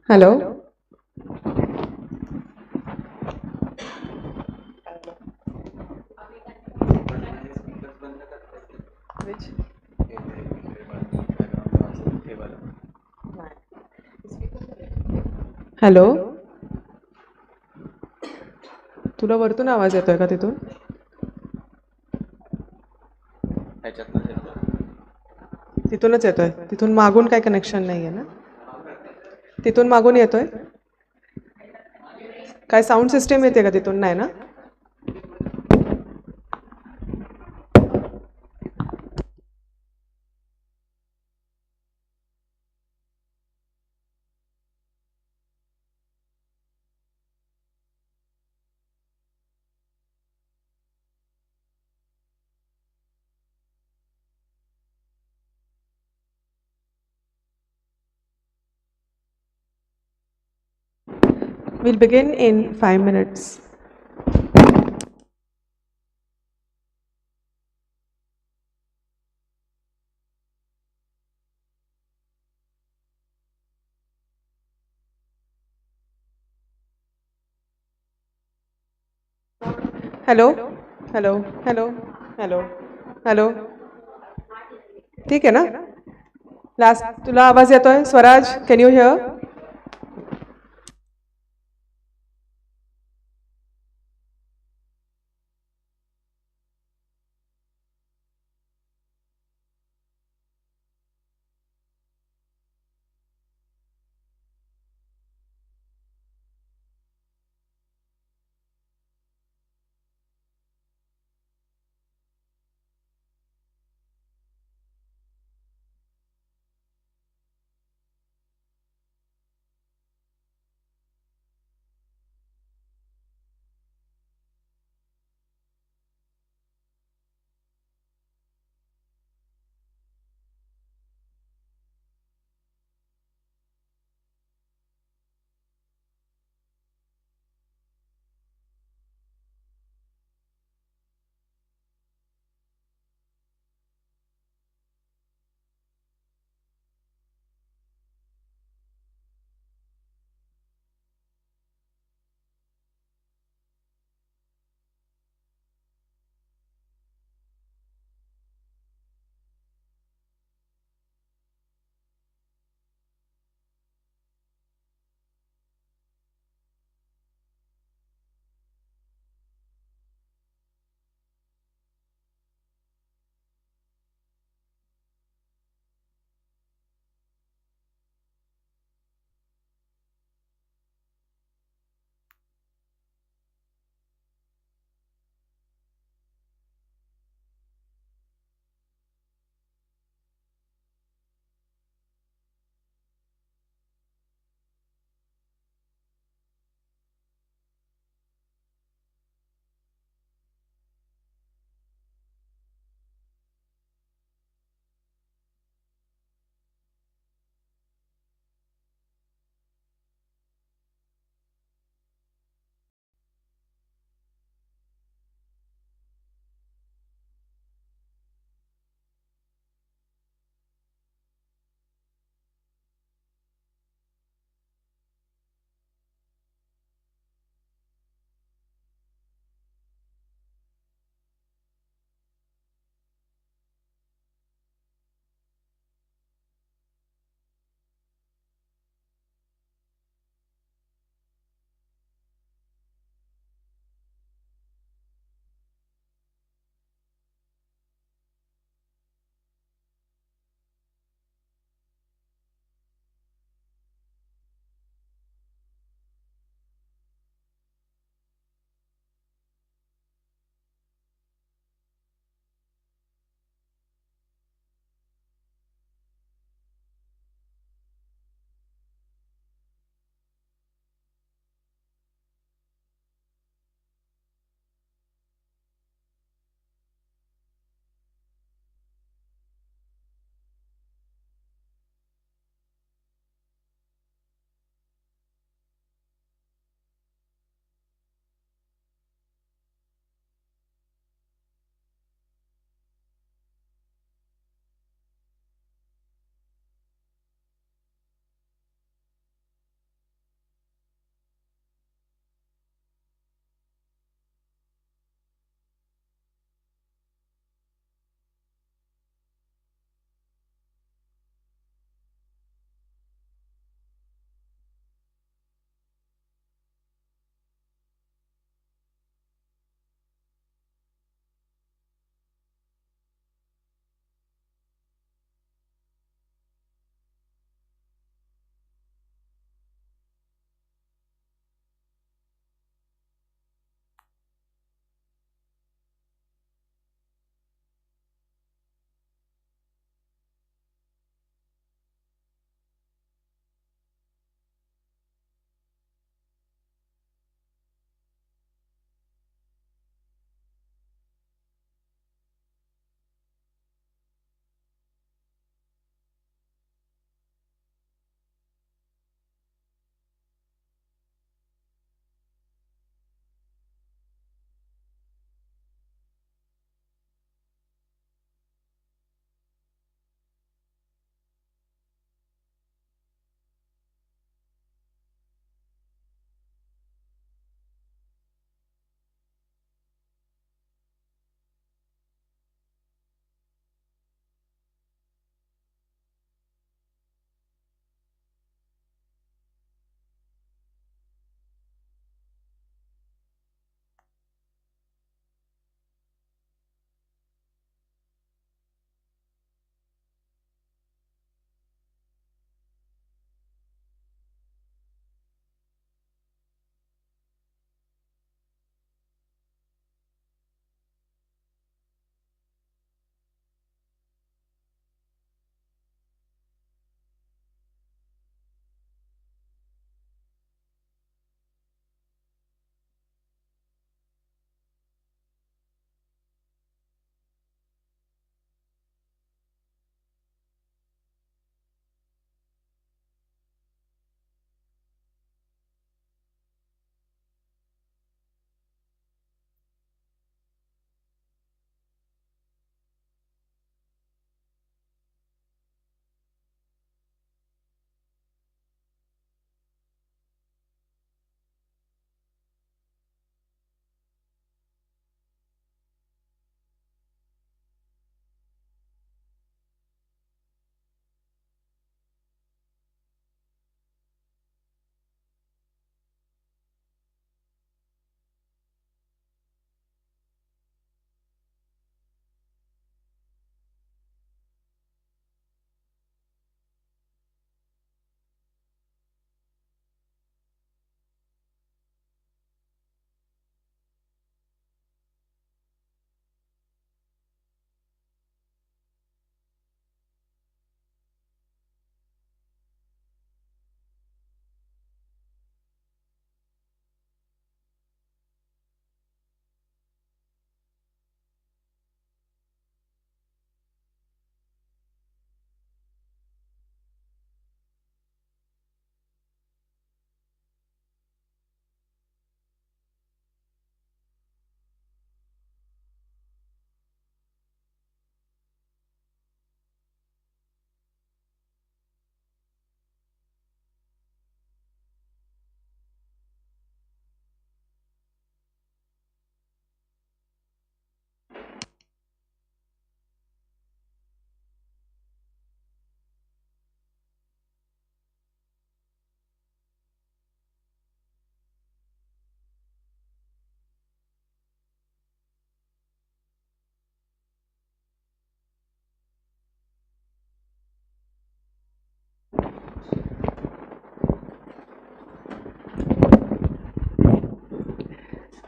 Hello. Hello. तुला वरतून आवाज येतोय का तिथून? तिथूनच येतोय. तिथून मागून काय कनेक्शन नाहीये ना? तिथून मागून येतोय? काय साऊंड सिस्टीम येते का तिथून? नाही ना? We'll begin in 5 minutes. Hello. Hello. Hello. Hello. Hello. ठीक आहे ना? लास्ट तुला आवाज येतोय? Swaraj, can you here?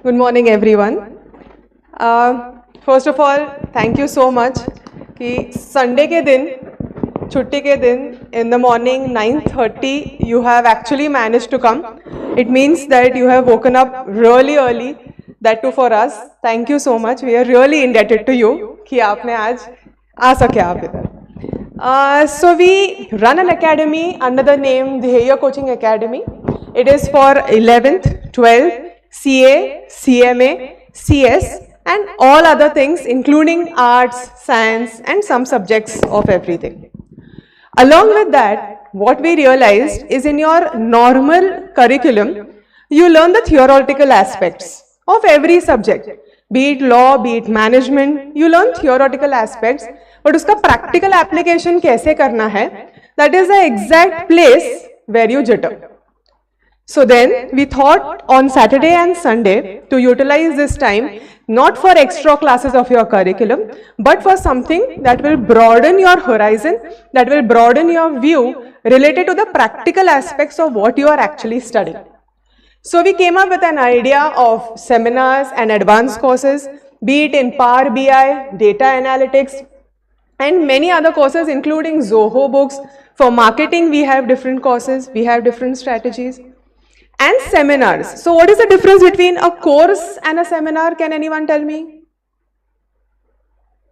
Good morning, everyone. First of all, thank you so much कि Sunday के दिन, छुट्टी के दिन, in the morning 9:30, you have actually managed to come. It means that you have woken up really early. That too for us. Thank you so much. We are really indebted to you कि आपने आज आ सके आप इधर. So we run an academy under the name Dhyeya Coaching Academy. It is for 11th, 12th, CA, CMA, CS and all other things including arts, science and some subjects of everything. Along with that, what we realized is in your normal curriculum, you learn the theoretical aspects of every subject. Be it law, be it management, you learn theoretical aspects, but uska practical application kaise karna hai, that is the exact place where you jitter. So then we thought on Saturday and Sunday to utilize this time not for extra classes of your curriculum, but for something that will broaden your horizon, that will broaden your view related to the practical aspects of what you are actually studying. So we came up with an idea of seminars and advanced courses, be it in Power BI, data analytics, and many other courses including Zoho books. For marketing, we have different courses, we have different strategies. And seminars. So what is the difference between a course and a seminar? Can anyone tell me?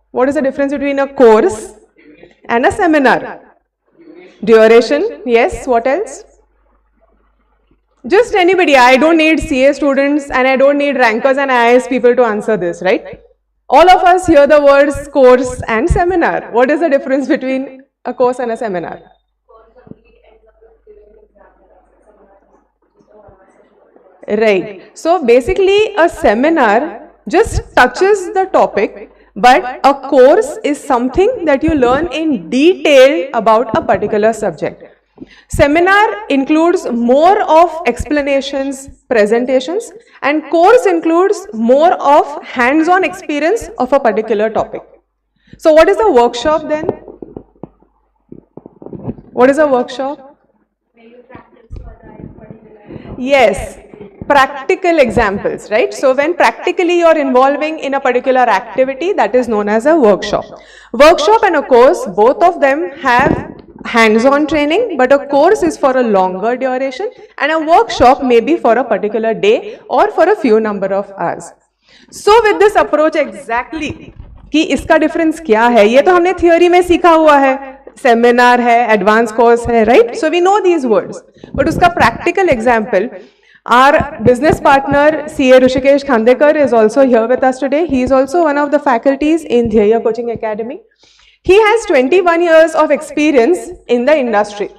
What is the difference between a course and a seminar? Duration. Yes. What else? Just anybody. I don't need CA students and I don't need rankers and IAS people to answer this, right? All of us hear the words course and seminar. What is the difference between a course and a seminar? Right. So basically a seminar just touches the topic, but a course is something that you learn in detail about a particular subject. Seminar includes more of explanations, presentations, and course includes more of hands-on experience of a particular topic. So what is a workshop then? What is a workshop? Yes. Practical examples, right? So when practically you're involving in a particular activity, that is known as a workshop. Workshop and a course, both of them have hands-on training, but a course is for a longer duration and a workshop may be for a particular day or for a few number of hours. So with this approach exactly, कि इसका difference क्या है? ये तो हमने theory में सीखा हुआ है, seminar है, advanced course है, right? So we know these words, but उसका practical example. Our business partner, CA Rishikesh Khandekar, is also here with us today. He is also one of the faculties in Dhyeya Coaching Academy. He has 21 years of experience in the industry.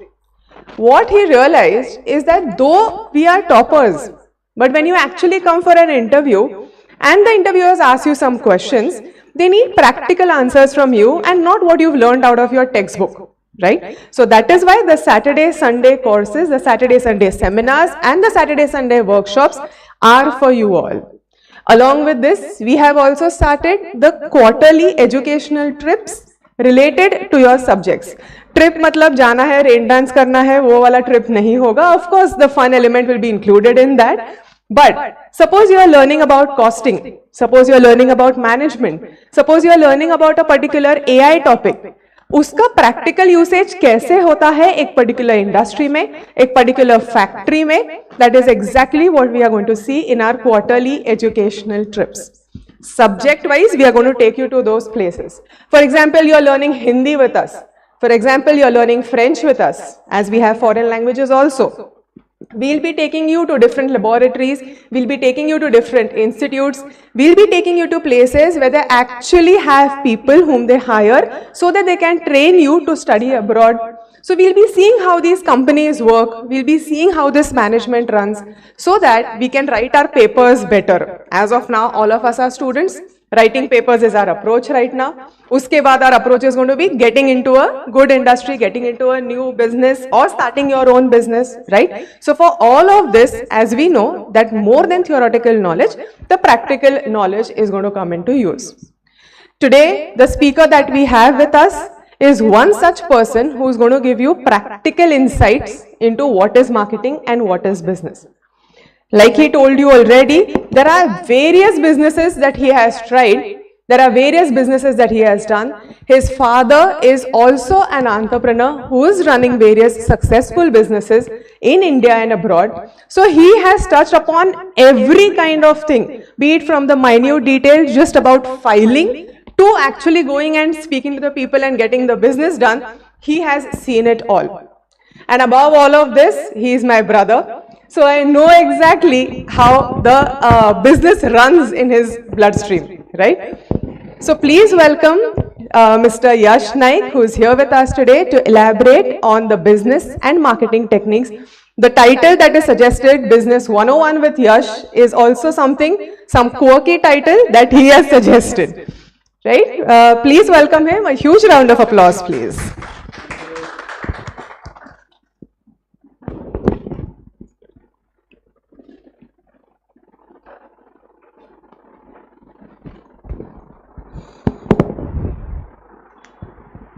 What he realized is that though we are toppers, but when you actually come for an interview and the interviewers ask you some questions, they need practical answers from you and not what you've learned out of your textbook. Right? So that is why the Saturday, Sunday courses, the Saturday, Sunday seminars and the Saturday, Sunday workshops are for you all. Along with this, we have also started the quarterly educational trips related to your subjects. Trip matlab jana hai, rain dance karna hai, wo wala trip nahi hoga. Of course, the fun element will be included in that. But suppose you are learning about costing, suppose you are learning about management, suppose you are learning about a particular AI topic. उसका practical usage कैसे होता है एक particular industry में, एक particular factory में, that is exactly what we are going to see in our quarterly educational trips. Subject wise, we are going to take you to those places. For example, you are learning Hindi with us. For example, you are learning French with us, as we have foreign languages also. We'll be taking you to different laboratories, we'll be taking you to different institutes, we'll be taking you to places where they actually have people whom they hire so that they can train you to study abroad. So we'll be seeing how these companies work, we'll be seeing how this management runs so that we can write our papers better. As of now, all of us are students. Writing papers is our approach right now. Uske baad our approach is going to be getting into a good industry, getting into a new business or starting your own business, right? So for all of this, as we know that more than theoretical knowledge, the practical knowledge is going to come into use. Today, the speaker that we have with us is one such person who is going to give you practical insights into what is marketing and what is business. Like he told you already, there are various businesses that he has tried. There are various businesses that he has done. His father is also an entrepreneur who is running various successful businesses in India and abroad. So he has touched upon every kind of thing, be it from the minute details just about filing to actually going and speaking to the people and getting the business done. He has seen it all. And above all of this, he is my brother. So I know exactly how the business runs in his bloodstream, right? So please welcome Mr. Yash Naik, who is here with us today to elaborate on the business and marketing techniques. The title that is suggested, Business 101 with Yash, is also some quirky title that he has suggested, right? Please welcome him. A huge round of applause, please.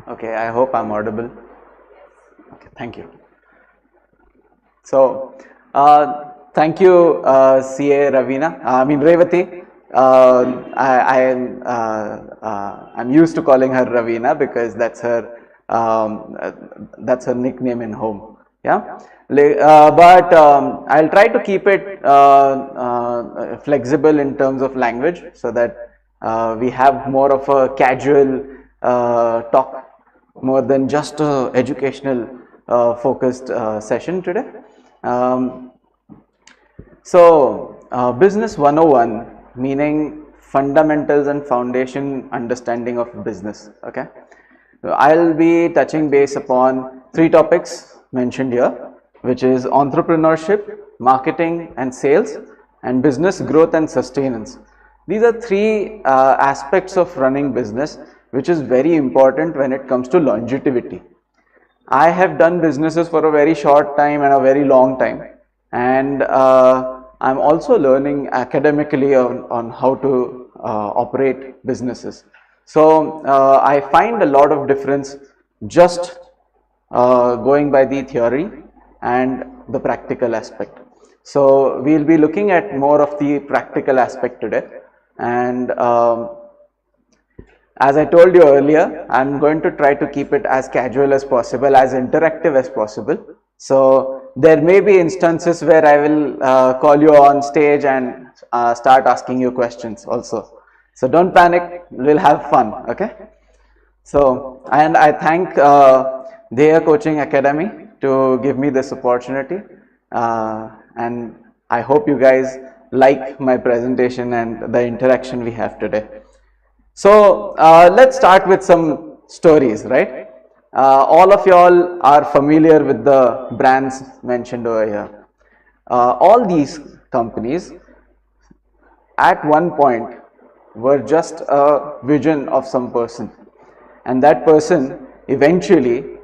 Okay, I hope I'm audible. Okay, thank you. So, thank you, CA Ravina. I mean Revati. I'm used to calling her Ravina because that's her nickname in home. Yeah, but I'll try to keep it flexible in terms of language so that we have more of a casual talk more than just a educational focused session today. Um, Business 101 meaning fundamentals and foundation understanding of business. Okay, I'll be touching base upon three topics mentioned here, which is entrepreneurship, marketing and sales, and business growth and sustenance. These are three aspects of running business, which is very important when it comes to longevity. I have done businesses for a very short time and a very long time, and I'm also learning academically on how to operate businesses. So I find a lot of difference just going by the theory and the practical aspect. So we'll be looking at more of the practical aspect today, and as I told you earlier, I'm going to try to keep it as casual as possible, as interactive as possible. So there may be instances where I will call you on stage and start asking you questions also. So don't panic, we'll have fun, okay? So, and I thank their coaching academy to give me this opportunity, and I hope you guys like my presentation and the interaction we have today. So let's start with some stories, right? All of y'all are familiar with the brands mentioned over here. All these companies at one point were just a vision of some person, and that person eventually,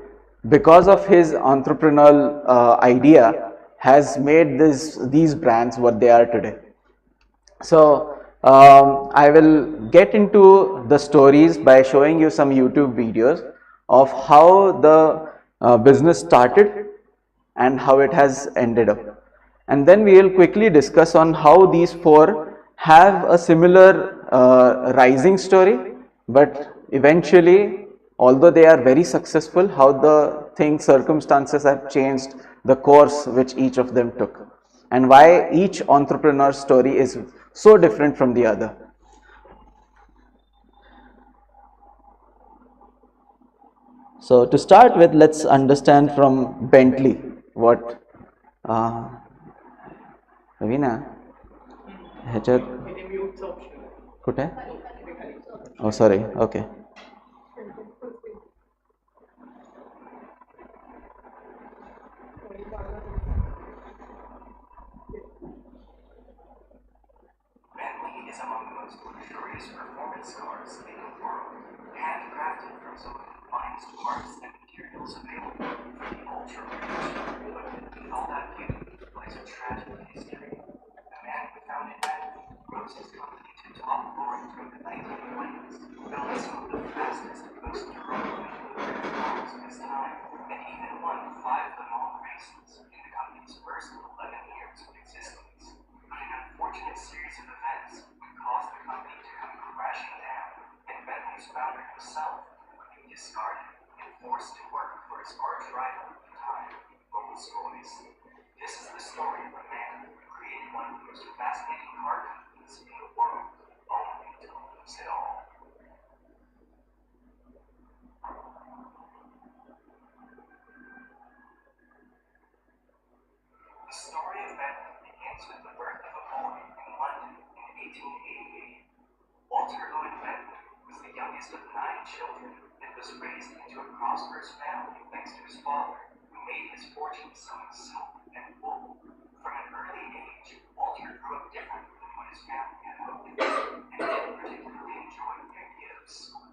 because of his entrepreneurial idea, has made these brands what they are today. So I will get into the stories by showing you some YouTube videos of how the business started and how it has ended up, and then we will quickly discuss on how these four have a similar rising story, but eventually, although they are very successful, how the circumstances have changed the course which each of them took, and why each entrepreneur's story is so different from the other. So to start with, let's understand from Bentley what Raveena ह्याच्यात कुठे oh sorry okay Bentley is among the most luxurious performance cars in the world, handcrafted from some of the finest parts and materials available for the ultra-rich. But with all that beauty lies a tragic history. The man who founded Bentley rose his company to top glory through the 1920s, built some of the fastest, most durable manufactured cars of his time, and even won 5 Le Mans races in the company's first 11 years of existence. Walter's arch rival at the time, Rolls-Royce. This is the story of a man who created one of the most fascinating car companies in the world, only to lose it all. The story of Bentley begins with the birth of a boy in London in 1888. Walter Lloyd Bentley was the youngest of 9 children and was raised into a prosperous family thanks to his father, who made his fortune selling silk and wool. From an early age, Walter grew up differently than what his family had hoped for, and didn't particularly enjoy the idea of school.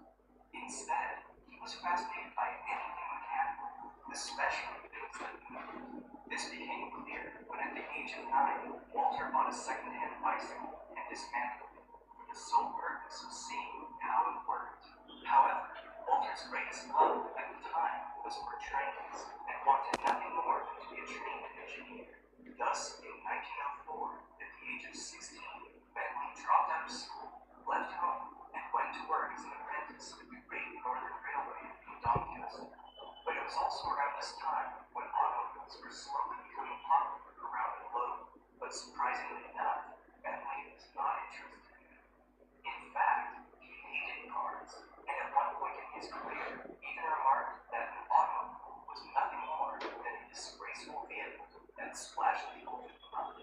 Instead, he was fascinated by anything mechanical, especially things that moved. This became clear when at the age of 9, Walter bought a second-hand bicycle and dismantled it for the sole purpose of seeing how it worked. However, Walter's greatest love at the time was for trains and wanted nothing more than to be a train engineer. Thus, in 1904, at the age of 16, Bentley dropped out of school, left home, and went to work as an apprentice at the Great Northern Railway in Doncaster. But it was also around this time when automobiles were slowly becoming popular around the globe. But surprisingly enough, Bentley was not interested in them. In fact, he hated cars, and at one point in his career, even remarked that an automobile was nothing more than a disgraceful vehicle that splashed people with mud.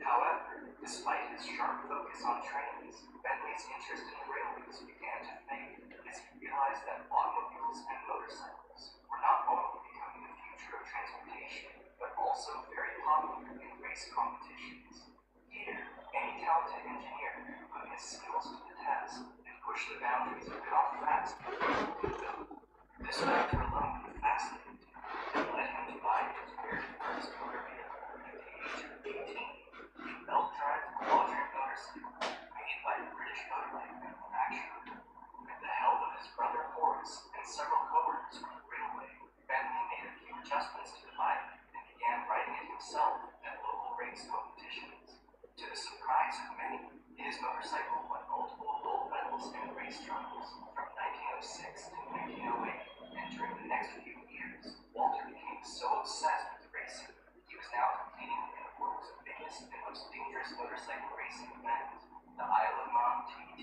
However, despite his sharp focus on trains, Bentley's interest in railways began to fade as he realized that automobiles and motorcycles were not only becoming the future of transportation, but also very popular in race competitions. Here, any talented engineer could put his skills to the test and push the boundaries of how fast people could go. This factor alone fascinated him and led him to buy his very first motor vehicle at the age of 18, a belt-drive quadrant motorcycle made by a British motorbike manufacturer. With the help of his brother Horace and several co-workers from the railway, Bentley made a few adjustments to the bike and began riding it himself at local race competitions. To the surprise of many, his motorcycle won multiple gold medals in race trials from 1906 to 1908, and during the next few years, Walter became so obsessed with racing, he was now competing in the world's biggest and most dangerous motorcycle racing event, the Isle of Man TT.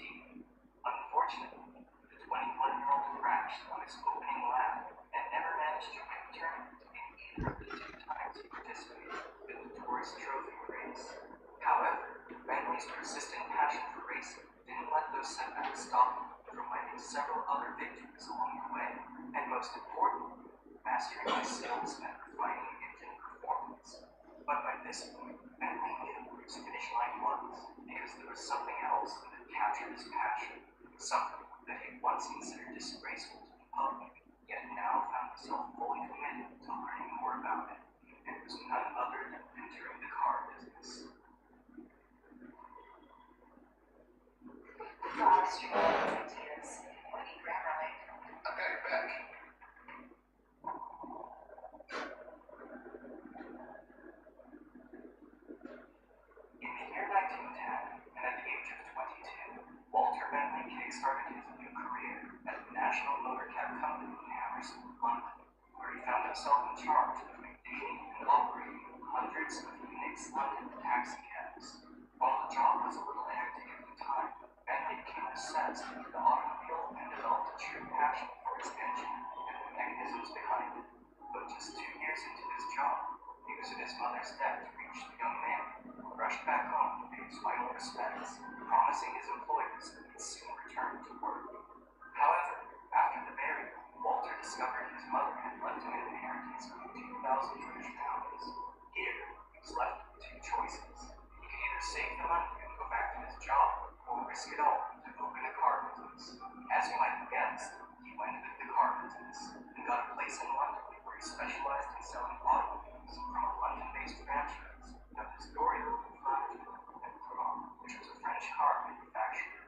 Unfortunately, the 21-year-old crashed on his opening lap and never managed to win the tournament in either of the 2 times he participated in the tourist trophy race. However, Bentley's persistent passion for racing didn't let those setbacks stop him from winning several other victories along the way, and most importantly, mastering his skills at refining engine performance. But by this point, Bentley knew where his finish line was, because there was something else that had captured his passion, something that he had once considered disgraceful to the public, yet now found himself fully committed to learning more about it, and it was none other than entering the car business. Lost your ideas. What do you grammar like? I've got your back. In the year 1910, and at the age of 22, Walter Bentley kickstarted his new career at the National Motor Cab Company in Hammersmith, London, where he found himself in charge of maintaining and operating hundreds of Unix London taxi cabs. While the job was a little hectic at the time, Bentley became obsessed with the automobile and developed a true passion for its engine and the mechanisms behind it. But just 2 years into his job, news of his mother's death reached the young man, who rushed back home to pay his final respects, promising his employers that he'd soon return to work. However, after the burial, Walter discovered his mother had left him an inheritance of 2,000 British pounds. Here, he was left with 2 choices. He could either save the money and go back to his job, or risk it all to open a car business. As you might have guessed, he went with the car business and got a place in London where he specialized in selling automobiles from a London-based franchise known as Dorian and Prom, which was a French car manufacturer.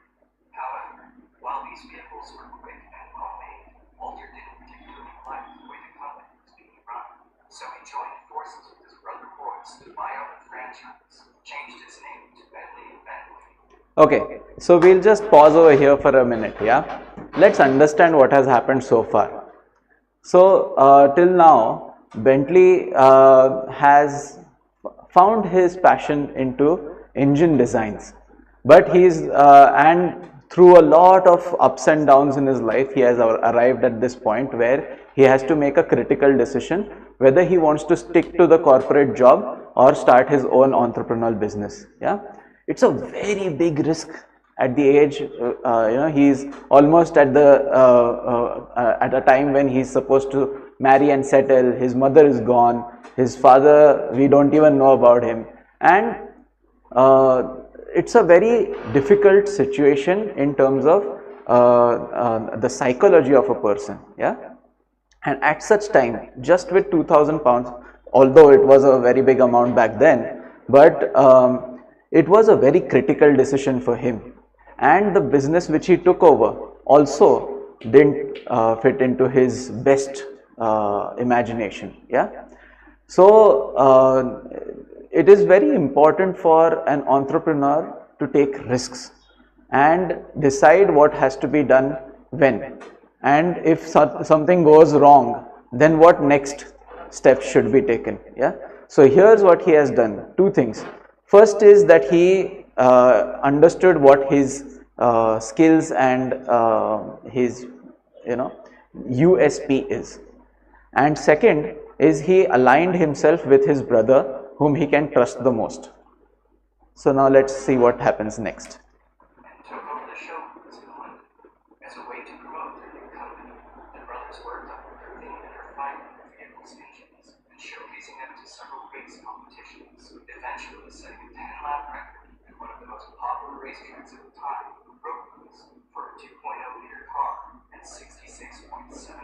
However, while these vehicles were quick and well-made, Walter didn't particularly like the way the company was being run. So he joined forces with his brother Horace to buy out the franchise, changed its name to Bentley and Bentley. Okay, so we'll just pause over here for a minute, yeah? Let's understand what has happened so far. So till now, Bentley has found his passion into engine designs, but and through a lot of ups and downs in his life, he has arrived at this point where he has to make a critical decision whether he wants to stick to the corporate job or start his own entrepreneurial business. Yeah, it's a very big risk at the age, he's almost at the at a time when he's supposed to marry and settle. His mother is gone, his father, we don't even know about him, and it's a very difficult situation in terms of the psychology of a person. Yeah, and at such time, just with 2,000 pounds, although it was a very big amount back then, but it was a very critical decision for him, and the business which he took over also didn't fit into his best imagination. Yeah, so it is very important for an entrepreneur to take risks and decide what has to be done when, and if something goes wrong, then what next steps should be taken. Yeah, so here's what he has done. Two things. First is that he understood what his skills and his USP is, and second is he aligned himself with his brother whom he can trust the most. So now let's see what happens next. And took over the showrooms in London. As a way to promote their new company, the brothers worked on improving and refining their vehicles' engines and showcasing them to several race competitions, eventually setting a 10-lap record at one of the most popular racetracks at the time, Roadways, for a 2.0-liter car and 66.7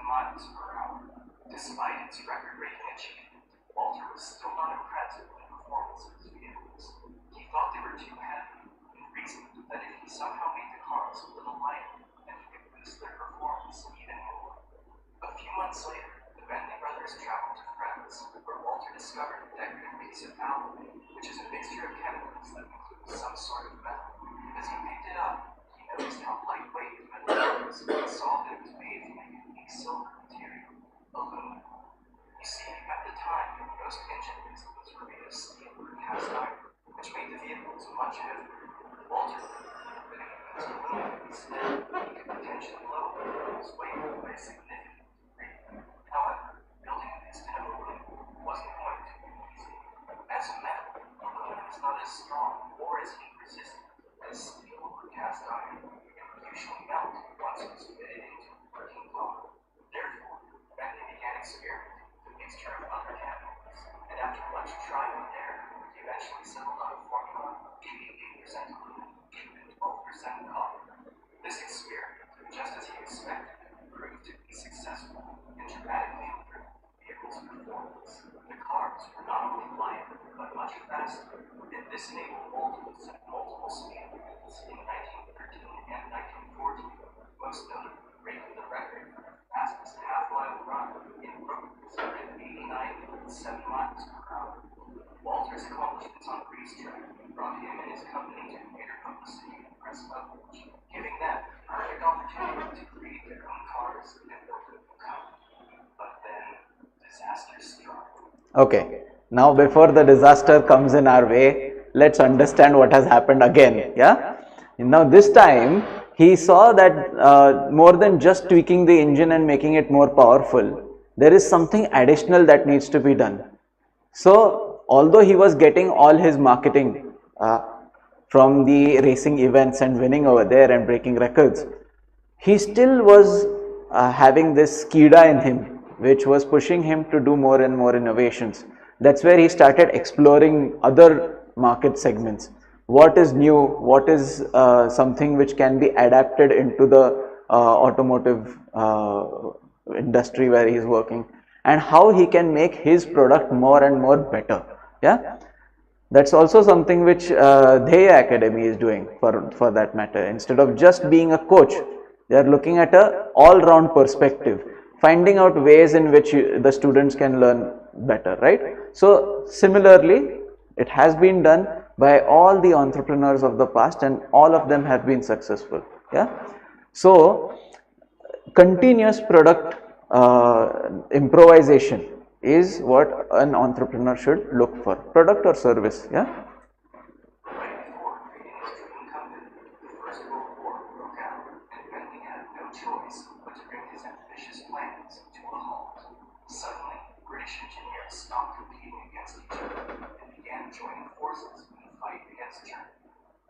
miles per hour. Despite its record-breaking achievement, Walter was still not impressed with the performance of his vehicles. He thought they were too heavy and reasoned that if he somehow made the cars a little lighter, then he could boost their performance even more. A few months later, the Bentley brothers traveled to France, where Walter discovered a decorative piece of alloy, which is a mixture of chemicals that includes some sort of metal. As he picked it up, he noticed how lightweight the metal was and saw that it was made from a unique silver material, aluminum. You see, at the time, most engine pistons were made of steel or cast iron, which made the vehicles much heavier. Walter believed that if he used aluminum instead, he could potentially lower the vehicle's weight by a significant degree. However, building a piston of aluminum wasn't going to be easy. As a metal, aluminum is not as strong or as heat resistant as steel or cast iron, and would usually melt once it was fitted into a working car. Therefore, Bentley began experimenting with a mixture of other chemicals, and after much trial and error, he eventually settled on a formula of 88% aluminum and 12% copper. This experiment, just as he expected, proved to be successful and dramatically improved the vehicle's performance. The cars were not only lighter, but much faster, and this enabled Walter to set multiple speed records in 1913 and 1914, most notably breaking the record for the fastest half-mile run in Roadways at 89.7 miles per hour. Walter's accomplishments on the racetrack brought him and his company to greater publicity and press coverage, giving them the perfect opportunity to create their own cars and build a new company. But then, disaster struck. Okay, now before the disaster comes in our way, let's understand what has happened again. Yeah, now this time he saw that more than just tweaking the engine and making it more powerful, there is something additional that needs to be done. So although he was getting all his marketing from the racing events and winning over there and breaking records, he still was having this skida in him, which was pushing him to do more and more innovations. That's where he started exploring other market segments. What is new? What is something which can be adapted into the automotive industry where he is working, and how he can make his product more and more better. Yeah, that's also something which Dheya Academy is doing for that matter. Instead of just being a coach, they are looking at a all-round perspective, finding out ways in which the students can learn better, right? So similarly, it has been done by all the entrepreneurs of the past, and all of them have been successful. Yeah, so continuous product improvisation is what an entrepreneur should look for. Product or service, yeah? Right before creating his dream company, the First World War broke out, and Bentley had no choice but to bring his ambitious plans to a halt. Suddenly, British engineers stopped competing against each other and began joining forces in the fight against Germany.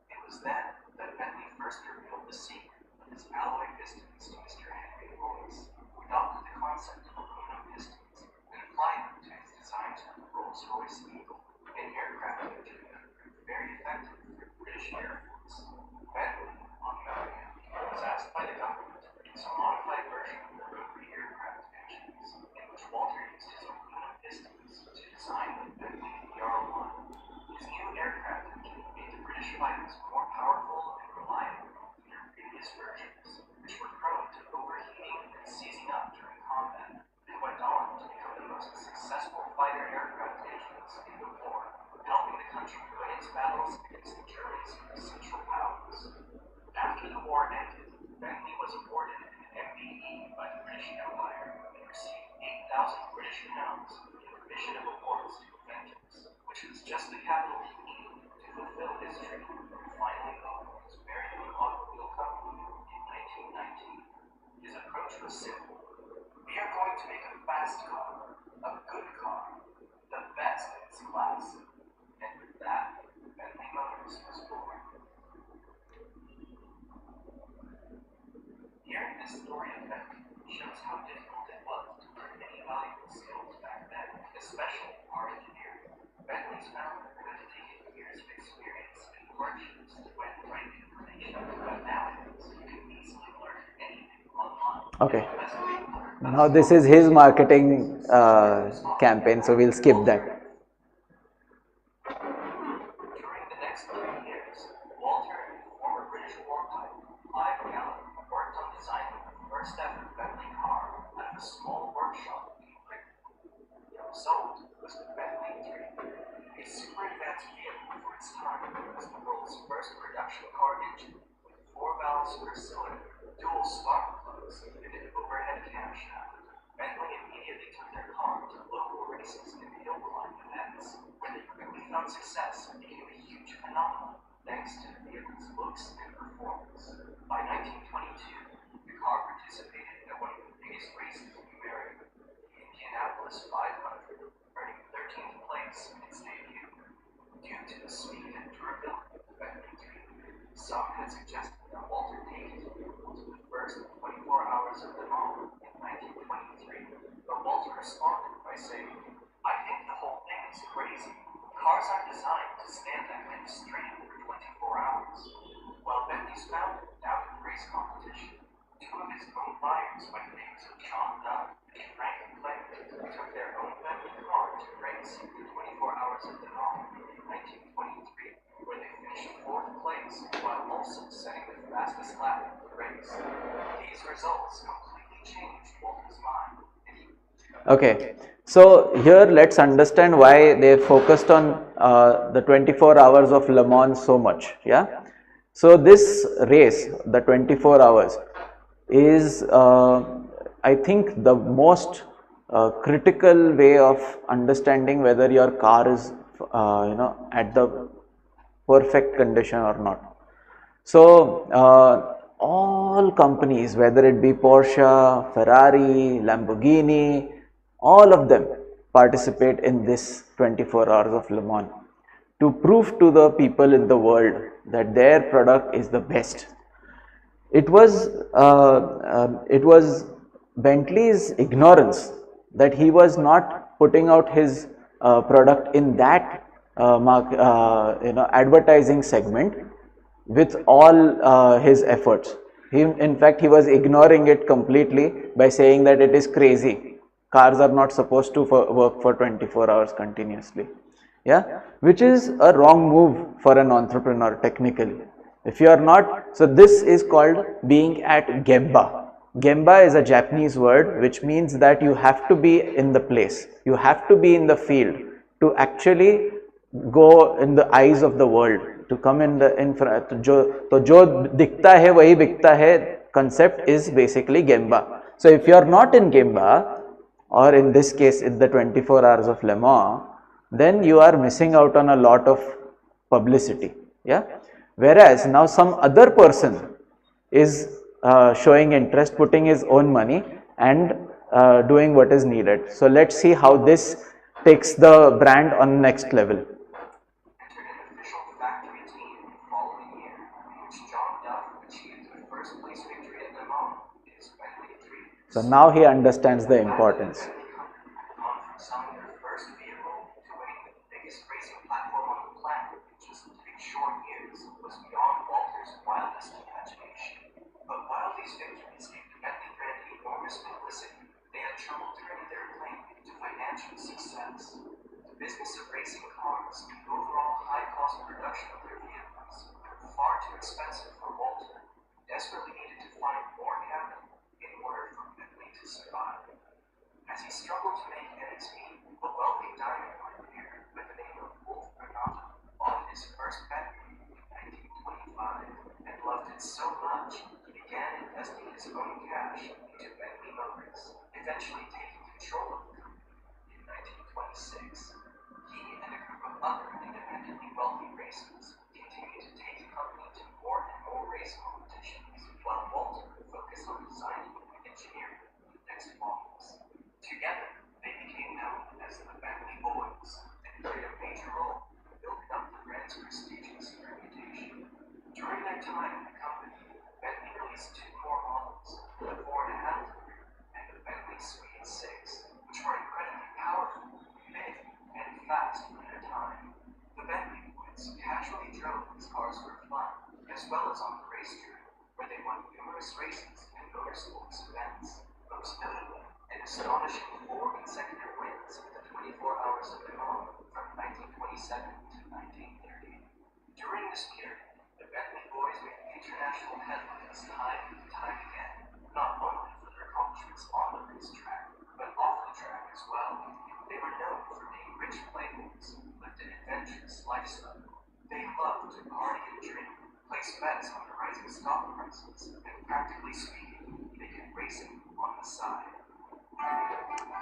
It was then that Bentley first revealed the secret of his alloy pistons to Mr. Henry Royce, who adopted the concept of aluminum pistons and applied them to his designs for the Rolls-Royce Eagle, an aircraft engine that proved very effective for the British Air Force. Bentley, on the other hand, was asked by the government to produce a modified version of the rotary aircraft engines, in which Walter used his aluminum pistons to design the Bentley VR-1. His new aircraft engine made the British fighters more powerful and reliable than their previous versions, which were prone to overheating and seizing up during combat, and went on to become the most successful fighter aircraft engines in the war, helping the country win its battles against the Germans and the Central Powers. After the war ended, Bentley was awarded an MBE by the British Empire and received 8,000 British pounds for the provision of awards to inventors, which was just the capital he needed to fulfill his dream and finally own his very own automobile company in 1919. His approach was simple. We are going to make a fast car, a good car, the best in its class. And with that, Bentley Motors was born. Hearing this story of Bentley shows how difficult it was to learn any valuable skills back then, especially car engineering. Bentley's founder had to take years of experience and hardships to find the right information, but nowadays you can easily learn anything online. Okay. Now this is his marketing campaign, so we'll skip that. During the next 3 years, Walter and former British war pilot Clive Gallup worked on designing the first ever Bentley car out of a small workshop in Britain. The result was the Bentley 3, a super advanced vehicle for its time. It was the world's first production car engine with 4 valves per cylinder, dual spark plugs, and an overhead camshaft. Bentley immediately took their car to local races and hill climb events, where they quickly found success and became a huge phenomenon thanks to the vehicle's looks and performance. By 1922, the car participated in one of the biggest races in America, the Indianapolis 500, earning 13th place in its debut. Due to the speed and durability of the Bentley 3, some had suggested that Walter take his vehicle to the first 24 hours of Le Mans in 1923, but Walter responded by saying, "I think the whole thing is crazy. Cars aren't designed to stand that kind of strain for 24 hours. While Bentley's founder doubted the race competition, 2 of his own buyers by the names of John Dunn and Frank Clement took their own Bentley car to race the 24 hours of Le Mans in 1923, where they finished 4th place while also setting the fastest lap of the race. These results completely changed Walter's mind. Okay, so here let's understand why they focused on the 24 hours of Le Mans so much. Yeah, so this race, the 24 hours, is I think the most critical way of understanding whether your car is at the perfect condition or not. So all companies, whether it be Porsche, Ferrari, Lamborghini, all of them participate in this 24 hours of Le Mans to prove to the people in the world that their product is the best. It was Bentley's ignorance that he was not putting out his product in that advertising segment with all his efforts. In fact, he was ignoring it completely by saying that it is crazy. Cars are not supposed to work for 24 hours continuously. Yeah, which is a wrong move for an entrepreneur technically. If you are not, so this is called being at Gemba. Gemba is a Japanese word which means that you have to be in the place, you have to be in the field to actually go in the eyes of the world, to come in the to jo dikhta hai wahi bikta hai concept is basically Gemba. So if you are not in Gemba, or in this case in the 24 hours of Le Mans, then you are missing out on a lot of publicity. Yeah. Whereas now some other person is showing interest, putting his own money and doing what is needed. So let's see how this takes the brand on next level. Entered an official factory team the following year, in which John Duff achieved a first place victory at Le Mans in his Bentley 3. So now he understands the importance. Bentley company had gone from selling their first vehicle to winning the biggest racing platform on the planet in just 3 short years was beyond Walter's wildest imagination. But while these victories gave the Bentley brand enormous publicity, they had trouble turning their claim into financial success. The business of racing cars and the overall high-cost production of their vehicles were far too expensive for Walter, who desperately needed to find more capital in order for Bentley to survive. As he struggled to make ends meet, a wealthy diamond pioneer by the name of Wolf Bernard bought his first Bentley in 1925 and loved it so much he began investing his own cash into Bentley Motors, eventually taking control of the company in 1926. He and a group of other independently wealthy racers continued to take the company to more and more race competitions, while Walter focused on designing and engineering the next models. Together, they became known as the Bentley Boys and played a major role in building up the brand's prestigious reputation. During their time in the company, Bentley released 2 more models, the 4.5 and the Bentley Speed 6, which were incredibly powerful, big, and fast for their time. The Bentley Boys casually drove these cars for fun, as well as on the racetrack, where they won numerous races and motorsports events, most notably an astonishing 4 consecutive wins in the 24 Hours of Le Mans from 1927 to 1930. During this period, the Bentley Boys made international headlines time and time again, not only for their accomplishments on the racetrack, but off the track as well. They were known for being rich playboys who lived an adventurous lifestyle. They loved to party and drink, place bets on the rising stock prices, and practically speaking, they did racing on the side.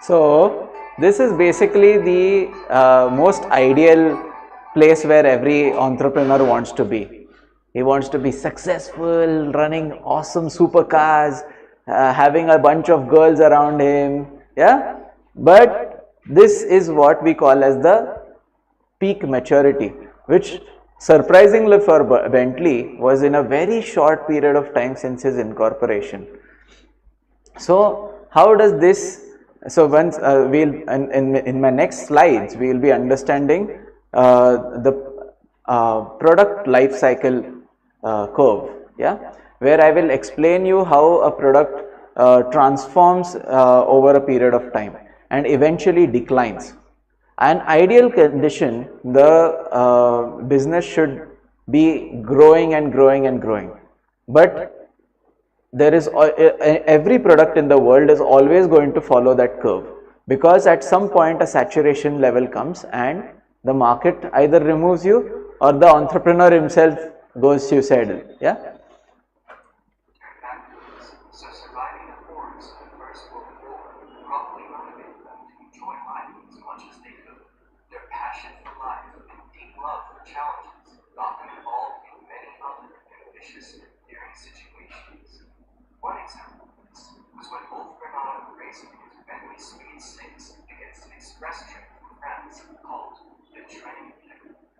So this is basically the most ideal place where every entrepreneur wants to be. He wants to be successful, running awesome supercars, having a bunch of girls around him. Yeah, but this is what we call as the peak maturity, which surprisingly for Bentley was in a very short period of time since his incorporation. So how does this, so once in my next slides we will be understanding the product life cycle curve, yeah, where I will explain you how a product transforms over a period of time and eventually declines. An ideal condition, the business should be growing and growing and growing, but there is every product in the world is always going to follow that curve, because at some point a saturation level comes and the market either removes you or the entrepreneur himself goes suicidal. Yeah. Turn back to this, so surviving the horrors of the First World War probably motivated them to enjoy life as much as they could. Their passion for life and deep love for challenges got them involved in many other ambitious and daring situations. One example of this was when Wolf Bernard raced his Bentley Speed 6 against an express train from France called the Train,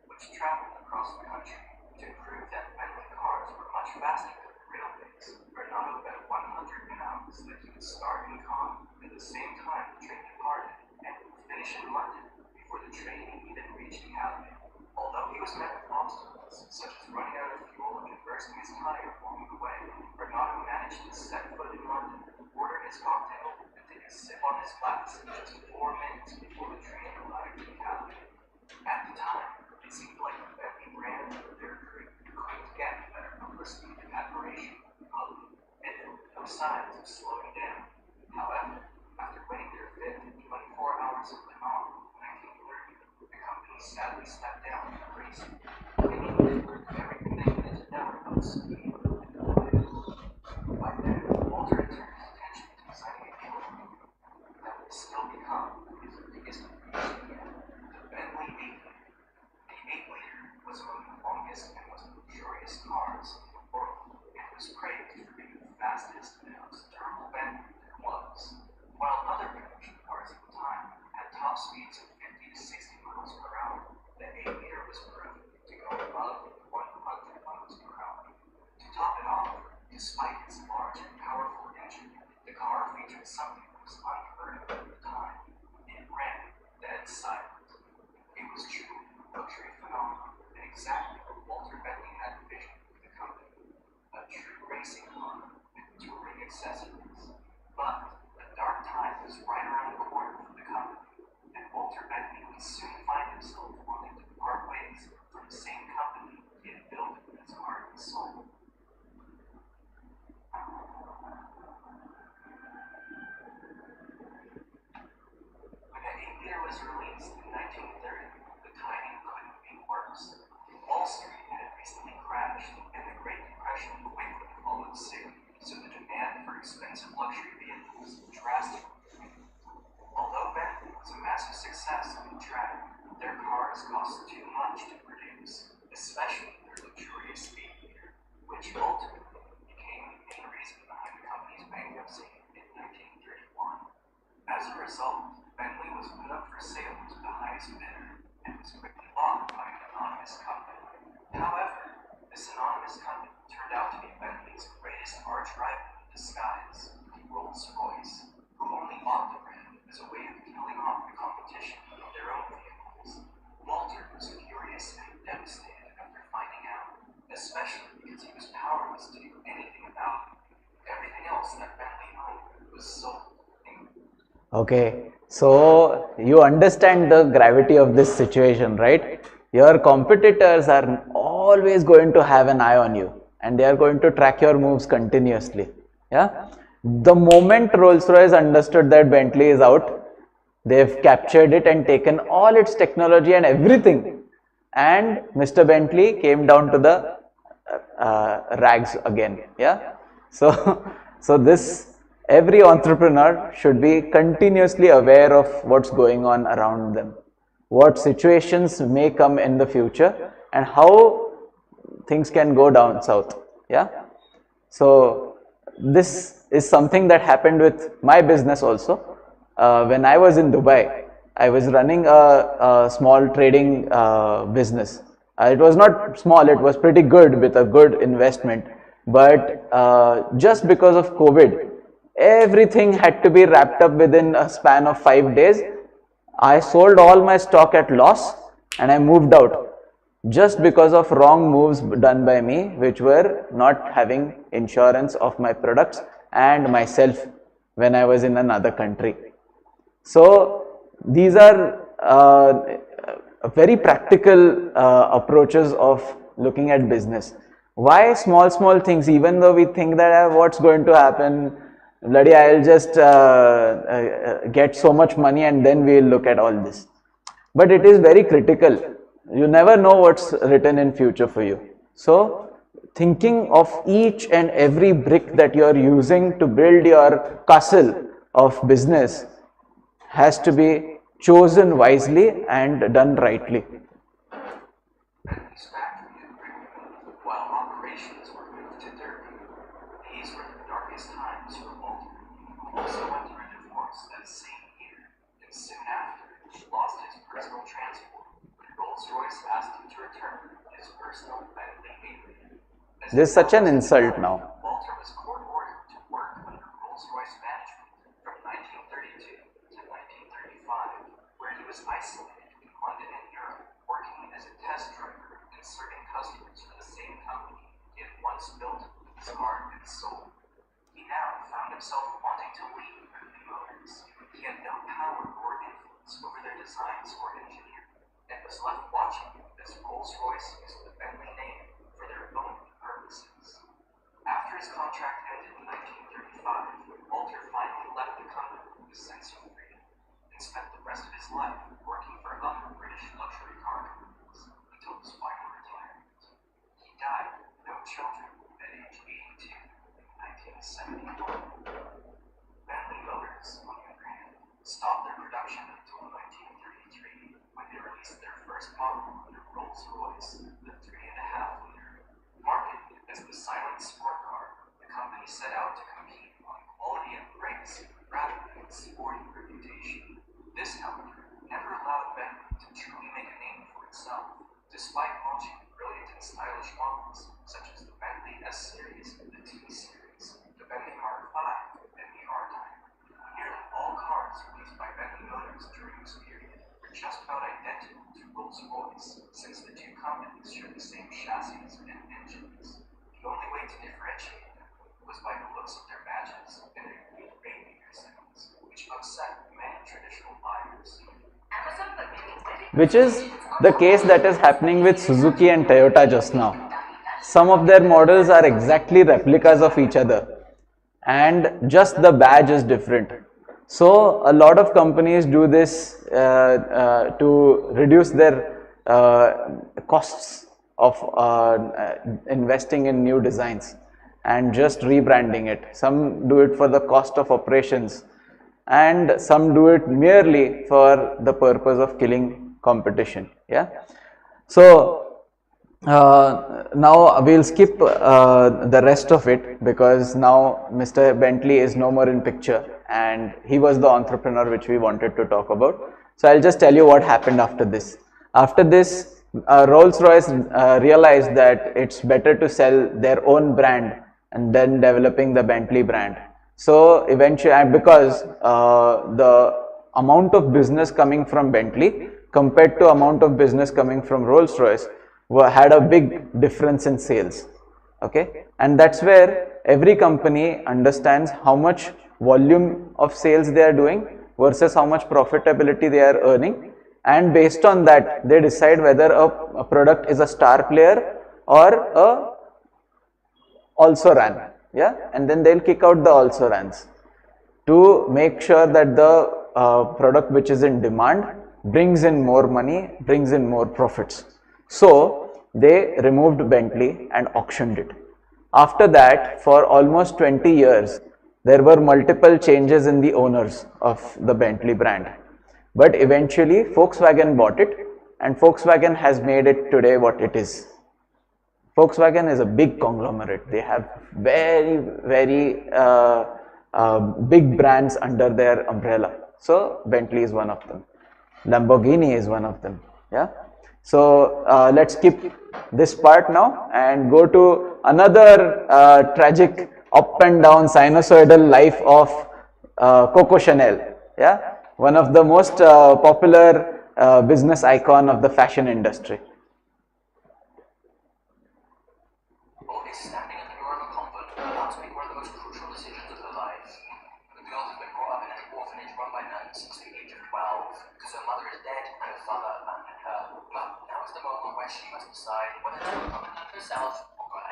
which traveled across the country. To prove that Bentley cars were much faster than the railways, Bernardo bet 100 pounds that he would start in Cannes at the same time the train departed and would finish in London before the train even reached Calais. Although he was met with obstacles, such as running out of fuel and bursting his tire along the way, Bernardo managed to set foot in London, order his cocktail, and take a sip on his glass in just 4 minutes before the train arrived in Calais. At the time, it seemed like the Bentley brand and their crew couldn't get better publicity and admiration from the public, and there were no signs of slowing down. However, after winning their 5th 24 Hours of Le Mans in 1930, the company sadly stepped down from racing, making them learn everything they needed to know about speed and ability. By then, Walter had turned his attention to designing top speeds of 50 to 60 miles per hour. The aviator was proven to go above 100 miles per hour. To top it off, despite its large and powerful engine, the car featured something that was unheard of at the time. It ran dead silent. It was truly a luxury phenomenon, and exactly what Walter Bentley had envisioned for the company. A true racing car with touring accessories. But a dark time was right around the corner for the company, and Walter Bentley would soon find himself wanting to part ways from the same company he had built with his heart and soul. When the aviator was released in 1930, the timing couldn't be worse. Wall Street had recently crashed, and the Great Depression quickly followed suit, so the demand for expensive luxury vehicles drastically increased. Although Bentley was a massive success on the track, their cars cost too much to produce, especially their luxurious aviator, which ultimately became the main reason behind the company's bankruptcy in 1931. As a result, Bentley was put up for sale to the highest bidder and was quickly bought by an anonymous company. However, this anonymous company turned out to be Bentley's greatest arch rival in disguise, Rolls-Royce, who only bought the brand as a way of killing off the competition of their own vehicles. Walter was furious and devastated after finding out, especially because he was powerless to do anything about it. Everything else that Bentley owned was sold. Okay, so you understand the gravity of this situation, right? Your competitors are always going to have an eye on you, and they are going to track your moves continuously. Yeah, the moment Rolls-Royce understood that Bentley is out, they've captured it and taken all its technology and everything, and Mr. Bentley came down to the rags again. Yeah, so so this every entrepreneur should be continuously aware of what's going on around them, what situations may come in the future, and how things can go down south. Yeah, so this is something that happened with my business also. When I was in Dubai, I was running a small trading business. It was not small, it was pretty good with a good investment. But just because of COVID, everything had to be wrapped up within a span of 5 days. I sold all my stock at loss and I moved out just because of wrong moves done by me, which were not having insurance of my products and myself when I was in another country. So these are very practical approaches of looking at business. Why small things? Even though we think that what's going to happen, bloody I'll just get so much money and then we'll look at all this. But it is very critical. You never know what's written in future for you. So thinking of each and every brick that you are using to build your castle of business has to be chosen wisely and done rightly. Bentley's factory had brick while operations were moved to Derby. These were the darkest times for Walter, who also went through a divorce that same year, and soon after, lost his personal transport. Rolls-Royce asked him to return his personal Bentley aviator. This is such an insult now. Walter was court-ordered to work under Rolls-Royce management from 1932 to 1935, where he was isolated in London and Europe, working as a test driver and serving customers for the same company he had once built with his heart and soul. He now found himself wanting to leave Bentley Motors. He had no power or influence over their designs or engineering, and was left watching as Rolls-Royce used the Bentley name for their own purposes. After his contract ended in 1935, Walter finally left the company with a sense of freedom and spent the rest of his life working for other British luxury car companies until his final retirement. He died with no children at age 82 in 1971. Bentley Motors, on the other hand, stopped their production until 1933 when they released their first model under Rolls-Royce, the 3.5-liter. Marketed as the silent sport car, the company set out to compete on quality and price rather than its sporting reputation. This, however, Despite launching brilliant and stylish models such as the Bentley S Series, the T Series, the Bentley R5, Bentley R-Type, nearly all cars released by Bentley Motors during this period were just about identical to Rolls-Royce, since the two companies share the same chassis and engines. The only way to differentiate them was by the looks of their badges and their unique rainmaker symbols, which upset many traditional buyers. Which is the case that is happening with Suzuki and Toyota just now. Some of their models are exactly replicas of each other and just the badge is different. So a lot of companies do this to reduce their costs of investing in new designs and just rebranding it. Some do it for the cost of operations and some do it merely for the purpose of killing competition. Yeah. So now we'll skip the rest of it because now Mr. Bentley is no more in picture and he was the entrepreneur which we wanted to talk about. So I'll just tell you what happened after this. After this, Rolls-Royce realized that it's better to sell their own brand and then developing the Bentley brand. So eventually, because the amount of business coming from Bentley compared to amount of business coming from Rolls-Royce had a big difference in sales. Okay, and that's where every company understands how much volume of sales they are doing versus how much profitability they are earning, and based on that they decide whether a product is a star player or a also ran. Yeah, and then they'll kick out the also rans to make sure that the product which is in demand brings in more money, brings in more profits. So they removed Bentley and auctioned it. After that, for almost 20 years, there were multiple changes in the owners of the Bentley brand. But eventually Volkswagen bought it and Volkswagen has made it today what it is. Volkswagen is a big conglomerate. They have very, very big brands under their umbrella. So Bentley is one of them. Lamborghini is one of them. Yeah. So let's skip this part now and go to another tragic up and down sinusoidal life of Coco Chanel. Yeah, one of the most popular business icon of the fashion industry. Is standing at the door of a convent about to make one of the most crucial decisions of her life. The girl has been brought up in an orphanage run by nuns since the age of 12 because her mother is dead and her father abandoned her. But now is the moment where she must decide whether to become a nun herself or God.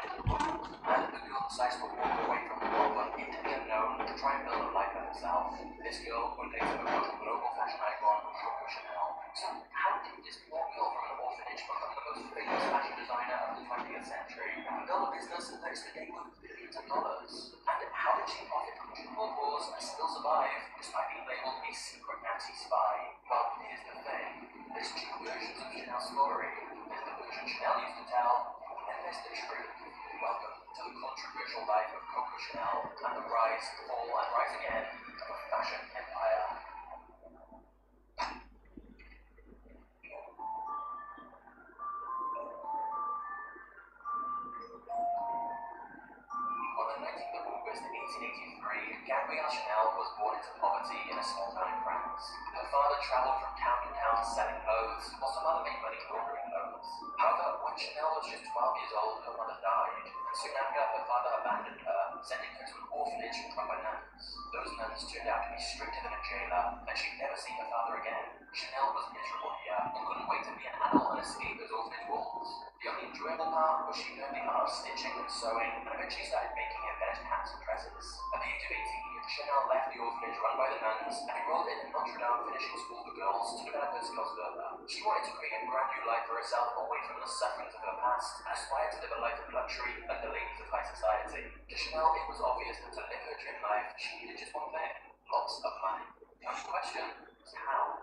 And the girl decides to walk away from the convent into the unknown to try and build a life for herself. This girl would later become a global fashion icon, Coco Chanel. So how did this poor girl from an orphanage become the most famous fashion designer of the 20th century and build a business that is today worth billions of dollars? And how did she profit from triple wars and still survive despite being labeled a secret anti-spy? Well, here's the thing. There's two versions of Chanel's story. There's the version Chanel used to tell, and there's the truth. Welcome to the controversial life of Coco Chanel and the rise, fall, and rise again of a fashion empire. On the 19th of August 1883, Gabrielle Chanel was born into poverty in a small town in France. Her father travelled from town to town selling clothes, while some mother made money laundering clothes. However, when Chanel was just 12 years old, her mother died, and soon after her father abandoned her, sending her to an orphanage run by nuns. Those nuns turned out to be stricter than a jailer, and she'd never see her father again. Chanel was miserable here, and couldn't wait to be an adult and escape those orphanage walls. The only enjoyable part was she learned the art of stitching and sewing, and eventually started making her best hats and dresses. At the age of 18, Chanel left the orphanage run by the nuns and enrolled in a Notre Dame finishing school for girls to develop her skills further. She wanted to create a brand new life for herself away from the sufferings of her past and aspired to live a life of luxury like the ladies of high society. To Chanel, it was obvious that to live her dream life, she needed just one thing: lots of money. The only question was how.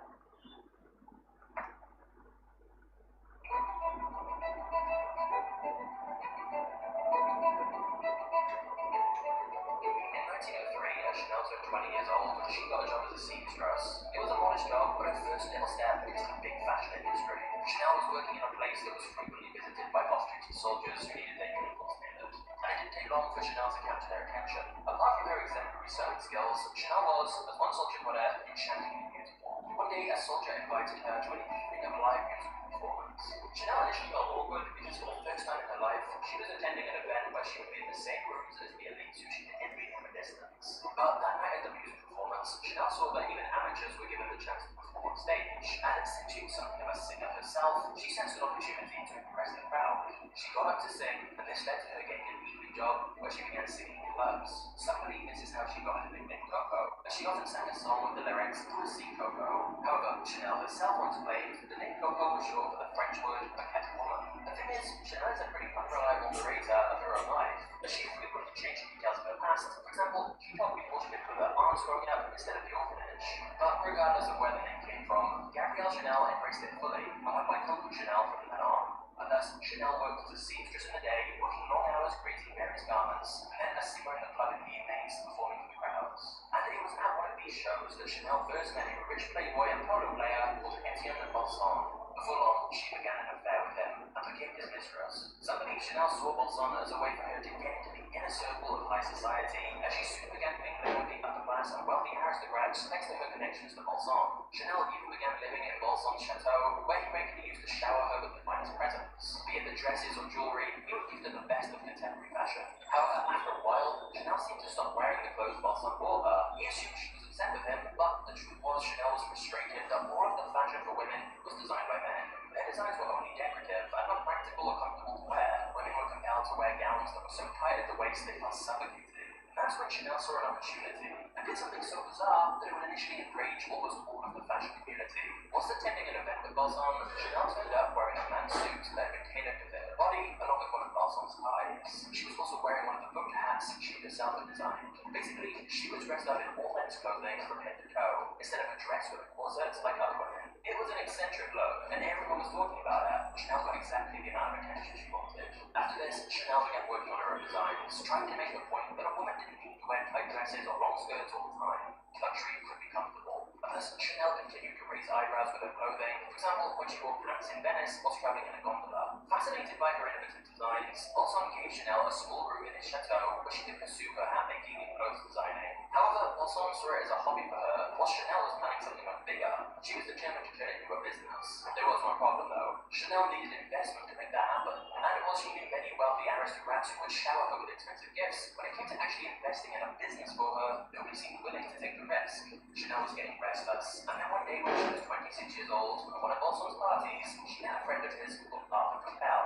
In 1903, as Chanel turned 20 years old, she got a job as a seamstress. It was a modest job, but her first little step into the big fashion industry. Chanel was working in a place that was frequently visited by Austrian soldiers who needed their uniforms tailored. And it didn't take long for Chanel to capture their attention. Apart from her exemplary sewing skills, Chanel was, as one soldier put it, enchantingly beautiful. One day, a soldier invited her to an evening of live musical performance. Chanel initially felt awkward because for the first time in her life, she was attending an event where she would be in the same rooms as the elites who she could envy from a distance. But that night at the music performance, Chanel saw that even amateurs were given the chance to perform on stage. And since she was something of a singer herself, she sensed an opportunity to impress the crowd. She got up to sing, and this led to her getting an evening job where she began singing in clubs. Some believe this is how she got her nickname Coco, as she often sang a song with the lyrics "To see Coco." However, Chanel herself once claimed the name Coco was short for the French word for cat woman. The thing is, Chanel is a pretty unreliable narrator of her own life, as she frequently changed details of her past. For example, she told people she lived with her aunts growing up instead of the orphanage. But regardless of where the name came from, Gabrielle Chanel embraced it fully and went by Coco Chanel from then on. And thus, Chanel worked as a seamstress in the day, working long hours creating various garments, and then a singer in the club in the evenings, performing for the crowds. And it was at one of these shows that Chanel first met a rich playboy and polo player called Etienne de Balsan. Before long, she began an affair with him and became his mistress. Some believe Chanel saw Balsan as a way for her to get into the inner circle of high society, as she soon began mingling with the upper class and wealthy aristocrats thanks to her connections to Balsan. Chanel even began living in Balsan's chateau, where he regularly used to shower her with the finest presents. Be it the dresses or jewelry, he would give her the best of contemporary fashion. However, after a while, Chanel seemed to stop wearing the clothes Balsan bought her. He assumed she was upset with him, but the truth was Chanel was frustrated that more of the fashion for women was designed by men. Their designs were only decorative and not practical or comfortable to wear. Women were compelled to wear gowns that were so tight at the waist they felt suffocated. And that's when Chanel saw an opportunity and did something so bizarre that it would initially enrage almost all of the fashion community. Whilst attending an event with Balsan, Chanel turned up wearing a man's suit that had been tailored to fit her body, along with one of Balsan's ties. She was also wearing one of the booked hats she herself had designed. Basically, she was dressed up in all men's clothing from head to toe, instead of a dress with a corset like other women. It was an eccentric look, and everyone was talking about her. Chanel got exactly the amount of attention she wanted. After this, Chanel began working on her own designs, trying to make the point that a woman didn't need to wear tight dresses or long skirts all the time. Luxury could be comfortable. Thus, Chanel continued to raise eyebrows with her clothing. For example, when she wore pants in Venice whilst traveling in a gondola. Fascinated by her innovative designs, Balsan gave Chanel a small room in his chateau where she could pursue her hat making and clothes designing. However, Balsan saw it as a hobby for her, while Chanel was planning something much bigger. She was determined to turn it into a business. There was one problem though. Chanel needed investment to make that happen. And while she knew many wealthy aristocrats who would shower her with expensive gifts, when it came to actually investing in a business for her, nobody seemed willing to take the risk. Chanel was getting restless, and then one day when she was 26 years old, at one of Balsan's parties, she met a friend of his called Arthur Capel.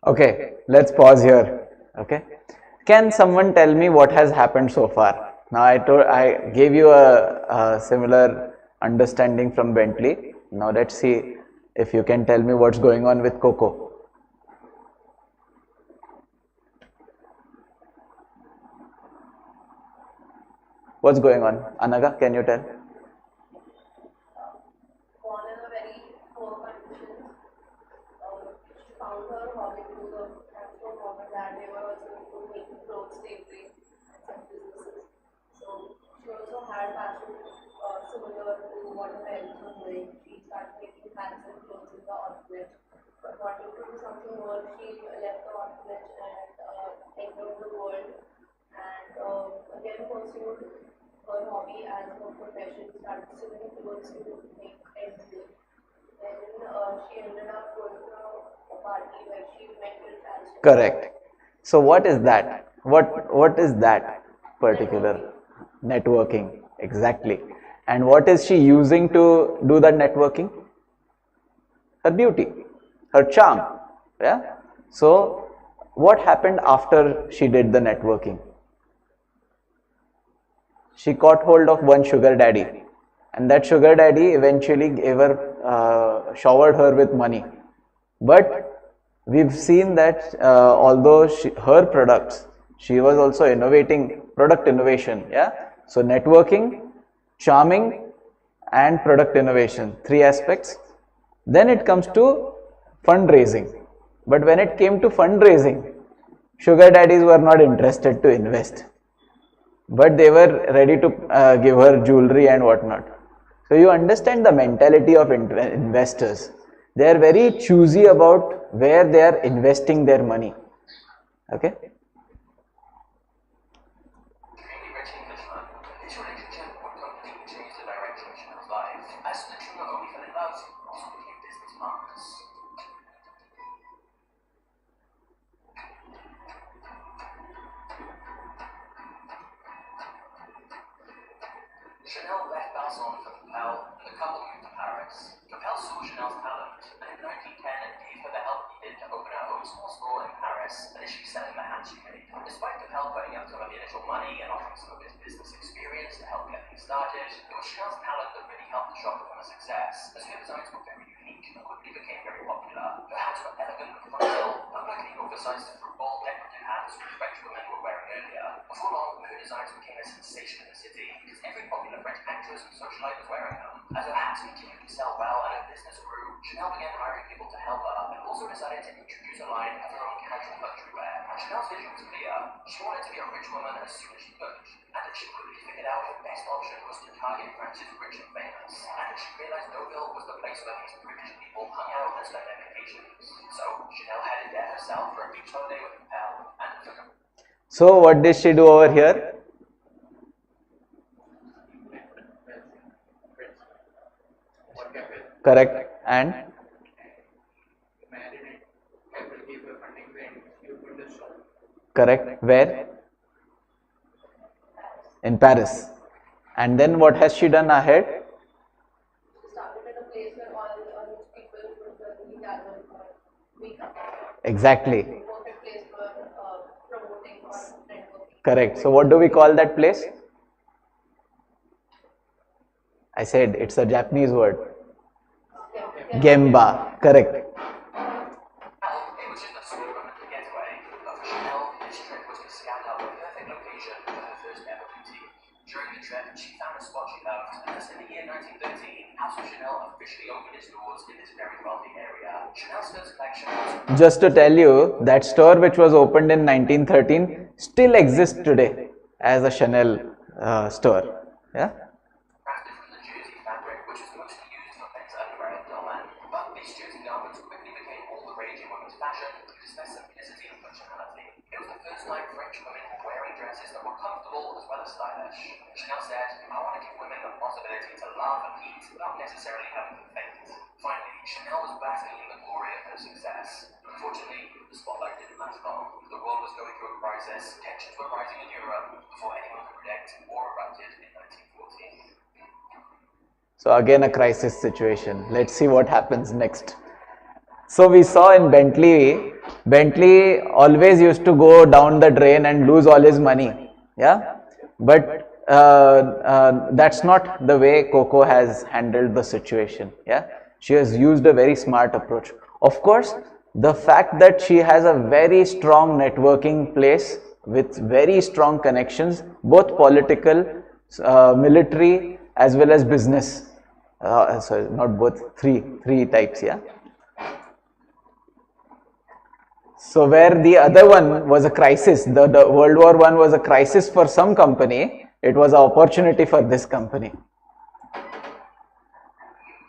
Okay, let's pause here. Okay, can someone tell me what has happened so far? Now I gave you a similar understanding from Bentley. Now let's see if you can tell me what's going on with Coco. What's going on? Anaga, can you tell? Born in a very poor condition. She found her hobby through the hands from mom and dad. They were also into making clothes, tailoring, and some businesses. So she also had passion similar to what her parents were doing. She started making hats and clothes in the orphanage. But wanting to do something more, she left the orphanage and entered the world and again pursued her hobby as her profession, started sewing clothes to make ends meet. Then she ended up going to a party where she met with trans. Correct. So what is that? What is that particular networking exactly? And what is she using to do that networking? Her beauty, her charm. Yeah. So what happened after she did the networking? She caught hold of one sugar daddy, and that sugar daddy eventually gave her, showered her with money. But we've seen that although her products, she was also innovating, product innovation. Yeah. So networking, charming, and product innovation, 3 aspects. Then it comes to fundraising. But when it came to fundraising, sugar daddies were not interested to invest, but they were ready to give her jewelry and whatnot. So you understand the mentality of investors. They are very choosy about where they are investing their money. Okay. Extremely rich Englishman. His relationship would completely change the direction of Chanel's life, as the two not only fell in love, but also became business partners. Chanel left Balson for Capel, and the couple moved to Paris. Capel saw Chanel's talent, and in 1910 gave her the help needed to open her own small store in Paris, initially selling the hats she made. Despite Capel putting up some of the initial money and offering some of his business experience to help get things started, it was Chanel's talent that really helped the shop become a success, as her designs were very unique and quickly became very popular. Her hats were elegant and functional, unlike the oversized fruitball decorative hats which French women were wearing earlier. Before long, her designs became a sensation in the city, because every popular French actress and socialite was wearing them. As her hats continued to sell well and her business grew, Chanel began hiring people to help her, and also decided to introduce a line of her own casual luxury wear. Chanel's vision was clear. She wanted to be a rich woman as soon as she could, and that she quickly figured out her best option was to target France's rich and famous, and that she realized Deauville was the place where these British people hung out and spent their vacations. So Chanel headed there herself for a beach holiday with Capel, and took a So what did she do over here? Correct. And correct. Where? In Paris. And then what has she done ahead? She started at a place where all rich people would gather for makeup. Exactly. Perfect place for promoting or networking. Correct. So what do we call that place? I said it's a Japanese word. Gemba. Correct. It was just a sweet romantic getaway, but for Chanel, this trip was to scout out the perfect location for her first ever boutique. During the trip, she found a spot she loved, and thus in the year 1913, House of Chanel officially opened its doors in this very wealthy area. Chanel's first collection was Just to tell you, that store which was opened in 1913 still exists today as a Chanel store. Yeah. crafted from the jersey fabric, which was mostly used for men's underwear and doll. But these jersey garments quickly became all the rage in women's fashion because of their simplicity and functionality. It was the first time French women were wearing dresses that were comfortable as well as stylish. Chanel said, "I want to give women the possibility to laugh and eat without necessarily having to faint." Finally, Chanel was basking in the glory of her success. Unfortunately, the spotlight didn't last long. The world was going through a crisis, tensions were rising in Europe. Before anyone could predict, war erupted in 1914. So again a crisis situation. Let's see what happens next. So we saw in Bentley always used to go down the drain and lose all his money. Yeah, but that's not the way Coco has handled the situation. Yeah, she has used a very smart approach. Of course, the fact that she has a very strong networking place with very strong connections, both political, military, as well as business. Sorry, not both, three types. Yeah. So where the other one was a crisis, the World War I was a crisis for some company, it was an opportunity for this company.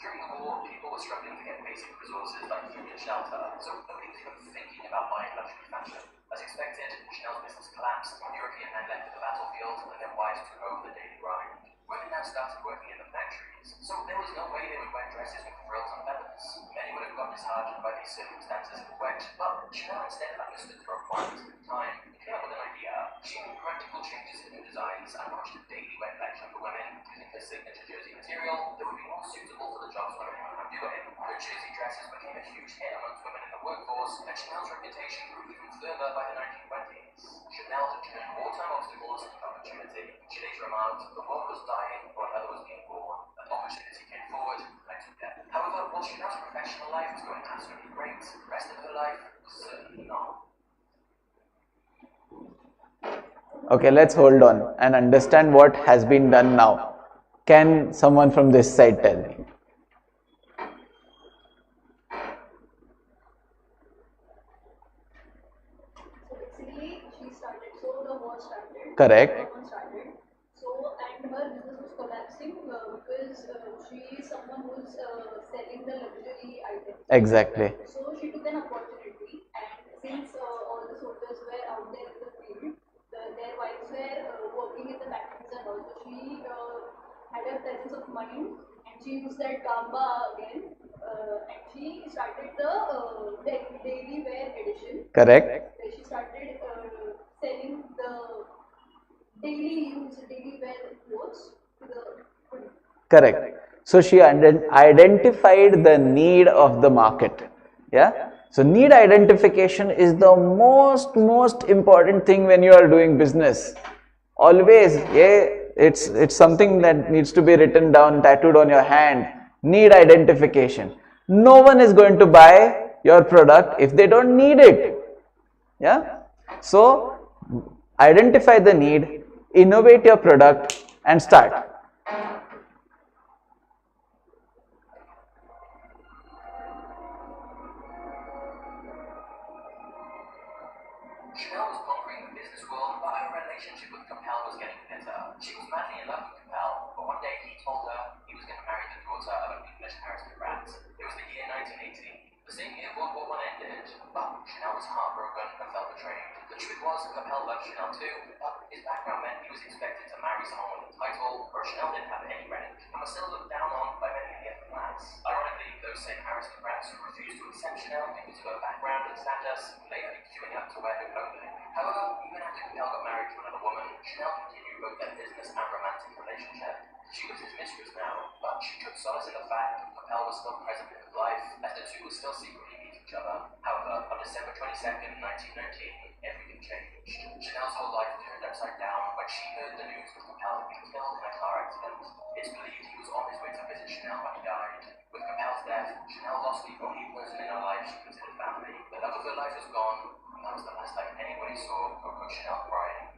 During the war, people were struggling to get basic resources like food and shelter, so nobody was even thinking about buying luxury fashion. As expected, Chanel's business collapsed, European men left the battlefield, and their wives took over the daily grind. Women now started working in the factories, so there was no way they would wear dresses with frills and feathers. Many would have got disheartened by these circumstances and quit, but Chanel instead understood the requirements at the time and came up with an idea. She made practical changes in her designs and launched a daily wear collection for women using her signature jersey material that would be more suitable for the jobs women were doing. Her jersey dresses became a huge hit amongst women in the workforce, and Chanel's reputation grew even further by the 1920s. Chanel had turned wartime obstacles into opportunity. She later remarked, "The world was dying while another was being born. An opportunity came forward, and I took it." However, while Chanel's professional life was going absolutely great, the rest of her life was certainly not. Okay, let's hold on and understand what has been done now. Can someone from this side tell me? So basically, she started. So the war started. Correct. The war started. So and her business was collapsing because she selling the luxury items. Exactly. So she took an opportunity, and since all the soldiers were out there in the field, their wives were working in the factories and all, so she had a presence of mind, and she used that gamba again, and she started the daily wear edition, Correct. where she started selling the daily use, daily wear clothes to the Correct. So she identified the need of the market. Yeah. So need identification is the most important thing when you are doing business. Always, yeah, it's something that needs to be written down, tattooed on your hand. Need identification. No one is going to buy your product if they don't need it. Yeah. So identify the need, innovate your product, and start. Chanel was conquering the business world, but her relationship with Capel was getting bitter. She was madly in love with Capel, but one day he told her he was going to marry the daughter of an English aristocrat. It was the year 1980, the same year World War I ended, but Chanel was heartbroken and felt betrayed. The truth was, Capel loved Chanel too, but his background meant he was expected to marry someone with a title, where Chanel didn't have any rank, and was still looked down on by many in the upper class. Ironically, those same aristocrats who refused to accept Chanel because of her background and status later queuing up to wear her clothing. However, even after Capel got married to another woman, Chanel continued both their business and romantic relationship. She was his mistress now, but she took solace in the fact that Capel was still present in his life, as the two would still secretly meet each other. However, on December 22nd, 1919, everything changed. Chanel's whole life turned upside down when she heard the news that Capel had been killed in a car accident. It's believed he was on his way to visit Chanel when he died. With Capel's death, Chanel lost the only person in her life she considered family. The love of her life was gone, and that was the last time anybody saw Coco Chanel crying.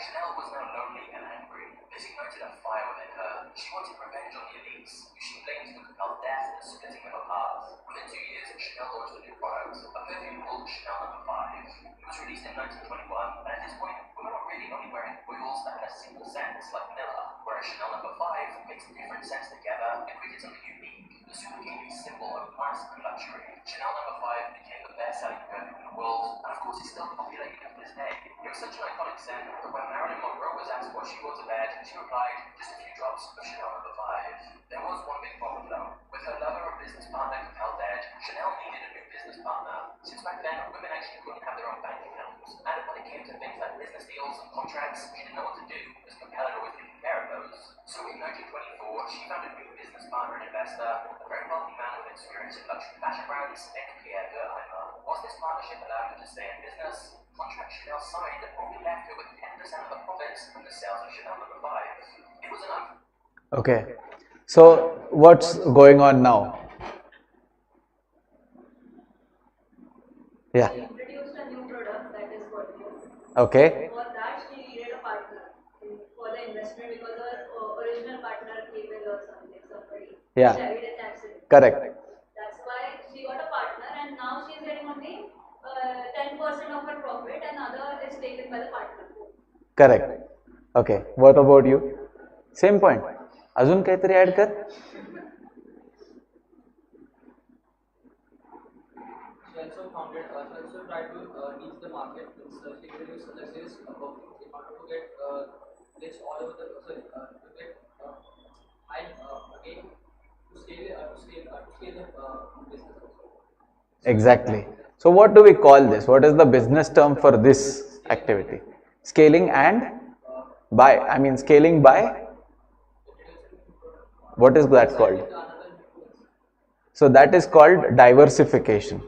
Chanel was now lonely and angry. This ignited a fire within her. She wanted revenge on the elites, who she blamed for Capel's death and the splitting them apart. Within 2 years, Chanel launched a new product, a perfume called Chanel No. 5. It was released in 1921, and at this point, women were really only wearing oils that had a single scent, like vanilla, whereas Chanel No. 5 mixed different scents together and created something unique. The suit became a symbol of class and luxury. Chanel No. 5 became the best-selling perfume in the world, and of course, it's still popular even to this day. It was such an iconic scent that when Marilyn Monroe was asked what she wore to bed, she replied, just a few drops of Chanel No. 5. There was one big problem though. With her lover and business partner Capel dead, Chanel needed a new business partner. Since back then, women actually couldn't have their own bank accounts. And when it came to things like business deals and contracts, she didn't know what to do, as Capel had always taken care of those. So in 1924, she found a new business partner and investor, a very wealthy man with experience in luxury fashion brands, named Pierre Gerheimer. Was this partnership allowed her to stay in business? Contract Chanel signed only left her with 10% of the profits from the sales of Chanel No. 5. It was enough. Okay. So what's going on now? Yeah. She introduced a new product that is perfume. Okay. For that, she needed a partner for the investment because her original partner came in or somebody. Yeah. Died in accident. Correct. That's why she got a partner, and now she is getting only 10% of her profit, and other is taken by the partner. Correct. Okay. What about you? Same point. अजून काहीतरी add कर. She also founded, she also tried to reach the market. She introduced suggestions about in order to get reach all over the to get high again to scale the business also. Exactly. So what do we call this? What is the business term for this activity? Scaling and by. I mean scaling by. What is that called? So that is called diversification.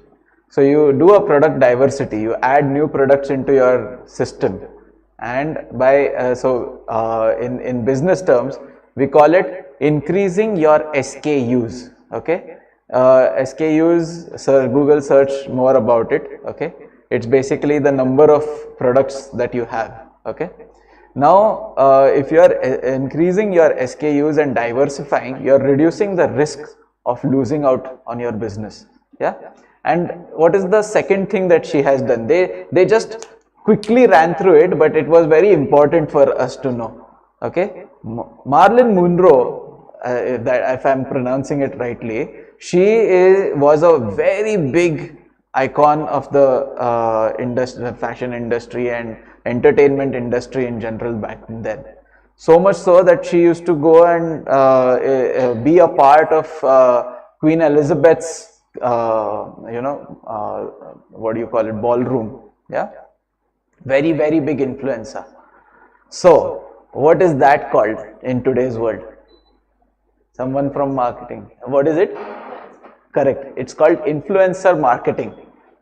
So you do a product diversity, you add new products into your system, and by in business terms we call it increasing your SKUs. Okay, SKUs, Google search more about it. Okay, it's basically the number of products that you have. Okay. Now, if you are increasing your SKUs and diversifying, you are reducing the risk of losing out on your business. Yeah. And what is the second thing that she has done? They just quickly ran through it, but it was very important for us to know. Okay, Marilyn Monroe, if I'm pronouncing it rightly, was a very big icon of the fashion industry and entertainment industry in general back then. So much so that she used to go and be a part of Queen Elizabeth's, what do you call it, ballroom. Yeah, very, very big influencer. So, what is that called in today's world? Someone from marketing. What is it? Correct. It's called influencer marketing.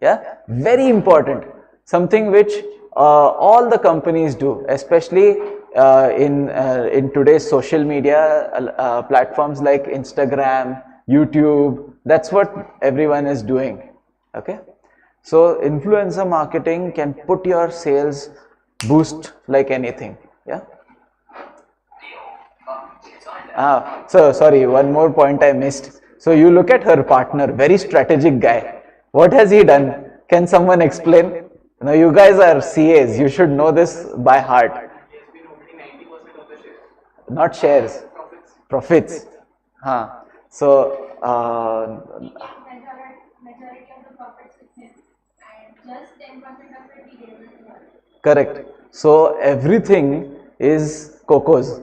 Yeah, very important. Something which all the companies do, especially in today's social media platforms like Instagram, YouTube. That's what everyone is doing. Okay. So influencer marketing can put your sales boost like anything. Yeah. So sorry, one more point I missed. So you look at her partner, very strategic guy. What has he done? Can someone explain? Now you guys are CAs, you should know this by heart. He has been owning 90% of the shares. Not shares, profits. Huh. So Majority of the profits with him, and just 10% of it he gave it to her. correct. So everything is Coco's,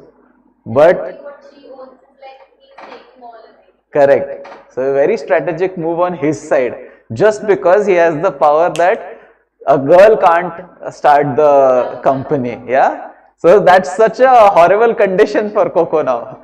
but What she owns is like he's taking all of it. correct. So a very strategic move on his side, just because he has the power that a girl can't start the company. Yeah. So that's such a horrible condition for Coco now.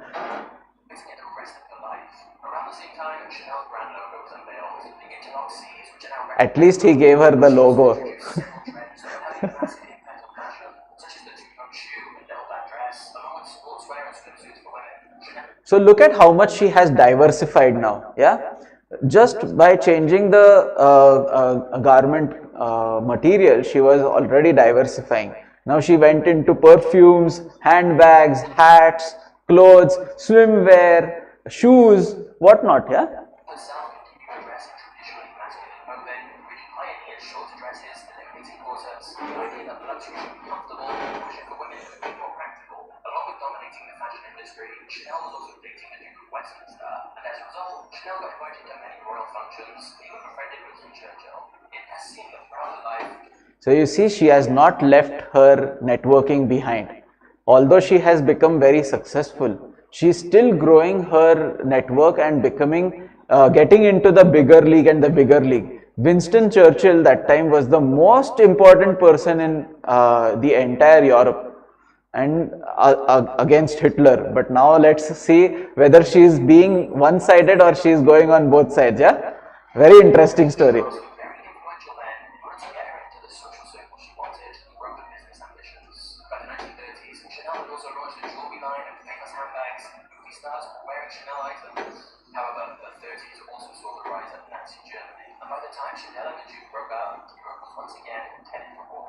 Basically the rest of her life. Around the same time, Chanel's brand logo was unveiled. The interlock C's, which are now At least he gave her the logo. introduced several trends that are having a massive impact on fashion, such as the two-tone shoe and double-back dress, along with sportswear and swimsuits for women. Chanel So look at how much she has diversified now. Yeah, just by changing the garment material, she was already diversifying. Now she went into perfumes, handbags, hats, clothes, swimwear, shoes, whatnot. Yeah. herself continued to dress in traditionally masculine clothing, really pioneered shorter dresses, eliminating corsets. The idea that luxury should be comfortable, pushing for women to be more practical. Along with dominating the fashion industry, Chanel was also dating the Duke of Westminster, and as a result, Chanel got invited to many royal functions, even befriended Winston Churchill. It has seen her throughout her life. So you see, she has not left her networking behind. Although she has become very successful, she is still growing her network and getting into the bigger league and the bigger league. Winston Churchill that time was the most important person in the entire Europe and against Hitler. But now let's see whether she is being one-sided or she is going on both sides. Yeah, very interesting story. Also very influential then, in order to get her into the social circle she wanted, growth and business ambitions. By the 1930s, Chanel had also launched a jewelry line of famous handbags. Movie stars were wearing Chanel items. However, the 30s also saw the rise of Nazi Germany, and by the time Chanel and the Duke broke up, Europe was once again headed for war.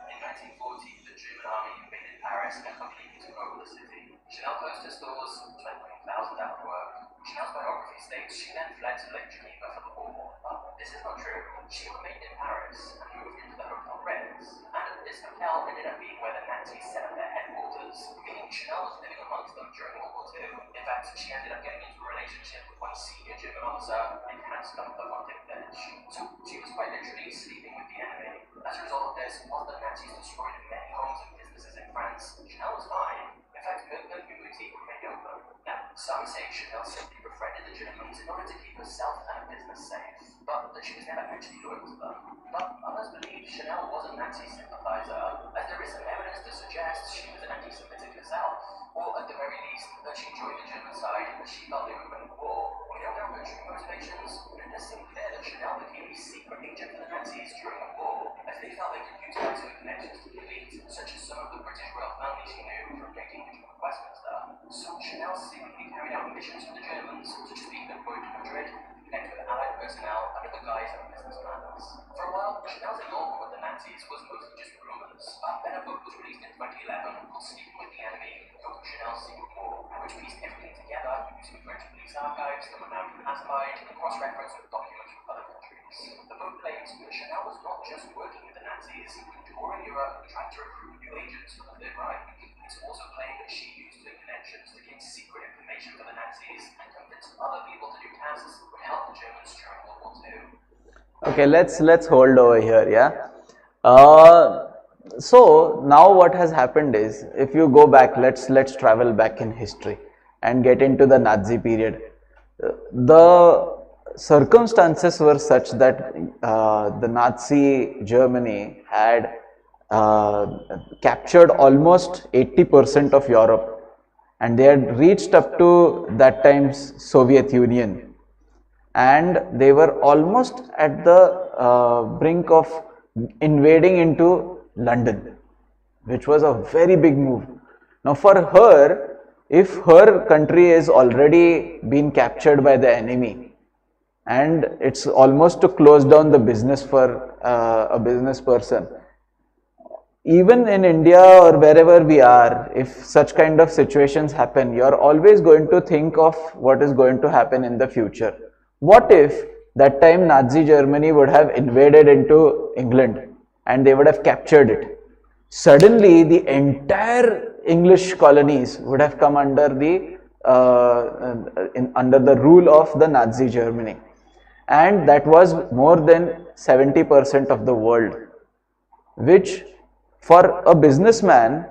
In 1940, the German army invaded Paris and completely took over the city. Chanel closed her stores, 20,000 out of work. Chanel's biography states she then fled to Lake Geneva for the war. But this is not true. She remained in Paris and moved into the Hotel Ritz. And this hotel ended up being where the Nazis set up their headquarters, meaning Chanel was living amongst them during World War II. In fact, she ended up getting into a relationship with one senior German officer and Hans Gunther von Dickditch. So she was quite literally sleeping with the enemy. As a result of this, while the Nazis destroyed many homes and businesses in France, Chanel was fine. In fact, her boutique remained open. Now, some say Chanel simply befriended the Germans in order to keep herself and her business safe, but that she was never actually loyal to them. But others believe Chanel was a Nazi sympathizer, as there is some evidence to suggest she was anti-Semitic herself, or at the very least, that she joined the German side as she felt they were winning the war. We don't know her true motivations, but it does seem clear that Chanel became a secret agent for the Nazis during the war, as they felt they could utilize her connections to the elite, such as some of the British royal families she knew from dating the Duke of Westminster. So Chanel secretly carried out missions for the Germans, such as being deployed to Madrid, connect with Allied personnel under the guise of business plans. For a while, Chanel's involvement with the Nazis was mostly just rumors, but then a book was released in 2011 called Speaking with the Enemy, Chanel's secret war, which pieced everything together using French police archives that were now declassified and cross-referenced with documents from other countries. The book claims that Chanel was not just working with the Nazis, but touring Europe trying to recruit new agents for the Third Reich. It's also claimed that she used her connections to gain secret information for the Nazis and convince other people to do tasks that would help the Germans during World War II. Okay, let's hold over here, yeah. So now what has happened is, if you go back, let's travel back in history and get into the Nazi period. The circumstances were such that the Nazi Germany had captured almost 80% of Europe, and they had reached up to that time's Soviet Union, and they were almost at the brink of invading into London, which was a very big move. Now for her, if her country is already been captured by the enemy and it's almost to close down the business for a business person, even in India or wherever we are, if such kind of situations happen, you're always going to think of what is going to happen in the future. What if that time Nazi Germany would have invaded into England and they would have captured it? Suddenly the entire English colonies would have come under the rule of the Nazi Germany, and that was more than 70% of the world, which for a businessman,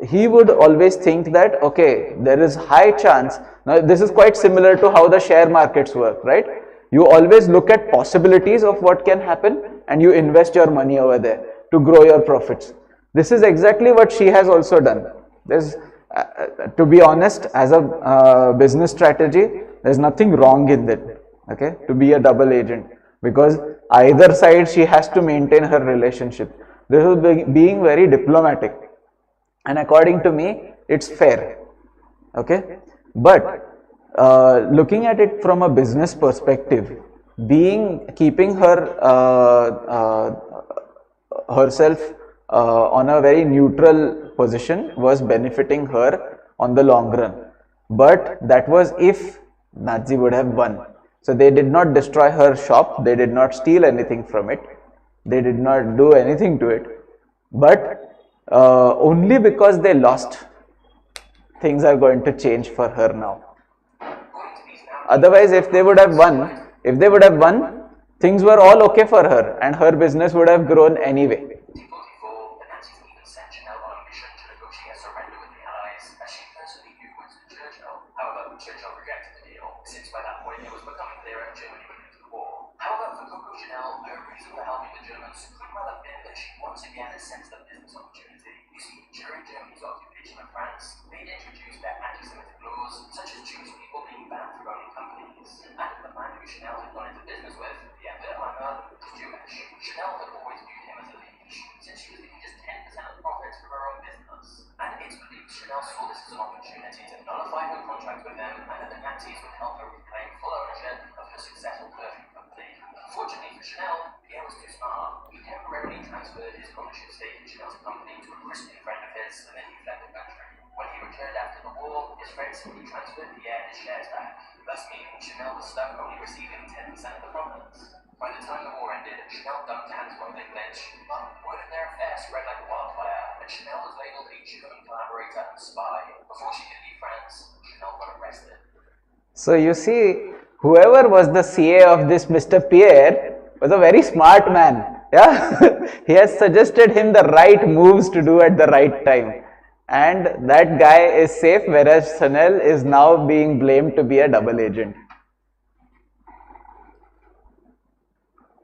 he would always think that, okay, there is high chance. Now this is quite similar to how the share markets work, right? You always look at possibilities of what can happen and you invest your money over there to grow your profits. This is exactly what she has also done. There's, to be honest, as a business strategy, there's nothing wrong in that, okay, to be a double agent, because either side she has to maintain her relationship. This is being very diplomatic, and according to me, it's fair, okay. But looking at it from a business perspective, keeping her herself on a very neutral position was benefiting her on the long run. But that was if Nazi would have won. So they did not destroy her shop, they did not steal anything from it, they did not do anything to it, but only because they lost, things are going to change for her now. Otherwise, if they would have won, things were all okay for her and her business would have grown anyway. The Nazis even sent Chanel on a mission to negotiate a surrender with the Allies, as she personally knew Winston Churchill. However, Churchill rejected the deal, since by that point it was becoming clear that Germany would lose the war. However, for Coco Chanel, her reason for helping the Germans could well have been that she once again sensed a business opportunity. You see, during Germany's occupation of France, they'd introduced their anti-Semitic laws, such as Jewish people being banned from owning companies. And the man who Chanel had gone into business with, Pierre Verlander, was Jewish. Chanel had always viewed him as a leech, since she was getting just 10% of the profits from her own business. And it's believed Chanel saw this as an opportunity to nullify her contract with them, and that the Nazis would help her reclaim full ownership of her successful perfume company. Fortunately for Chanel, Pierre was too smart. He temporarily transferred his ownership stake in Chanel's company to a Christian friend of his, and then he fled the country. When he returned after the war, his friend simply transferred Pierre his shares back, thus meaning Chanel was stuck only receiving 10% of the profits. By the time the war ended, Chanel dumped anti-smuggling Lynch, but word of their affair spread like wildfire, and Chanel was labeled a German collaborator and spy. Before she could leave France, Chanel got arrested. So you see, whoever was the CA of this Mr. Pierre was a very smart man. Yeah, he has suggested him the right moves to do at the right time, and that guy is safe, whereas Chanel is now being blamed to be a double agent.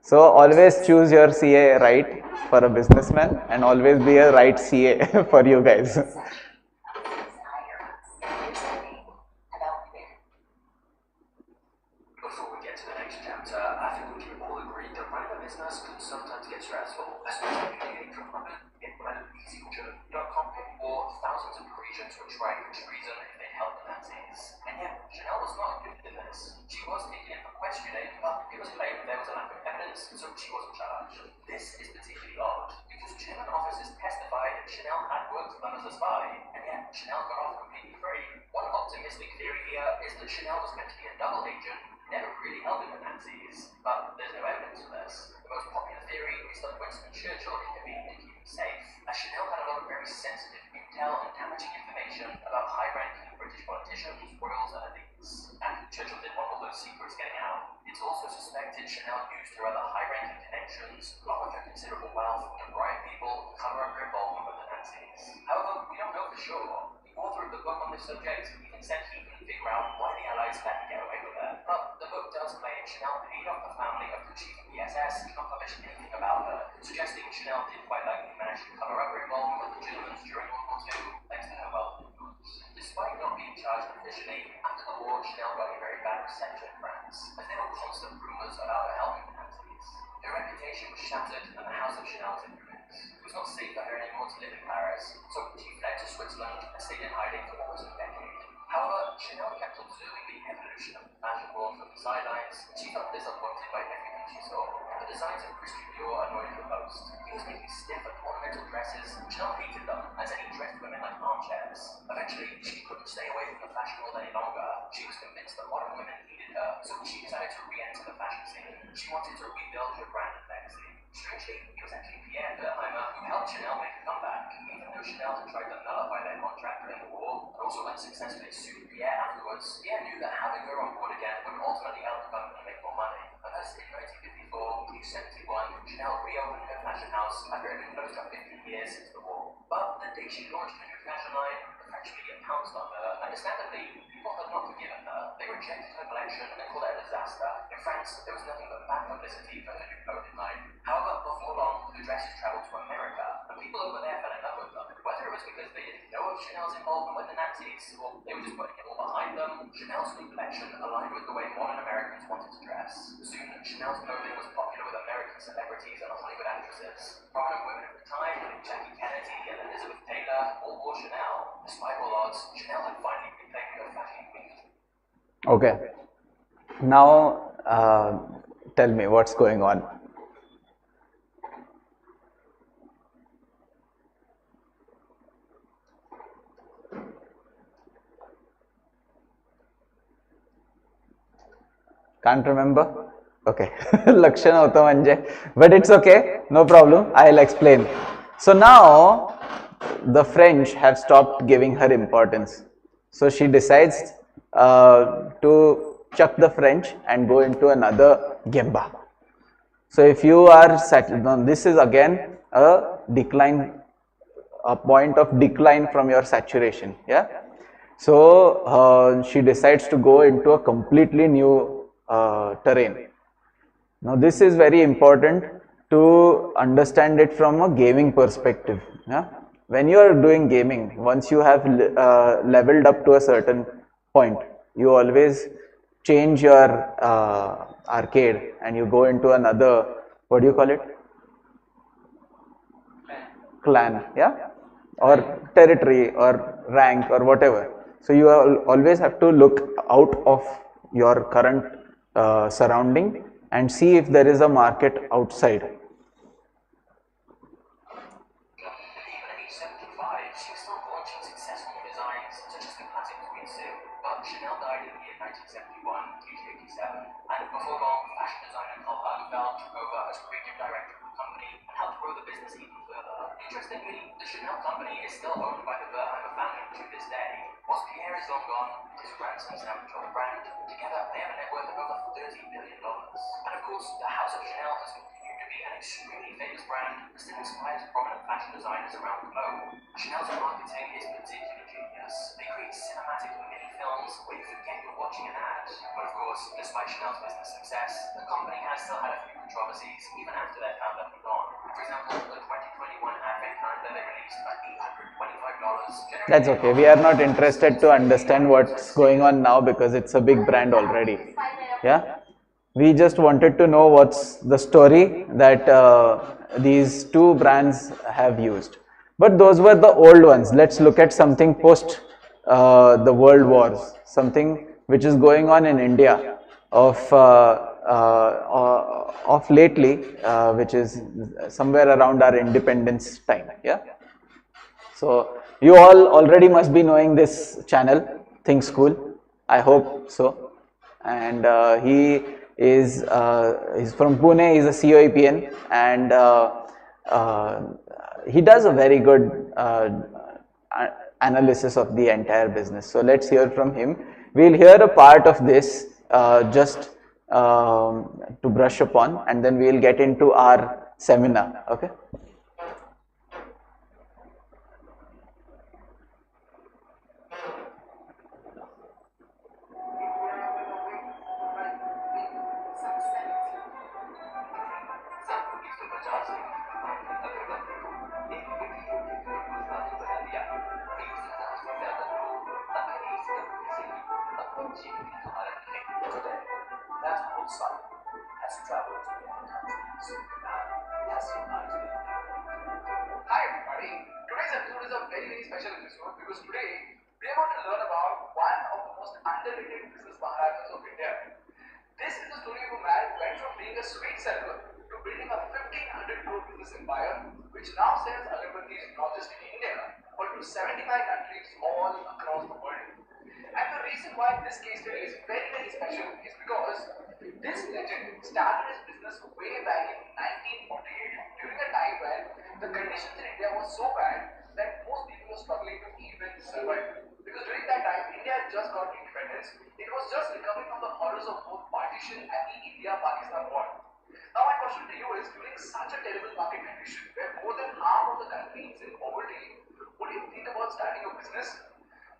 So always choose your CA right for a businessman, and always be a right CA for you guys. Before we get to the next chapter, I think we can all agree that running a business can sometimes get stressful, especially if you from London. It ran an easyjourney.com or thousands of Parisians were tried for treason if they helped the Nazis. And yet, Chanel was not included in this. She was taken in for questioning, but it was claimed there was a lack of evidence, so she wasn't charged. This is particularly odd, because German officers testified that Chanel had worked for them as a spy, and yet Chanel got off that Chanel was meant to be a double agent, never really helping the Nazis, but there's no evidence for this. The most popular theory is that Winston Churchill intervened to keep him safe, as Chanel had a lot of very sensitive intel and damaging information about high-ranking British politicians, royals, and elites. And Churchill didn't want all those secrets getting out. It's also suspected Chanel used her other high-ranking connections, along with her considerable wealth, to bribe people and cover up her involvement with the Nazis. However, we don't know for sure. The author of the book on this subject even said he couldn't figure out why the Allies let him get away with it. But the book does claim Chanel paid off the family of the chief of the SS to not publish anything about her, suggesting Chanel did quite likely manage to cover up her involvement with the Germans during World War II, thanks to her wealth and influence. Despite not being charged officially, after the war, Chanel got a very bad reception in France, as there were constant rumors about her helping the Nazis. Her reputation was shattered, and the House of Chanel was in ruins. It was not safe for her anymore to live in Paris, so she fled to Switzerland and stayed in hiding for almost a decade. However, Chanel kept observing the evolution of the fashion world from the sidelines, and she felt disappointed by everything she saw. The designs of Christian Dior annoyed her most. He was making stiff and ornamental dresses. Chanel hated them, as any dressed women like armchairs. Eventually, she couldn't stay away from the fashion world any longer. She was convinced that modern women needed her, so she decided to re-enter the fashion scene. She wanted to rebuild her brand and legacy. Strangely, it was actually Pierre Verheimer who helped Chanel make a comeback. Even though Chanel had tried to nullify their contract during the war, and also unsuccessfully sued Pierre afterwards, Pierre knew that having her on board again would ultimately help the company make more money. And thus, in 1954, through 71, Chanel reopened her fashion house after it had been closed for 15 years since the war. But the day she launched her new fashion line, the French media pounced on her. Understandably, people had not forgiven her. They rejected her collection and called it a disaster. In France, there was nothing but bad publicity for her new clothing line. However, before long, the dresses traveled to America, and people over there fell in love with them. Whether it was because they didn't know of Chanel's involvement with the Nazis, or they were just putting it all behind them, Chanel's new collection aligned with the way modern Americans wanted to dress. Soon, Chanel's clothing was popular with American celebrities and Hollywood actresses. Prominent women of the time, like Jackie Kennedy and Elizabeth Taylor, all wore Chanel. Despite all odds, Chanel had finally reclaimed her fashion queen. Okay. Now, tell me what's going on. Can't remember? Okay. Lakshana hota manje. But it's okay. No problem. I'll explain. So now the French have stopped giving her importance. So she decides to chuck the French and go into another gemba. So if you are this is again a decline, a point of decline from your saturation. Yeah. So she decides to go into a completely new terrain. Now this is very important to understand it from a gaming perspective. Yeah? When you are doing gaming, once you have leveled up to a certain point, you always change your arcade and you go into another, what do you call it? Clan, yeah? Or territory or rank or whatever. So you always have to look out of your current surrounding and see if there is a market outside. Even at age 75, she was still launching successful designs such as the classic Queen suit. But Chanel died in the year 1971, aged 87, and before long, fashion designer Karl Lagerfeld took over as creative director of the company and helped grow the business even further. Interestingly, the Chanel company is still owned by the Verheimer family to this day. Whilst Pierre is long gone, his grandsons now control the brand. Together, they have a net worth of over $30 billion. And of course, the House of Chanel has continued to be an extremely famous brand that still inspires prominent fashion designers around the globe. Chanel's marketing is particularly genius. They create cinematic mini films where you forget you're watching an ad. But of course, despite Chanel's business success, the company has still had a few controversies even after their founder moved on. For example, the 2021 advent calendar they released at $825. That's okay. We are not interested to understand what's going on now because it's a big brand already. Yeah. We just wanted to know what's the story that these two brands have used. But those were the old ones. Let's look at something post the world wars, something which is going on in India of lately, which is somewhere around our independence time. Yeah. So you all already must be knowing this channel, Think School. I hope so. And he is he's from Pune. He's a COEPN, and uh, he does a very good analysis of the entire business. So let's hear from him. We'll hear a part of this just to brush upon, and then we'll get into our seminar. Okay. That whole site has traveled to many countries and has united India. Hi everybody, today's episode is a very special episode because today we are going to learn about one of the most underrated business maharajas of India. This is the story of a man who went from being a sweet seller to building a 1500 crore business empire which now sells agarbattis not just in India but to 75 countries all across the world. And the reason why this case study is very special is because this legend started his business way back in 1948 during a time when the conditions in India were so bad that most people were struggling to even survive. Because during that time, India had just got independence. It was just recovering from the horrors of both partition and the India-Pakistan war. Now my question to you is, during such a terrible market condition where more than half of the country is in poverty, would you think about starting a business?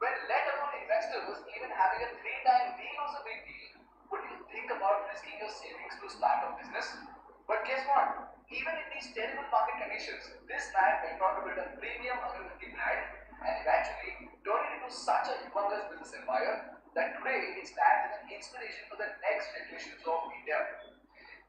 Well, let alone investors, even having a 3-time deal was a big deal. Would you think about risking your savings to start a business? But guess what? Even in these terrible market conditions, this man went on to build a premium agarbatti brand and eventually turned it into such a humongous business empire that today it stands as an inspiration for the next generations of India.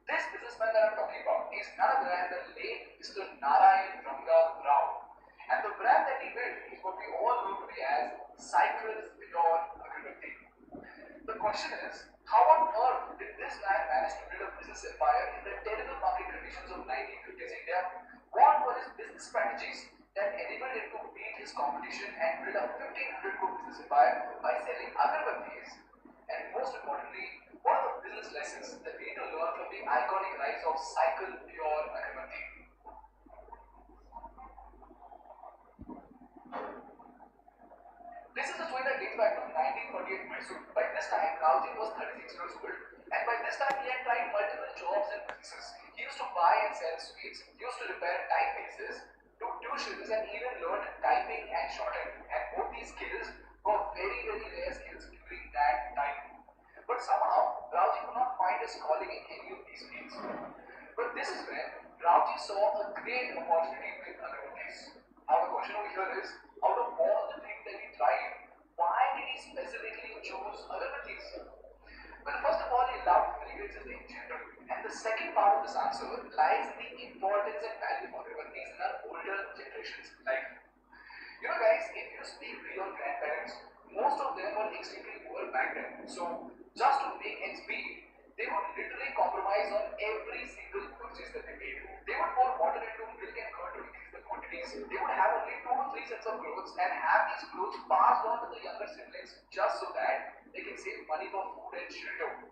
This businessman that I'm talking about is none other than the late Mr. Narayan Ranga Rao. And the brand that he built is what we all know today as Cycles Beyond Agarbatti. The question is, how on earth did this man manage to build a business empire in the terrible market conditions of 1950s India? What were his business strategies that enabled him to beat his competition and build a 1500 crore business empire by selling agarbattis? And most importantly, what are the business lessons that we need to learn from the iconic rise of Cycle Beyond Agarbatti? This is a story that dates back to 1948 Mysore. By this time, Raoji was 36 years old, and by this time, he had tried multiple jobs and businesses. He used to buy and sell sweets, he used to repair timepieces, do tuitions, and even learned typing and shorthand. And both these skills were very rare skills during that time. But somehow, Raoji could not find his calling in any of these fields. But this is when Raoji saw a great opportunity with agarbattis. Now the question over here is, out of all the things that he tried, why did he specifically choose agarbattis? Well, first of all, he loved fragrances in general. And the second part of this answer lies in the importance and value of agarbattis in our older generation's life. You know guys, if you speak with your grandparents, most of them were extremely poor back then. So just to make ends meet, they would literally compromise on every single purchase that they made. They would pour water into milk and curd to increase the quantities. They would have only 2 to 3 sets of clothes and have these clothes passed on to the younger siblings just so that they can save money for food and shelter.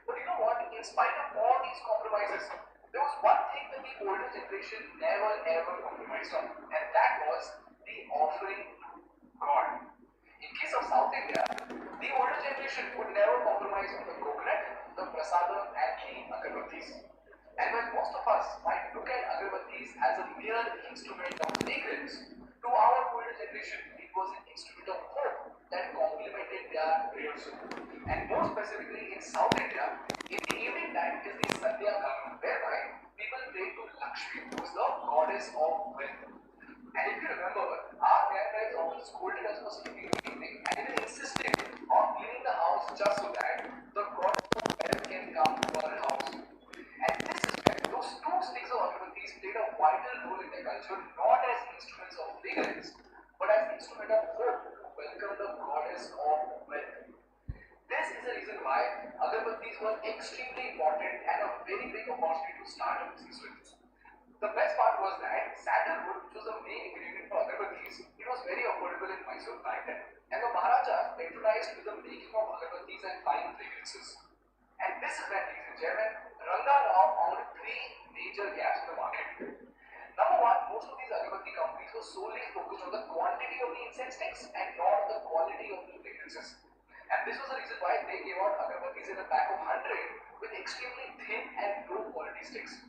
But you know what? In spite of all these compromises, there was one thing that the older generation never ever compromised on, and that was the offering to God. In case of South India, the older generation would never compromise on the coconut, the prasadam, and the agarbattis. And when most of us might look at agarbattis as a mere instrument of fragrance, to our older generation, it was an instrument of hope that complemented their prayers. And more specifically in South India, in the evening time is the Sandhya Kalam, whereby people pray to Lakshmi, who is the goddess of wealth. And if you remember, our grandparents often scolded us for sleeping in the evening and even insisted on cleaning the house just so that the goddess of wealth can come to our house. And this is where those 2 sticks of agarbattis played a vital role in their culture, not as instruments of fragrance, but as instrument of hope to welcome the goddess of wealth. This is the reason why agarbattis were extremely important and a very big opportunity to start a business with. The best part was that sandalwood, which was the main ingredient for agarbattis, it was very affordable in Mysore back then. and the Maharajas patronized with the making of agarbattis and fine fragrances. And this is when, ladies and gentlemen, Ranga Rao found three major gaps in the market. Number one, most of these agarbatti companies were solely focused on the quantity of the incense sticks and not the quality of the fragrances. And this was the reason why they gave out agarbattis in a pack of 100 with extremely thin and low quality sticks.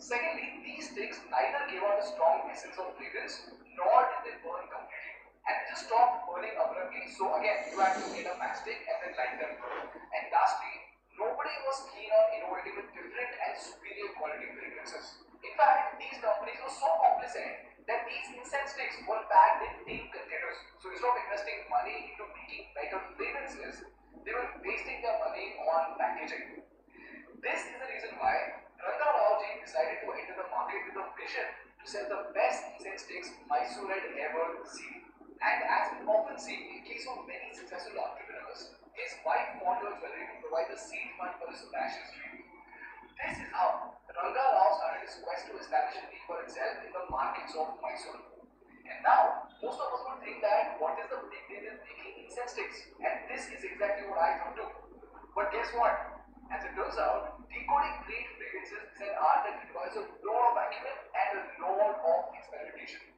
Secondly, these sticks neither gave out a strong essence of fragrance nor did they burn completely. And they just stopped burning abruptly, so again, you had to get a matchstick and then light them. And lastly, nobody was keen on innovating with different and superior quality fragrances. In fact, these companies were so complacent that these incense sticks were packed in tin containers. So instead of investing money into making better fragrances, they were wasting their money on packaging. This is the reason why Ranga Rao ji decided to enter the market with a vision to sell the best incense sticks Mysore had ever seen. And as we often see in case of many successful entrepreneurs, his wife bought her jewelry to provide the seed fund for his passion dream. This is how Ranga Rao started his quest to establish a name for itself in the markets of Mysore. And now, most of us would think that what is the big deal in making incense sticks? And this is exactly what I thought too. But guess what? As it turns out, decoding great fragrances is an art that requires a lot of acumen and a lot of experimentation.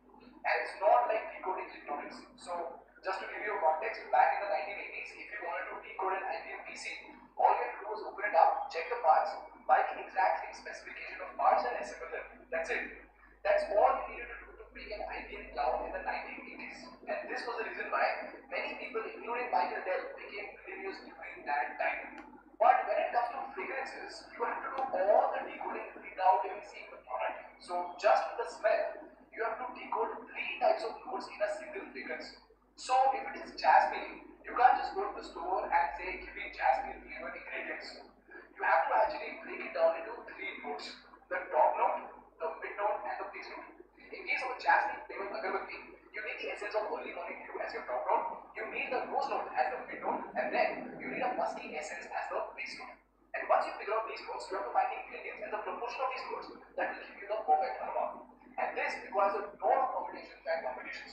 And it's not like decoding electronics. So, just to give you a context, back in the 1980s, if you wanted to decode an IBM PC, all you had to do was open it up, check the parts, buy the exact same specification of parts and assemble them. That's it. That's all you needed to do to make an IBM cloud in the 1980s. And this was the reason why many people, including Michael Dell, became billionaires during that time. But when it comes to fragrances, you have to do all the decoding without even seeing the product. So just with the smell, you have to decode 3 types of notes in a single fragrance. So if it is jasmine, you can't just go to the store and say, give me jasmine flavored ingredients. You have to actually break it down into 3 notes: the top note, the mid note, and the base note. In case of a jasmine flavored agarbatti, you need the essence of early morning dew as your top note, you need the rose note as the mid note, and then you need a musky essence as the base note. And once you figure out these notes, you have to find the ingredients and the proportion of these notes that will give you the perfect aroma. And this requires a lot of combinations and combinations.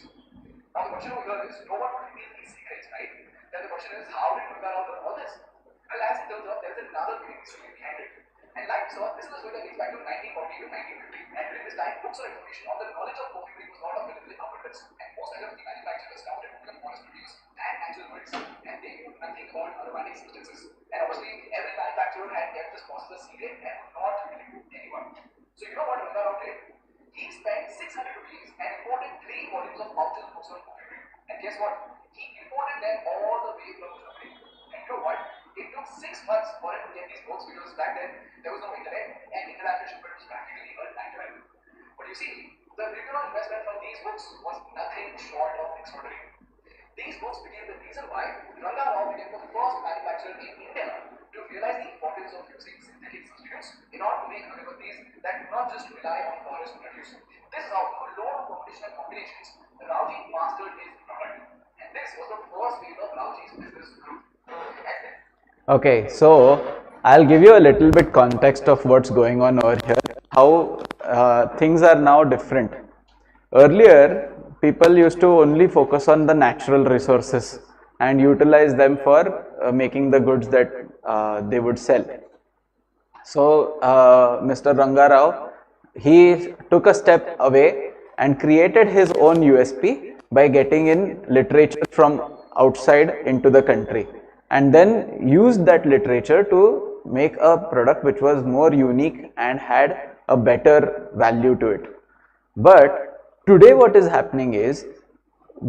Now the question over here is, no one would reveal these secrets, right? Then the question is, how did Ranga Rao learn all this? Well, as it turns out, there is another big story behind it. And like we saw, this is a story that dates back to 1940 to 1950. And during this time, books or information on the knowledge of perfumery was not available in abundance. And most agarbatti manufacturers counted only on honest produce and natural woods. And they knew nothing about aromatic substances. And obviously, every manufacturer had kept this process a secret and would not reveal it to anyone. So you know what Ranga Rao did? He spent 600 rupees and imported 3 volumes of pouches books on perfumery. And guess what? He imported them all the way from Germany. And you know what? It took 6 months for him to get these books because back then there was no internet and international shipment was practically a nightmare. But you see, the return on investment from these books was nothing short of extraordinary. These books became the reason why Ranga Rao became the first manufacturer in India to realize the importance of using synthetic substitutes in order to make agarbattis that do not just rely on forest produce. This is how, through a lot of competition and combinations, Raoji mastered his product. And this was the first phase of Raoji's business growth. Okay, so I'll give you a little bit context of what's going on over here, how things are now different. Earlier, people used to only focus on the natural resources and utilize them for making the goods that they would sell. So, Mr. Ranga Rao, he took a step away and created his own USP by getting in literature from outside into the country, and then used that literature to make a product which was more unique and had a better value to it. But today what is happening is,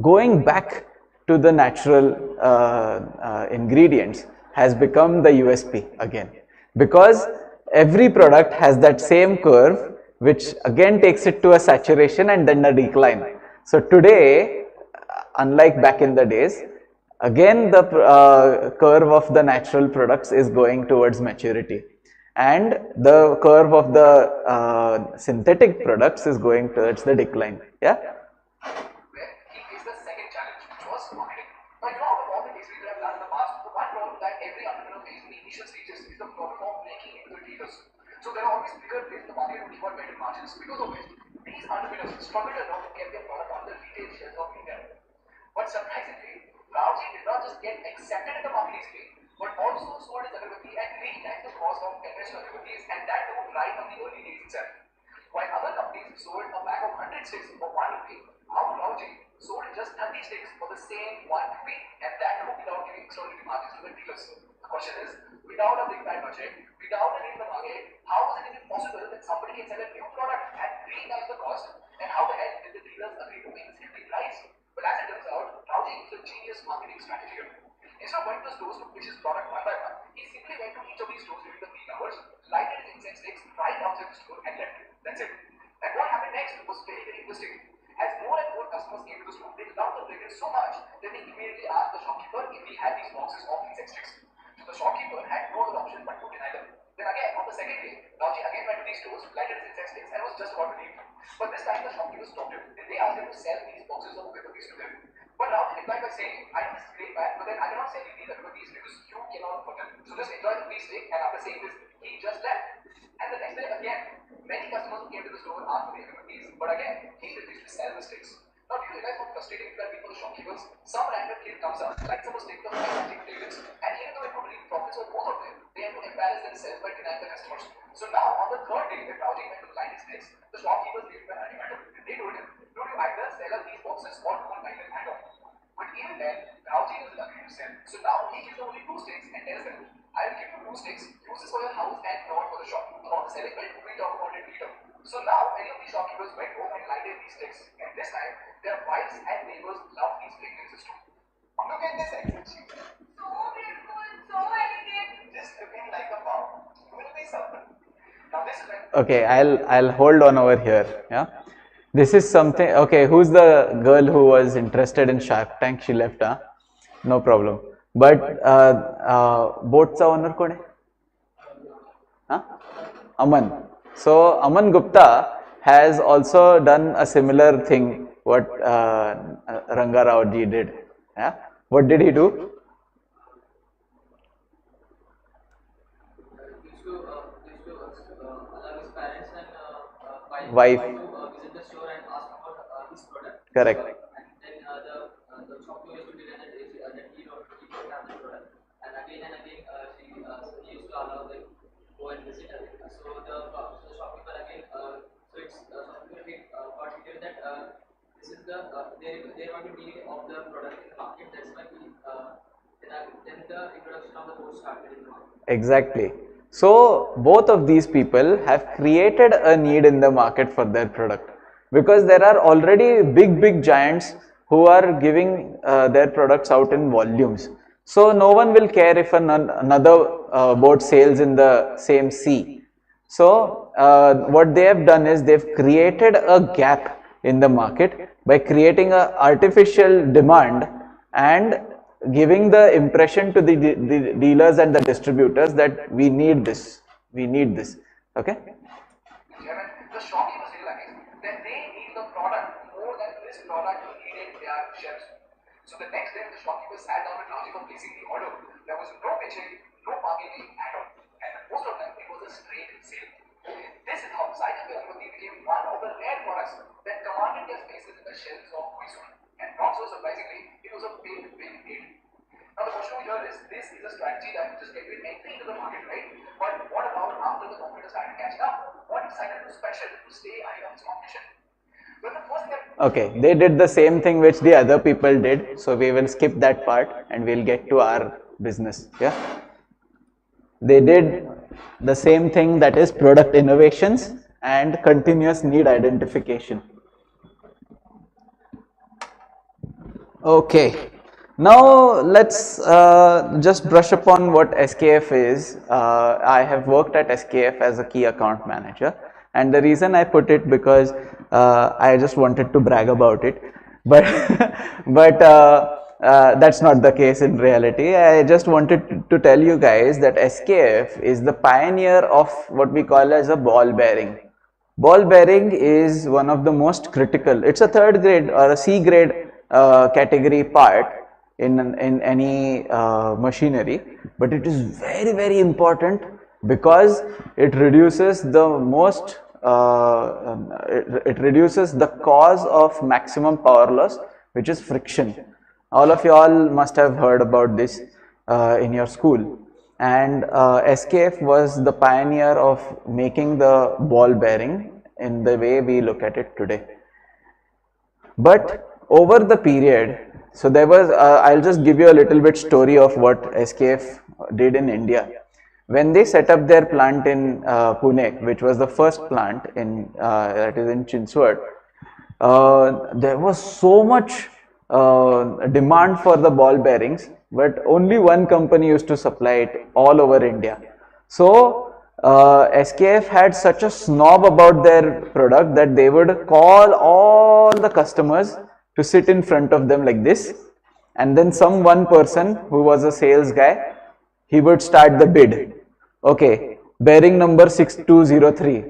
going back to the natural ingredients has become the USP again, because every product has that same curve which again takes it to a saturation and then a decline. So today, unlike back in the days, again the curve of the natural products is going towards maturity, and the curve of the synthetic products is going towards the decline. Yeah. Where he faced the second challenge, which was marketing. Now, you know, out of all the cases we have done in the past, the one problem that every entrepreneur faces in the initial stages is the problem of making it to the dealers. So there are always bigger players in the market who give out better margins, because of which these entrepreneurs struggle a lot to get their product on the retail shelves of India. But surprisingly, Rauji did not just get accepted in the marketing space, but also sold his agarbatti at 3 times the cost of conventional agarbattis, and that too right from the early days itself. While other companies sold a pack of 100 sticks for 1 rupee, our Rauji sold just 30 sticks for the same 1 rupee, and that too without giving extraordinary margins to the dealers. The question is, without a big fat budget, without a need in the market, how is it even possible that somebody can sell a new product at 3 times the cost, and how the hell did the dealers agree to pay this hefty price? Well, as it turns out, Rauji used a genius marketing strategy here. Instead of going to the stores to pitch his product one by one, he simply went to each of these stores during the peak hours, lighted his incense sticks right outside the store, and left. That's it. And what happened next was very, very interesting. As more and more customers came to the store, they loved the fragrance so much that they immediately asked the shopkeeper if he had these boxes of incense sticks. So the shopkeeper had no other option but to deny them. Then again, on the second day, Rauji again went to these stores, lighted his incense sticks, and was just about to leave. But this time the shopkeeper stopped him, and they asked him to sell these boxes of agarbattis to them. But Rauji replied by saying, I know this is great, man, but then I cannot sell you these agarbattis because you cannot put them. So just enjoy the free stick, and after saying this, he just left. And the next day again, many customers who came to the store asked for the agarbattis, but again, he refused to sell the sticks. Now, do you realize how frustrating it can be for the shopkeepers? Some random kid comes up, lights up a stick of gigantic fragrance, and even though it could reap profits for both of them, they have to embarrass themselves by denying the customers. So now, on the third day, when Rauji went to light his sticks, the shopkeepers gave him an ultimatum. They told him, "Dude, you either sell us these boxes or don't light them at all." But even then, Rauji doesn't agree to sell. So now he gives them only 2 sticks and tells them, "I'll give you 2 sticks, use this for your house and not for the shop. About the selling bit, we'll talk about it later." So now many of these shopkeepers went home and lighted these sticks, and this time their wives and neighbors loved these fragrances too. Look at this exit. So beautiful, so elegant. Just looking like a bomb. You will be surprised. Now this is when Okay, I'll hold on over here. Yeah, this is something. Okay, who's the girl who was interested in Shark Tank? She left, huh? No problem. But boat's owner कौन है? Huh? Aman. So Aman Gupta has also done a similar thing what Ranga Rao ji did. Yeah. What did he do? Allow his parents and Wife. to visit the store and ask about his product. Correct. And then the shopkeeper used to deny that he don't have the product. And again, he used to allow them go and visit again. So the shopkeeper again, shopkeeper got detail that this is they want to deal of the product in the market. That's why then the introduction of the board started in the market. Exactly. So both of these people have created a need in the market for their product, because there are already big giants who are giving their products out in volumes. So no one will care if another boat sails in the same sea. So what they have done is they've created a gap in the market by creating an artificial demand and giving the impression to the dealers and the distributors that we need this. Okay. the shopkeepers realized that they need the product more than this product needed their shelves. So the next day, the shopkeepers sat down with Rauji for placing the order. There was no pitching, no bargaining at all, and most of them it was a straight sale. This is how Zycam Agarbatti became one of the rare products that commanded their spaces in the shelves of Mysore. And not so surprisingly, it was a big hit. Now the question here is, this is a strategy that just get you entry into the market, right? But what about after the competitors started catching up? What did Zycam do special to stay ahead of its competition? Well, the first step. Okay, they did the same thing which the other people did, so we will skip that part and we'll get to our business. Yeah, they did the same thing, that is product innovations and continuous need identification. Okay, now let's just brush upon what SKF is. I have worked at SKF as a key account manager, and the reason I put it because I just wanted to brag about it, but that's not the case in reality. I just wanted to tell you guys that SKF is the pioneer of what we call as a ball bearing. Ball bearing is one of the most critical. It's a third grade or a C grade category part in any machinery, but it is very important because it reduces the it reduces the cause of maximum power loss, which is friction. All of you all must have heard about this in your school. And SKF was the pioneer of making the ball bearing in the way we look at it today. But over the period, so there was, I'll just give you a little bit story of what SKF did in India. When they set up their plant in Pune, which was the first plant in, that is in Chinswad, there was so much demand for the ball bearings, but only one company used to supply it all over India. So SKF had such a snob about their product that they would call all the customers to sit in front of them like this, and then some one person who was a sales guy, he would start the bid. Okay, bearing number 6203,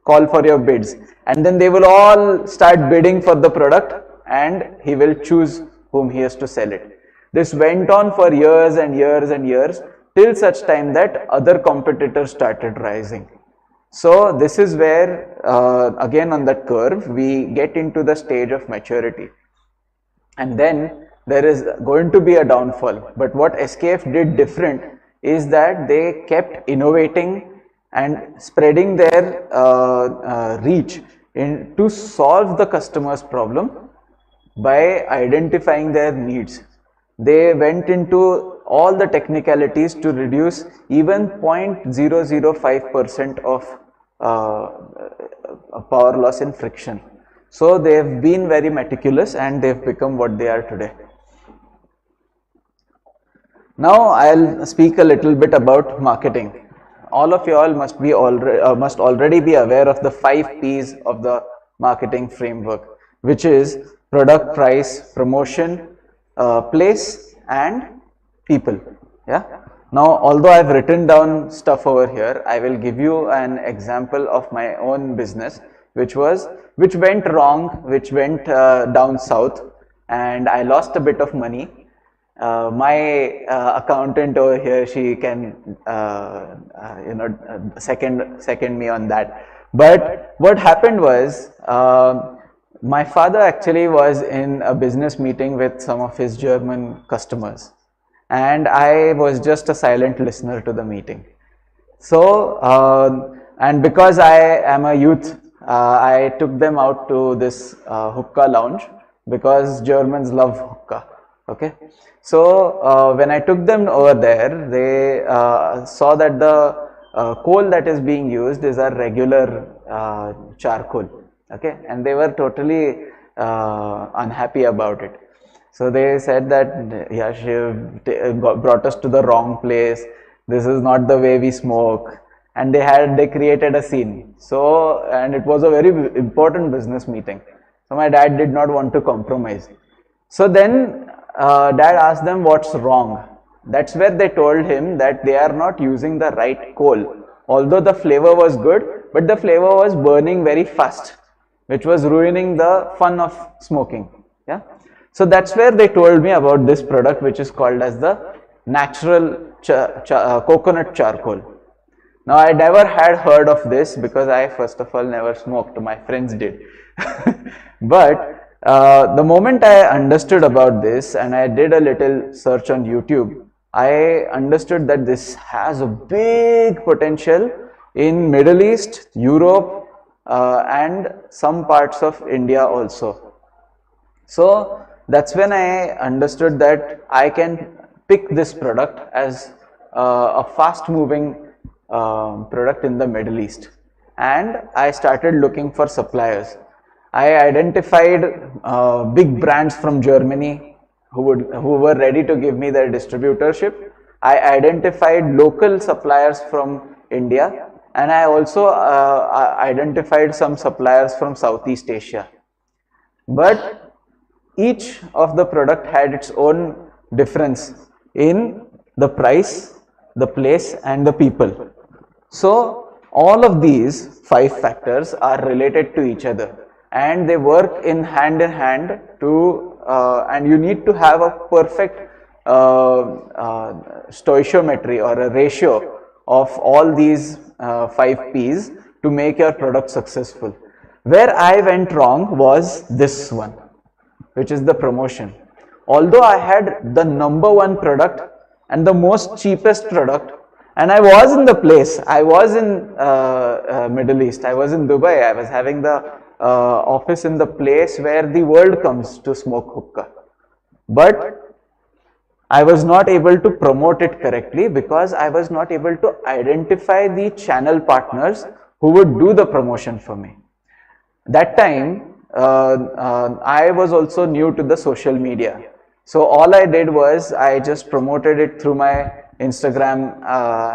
call for your bids, and then they will all start bidding for the product and he will choose whom he has to sell it. This went on for years and years and years till such time that other competitors started rising. So this is where again on that curve we get into the stage of maturity, and then there is going to be a downfall. But what SKF did different is that they kept innovating and spreading their reach to solve the customer's problem by identifying their needs. They went into all the technicalities to reduce even 0.005% of power loss in friction. So they have been very meticulous and they have become what they are today. Now I'll speak a little bit about marketing. All of you all must already be aware of the 5 P's of the marketing framework, which is product, price, promotion, place and people. Yeah. Now, although I've written down stuff over here, I will give you an example of my own business, which went wrong, which went down south, and I lost a bit of money. My accountant over here, she can second me on that. But what happened was, my father actually was in a business meeting with some of his German customers, and I was just a silent listener to the meeting. So and because I am a youth, I took them out to this hookah lounge, because Germans love hookah. Okay, so when I took them over there, they saw that the coal that is being used is a regular charcoal. Okay, and they were totally unhappy about it. So they said that Yash, you brought us to the wrong place. This is not the way we smoke. And they created a scene. So, and it was a very important business meeting. So my dad did not want to compromise. So then dad asked them what's wrong. That's where they told him that they are not using the right coal. Although the flavor was good, but the flavor was burning very fast, which was ruining the fun of smoking. Yeah. So that's where they told me about this product, which is called as the natural coconut charcoal. Now I never had heard of this because I first of all never smoked, my friends did. But the moment I understood about this and I did a little search on YouTube, I understood that this has a big potential in Middle East, Europe, and some parts of India also. So that's when I understood that I can pick this product as a fast moving product in the Middle East, and I started looking for suppliers. I identified big brands from Germany who were ready to give me their distributorship. I identified local suppliers from India, and I also identified some suppliers from Southeast Asia. But each of the product had its own difference in the price, the place and the people. So all of these 5 factors are related to each other and they work in hand to and you need to have a perfect stoichiometry or a ratio of all these 5 P's to make your product successful. Where I went wrong was this one, which is the promotion. although I had the number one product and the most cheapest product, and I was in the place, I was in Middle East, I was in Dubai, I was having the office in the place where the world comes to smoke hookah. But I was not able to promote it correctly because I was not able to identify the channel partners who would do the promotion for me. That time, I was also new to the social media. So all I did was I just promoted it through my Instagram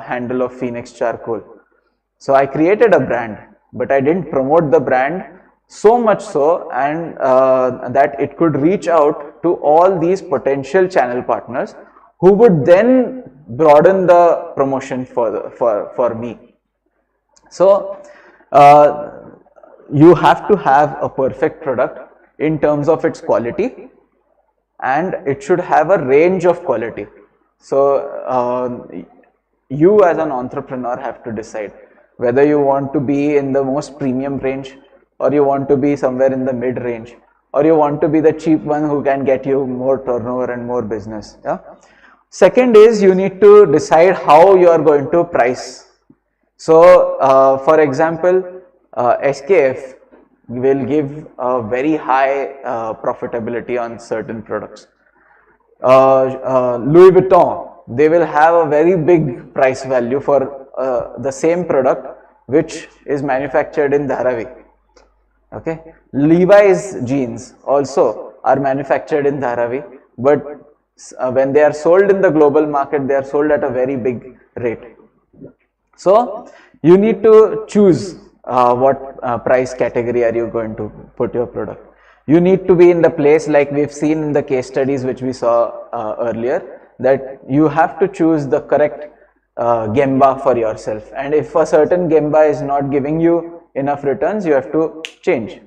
handle of Phoenix Charcoal. So I created a brand, but I didn't promote the brand so much so, and that it could reach out to all these potential channel partners who would then broaden the promotion for me. So you have to have a perfect product in terms of its quality, and it should have a range of quality. So you as an entrepreneur have to decide whether you want to be in the most premium range, or you want to be somewhere in the mid range, or you want to be the cheap one who can get you more turnover and more business. Yeah. Second is you need to decide how you are going to price. So for example, SKF will give a very high profitability on certain products. Louis Vuitton, they will have a very big price value for the same product which is manufactured in Dharavi. Okay, Levi's jeans also are manufactured in Dharavi, but when they are sold in the global market, they are sold at a very big rate. So you need to choose what price category are you going to put your product. You need to be in the place, like we've seen in the case studies which we saw earlier, that you have to choose the correct Gemba for yourself, and if a certain Gemba is not giving you enough returns, you have to change.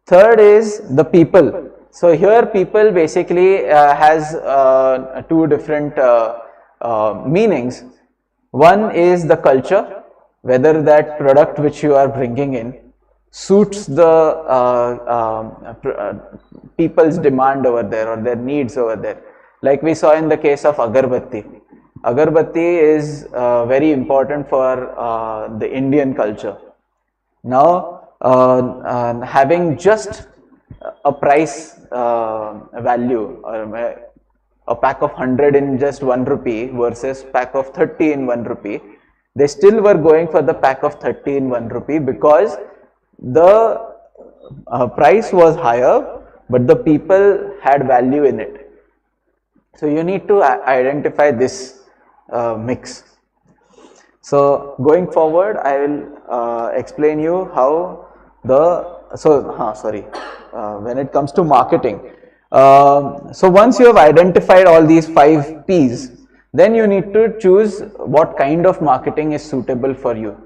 Third is the people. So here people basically has two different meanings. One is the culture, whether that product which you are bringing in suits the people's demand over there or their needs over there. Like we saw in the case of agarbatti. Agarbatti is very important for the Indian culture. Now, having just a price value, or a pack of 100 in just 1 rupee versus pack of 30 in 1 rupee, they still were going for the pack of 30 in 1 rupee because the price was higher, but the people had value in it. So you need to identify this mix. So going forward, I will explain you how when it comes to marketing. So once you have identified all these 5 P's, then you need to choose what kind of marketing is suitable for you.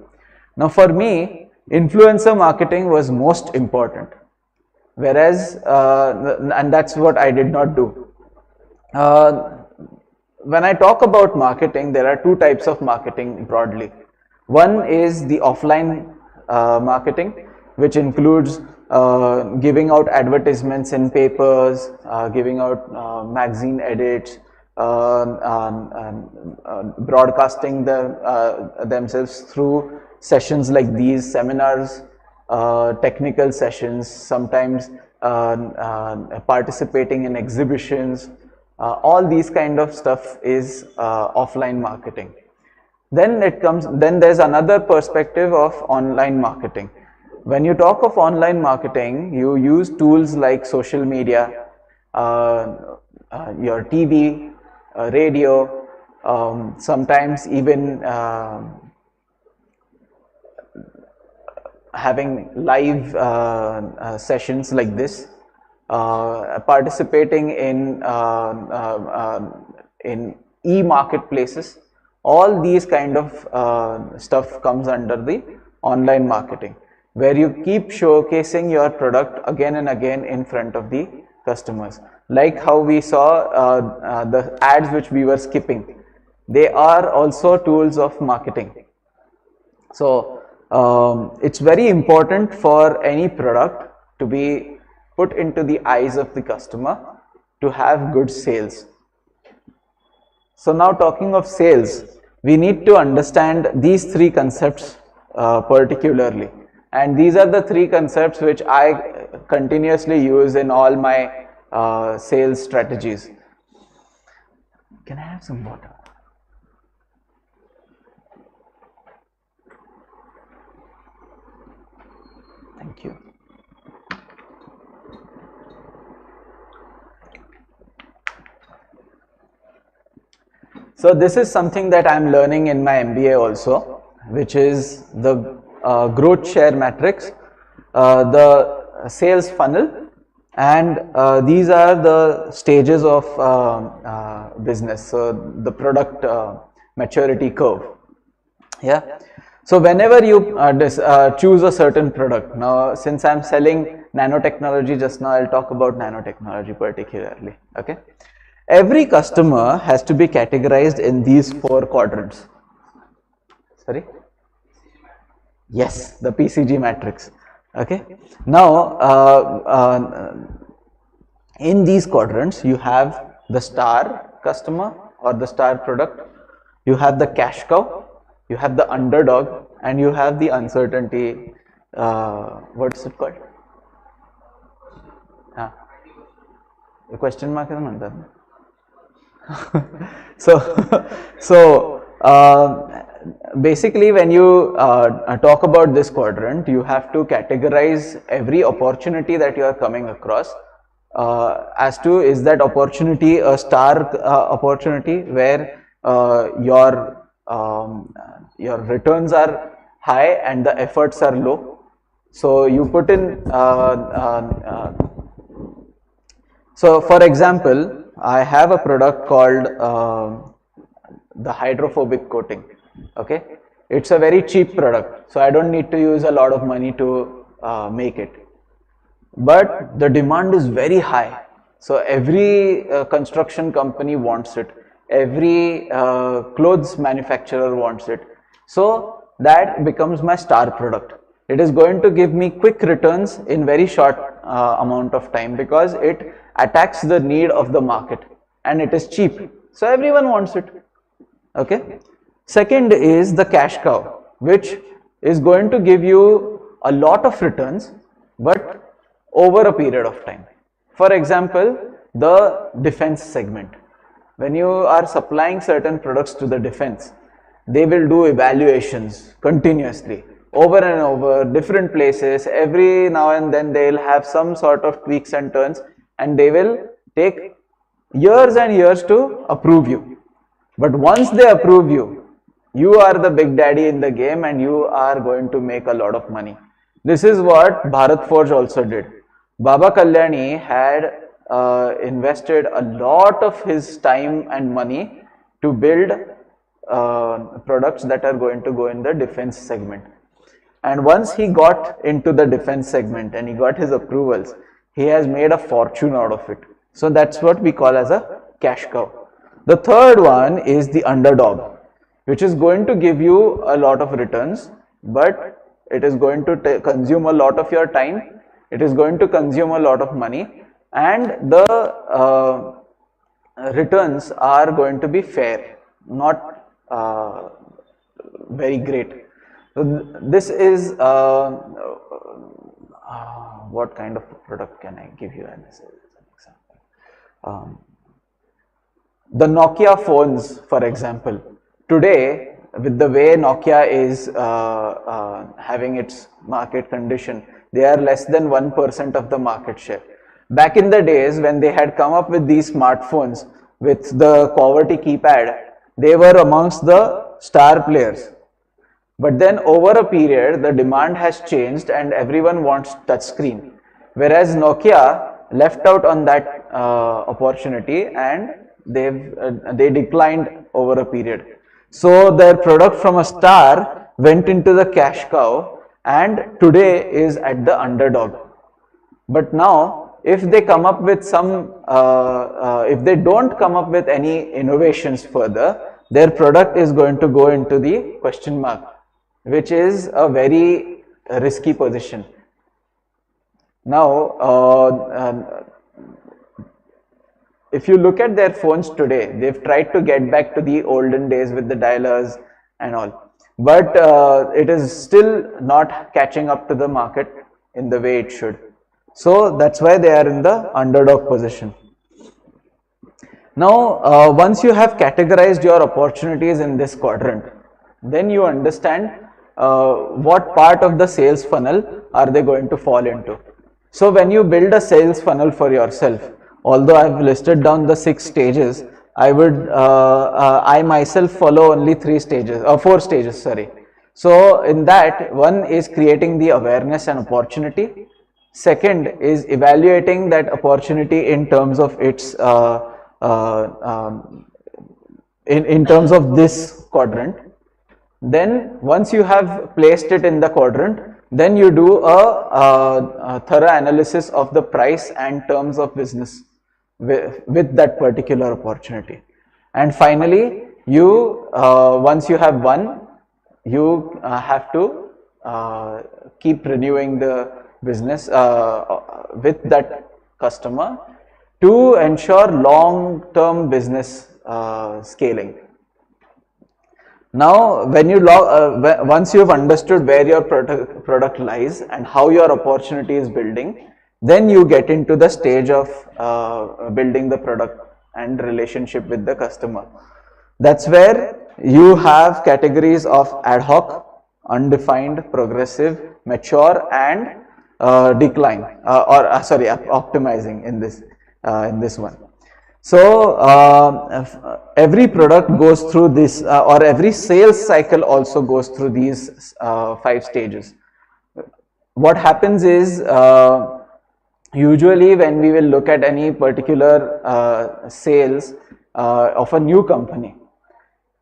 Now for me, influencer marketing was most important, whereas and that's what I did not do. When I talk about marketing, there are 2 types of marketing broadly. One is the offline marketing, which includes giving out advertisements in papers, giving out magazine edits, broadcasting themselves through sessions like these, seminars, technical sessions, sometimes participating in exhibitions. All these kind of stuff is offline marketing. Then there's another perspective of online marketing. When you talk of online marketing, you use tools like social media, your TV, radio, sometimes even having live sessions like this. Participating in e-marketplaces, all these kind of stuff comes under the online marketing, where you keep showcasing your product again and again in front of the customers. Like how we saw the ads which we were skipping, they are also tools of marketing. So it's very important for any product to be put into the eyes of the customer to have good sales. So now talking of sales, we need to understand these three concepts particularly, and these are the three concepts which I continuously use in all my sales strategies. Can I have some water? Thank you. So this is something that I'm learning in my MBA also, which is the growth share matrix, the sales funnel, and these are the stages of business, so the product maturity curve. Yeah. So whenever you choose a certain product, now since I'm selling nanotechnology just now, I'll talk about nanotechnology particularly. Okay. Every customer has to be categorized in these 4 quadrants. Sorry? Yes, the PCG matrix. Okay. Now, in these quadrants, you have the star customer or the star product, you have the cash cow, you have the underdog, and you have the uncertainty. What's it called? The question mark is not done. So basically when you talk about this quadrant, you have to categorize every opportunity that you are coming across as to, is that opportunity a star opportunity where your returns are high and the efforts are low. So you put in so for example, I have a product called the hydrophobic coating. Okay, it's a very cheap product, so I don't need to use a lot of money to make it. But the demand is very high, so every construction company wants it, every clothes manufacturer wants it. So that becomes my star product. It is going to give me quick returns in very short amount of time because it attacks the need of the market and it is cheap, so everyone wants it. Okay. Second is the cash cow, which is going to give you a lot of returns but over a period of time. For example, the defense segment. When you are supplying certain products to the defense, they will do evaluations continuously over and over, different places. Every now and then they will have some sort of tweaks and turns, and they will take years and years to approve you. But once they approve you, you are the big daddy in the game and you are going to make a lot of money. This is what Bharat Forge also did. Baba Kalyani had invested a lot of his time and money to build products that are going to go in the defense segment. And once he got into the defense segment and he got his approvals, he has made a fortune out of it. So that's what we call as a cash cow. The third one is the underdog, which is going to give you a lot of returns, but it is going to consume a lot of your time, it is going to consume a lot of money, and the returns are going to be fair, not very great. So this is what kind of product can I give you as an example? The Nokia phones, for example. Today, with the way Nokia is having its market condition, they are less than 1% of the market share. Back in the days when they had come up with these smartphones with the QWERTY keypad, they were amongst the star players. But then over a period, the demand has changed and everyone wants touchscreen. Whereas Nokia left out on that opportunity and they declined over a period. So their product from a star went into the cash cow and today is at the underdog. But now if they come up with some, if they don't come up with any innovations further, their product is going to go into the question mark, which is a very risky position. Now if you look at their phones today, they've tried to get back to the olden days with the dialers and all, but it is still not catching up to the market in the way it should. So that's why they are in the underdog position. Now, once you have categorized your opportunities in this quadrant, then you understand what part of the sales funnel are they going to fall into. So when you build a sales funnel for yourself, although I've listed down the 6 stages, I myself follow only 4 stages, sorry. So in that, one is creating the awareness and opportunity. Second is evaluating that opportunity in terms of its in terms of this quadrant. Then once you have placed it in the quadrant, then you do a thorough analysis of the price and terms of business with that particular opportunity. And finally, you once you have won, you have to keep renewing the business with that customer to ensure long-term business scaling. Now, when you once you have understood where your product lies and how your opportunity is building, then you get into the stage of building the product and relationship with the customer. That's where you have categories of ad hoc, undefined, progressive, mature, and decline optimizing in this one. So every product goes through this, or every sales cycle also goes through these 5 stages. What happens is, usually when we will look at any particular sales of a new company,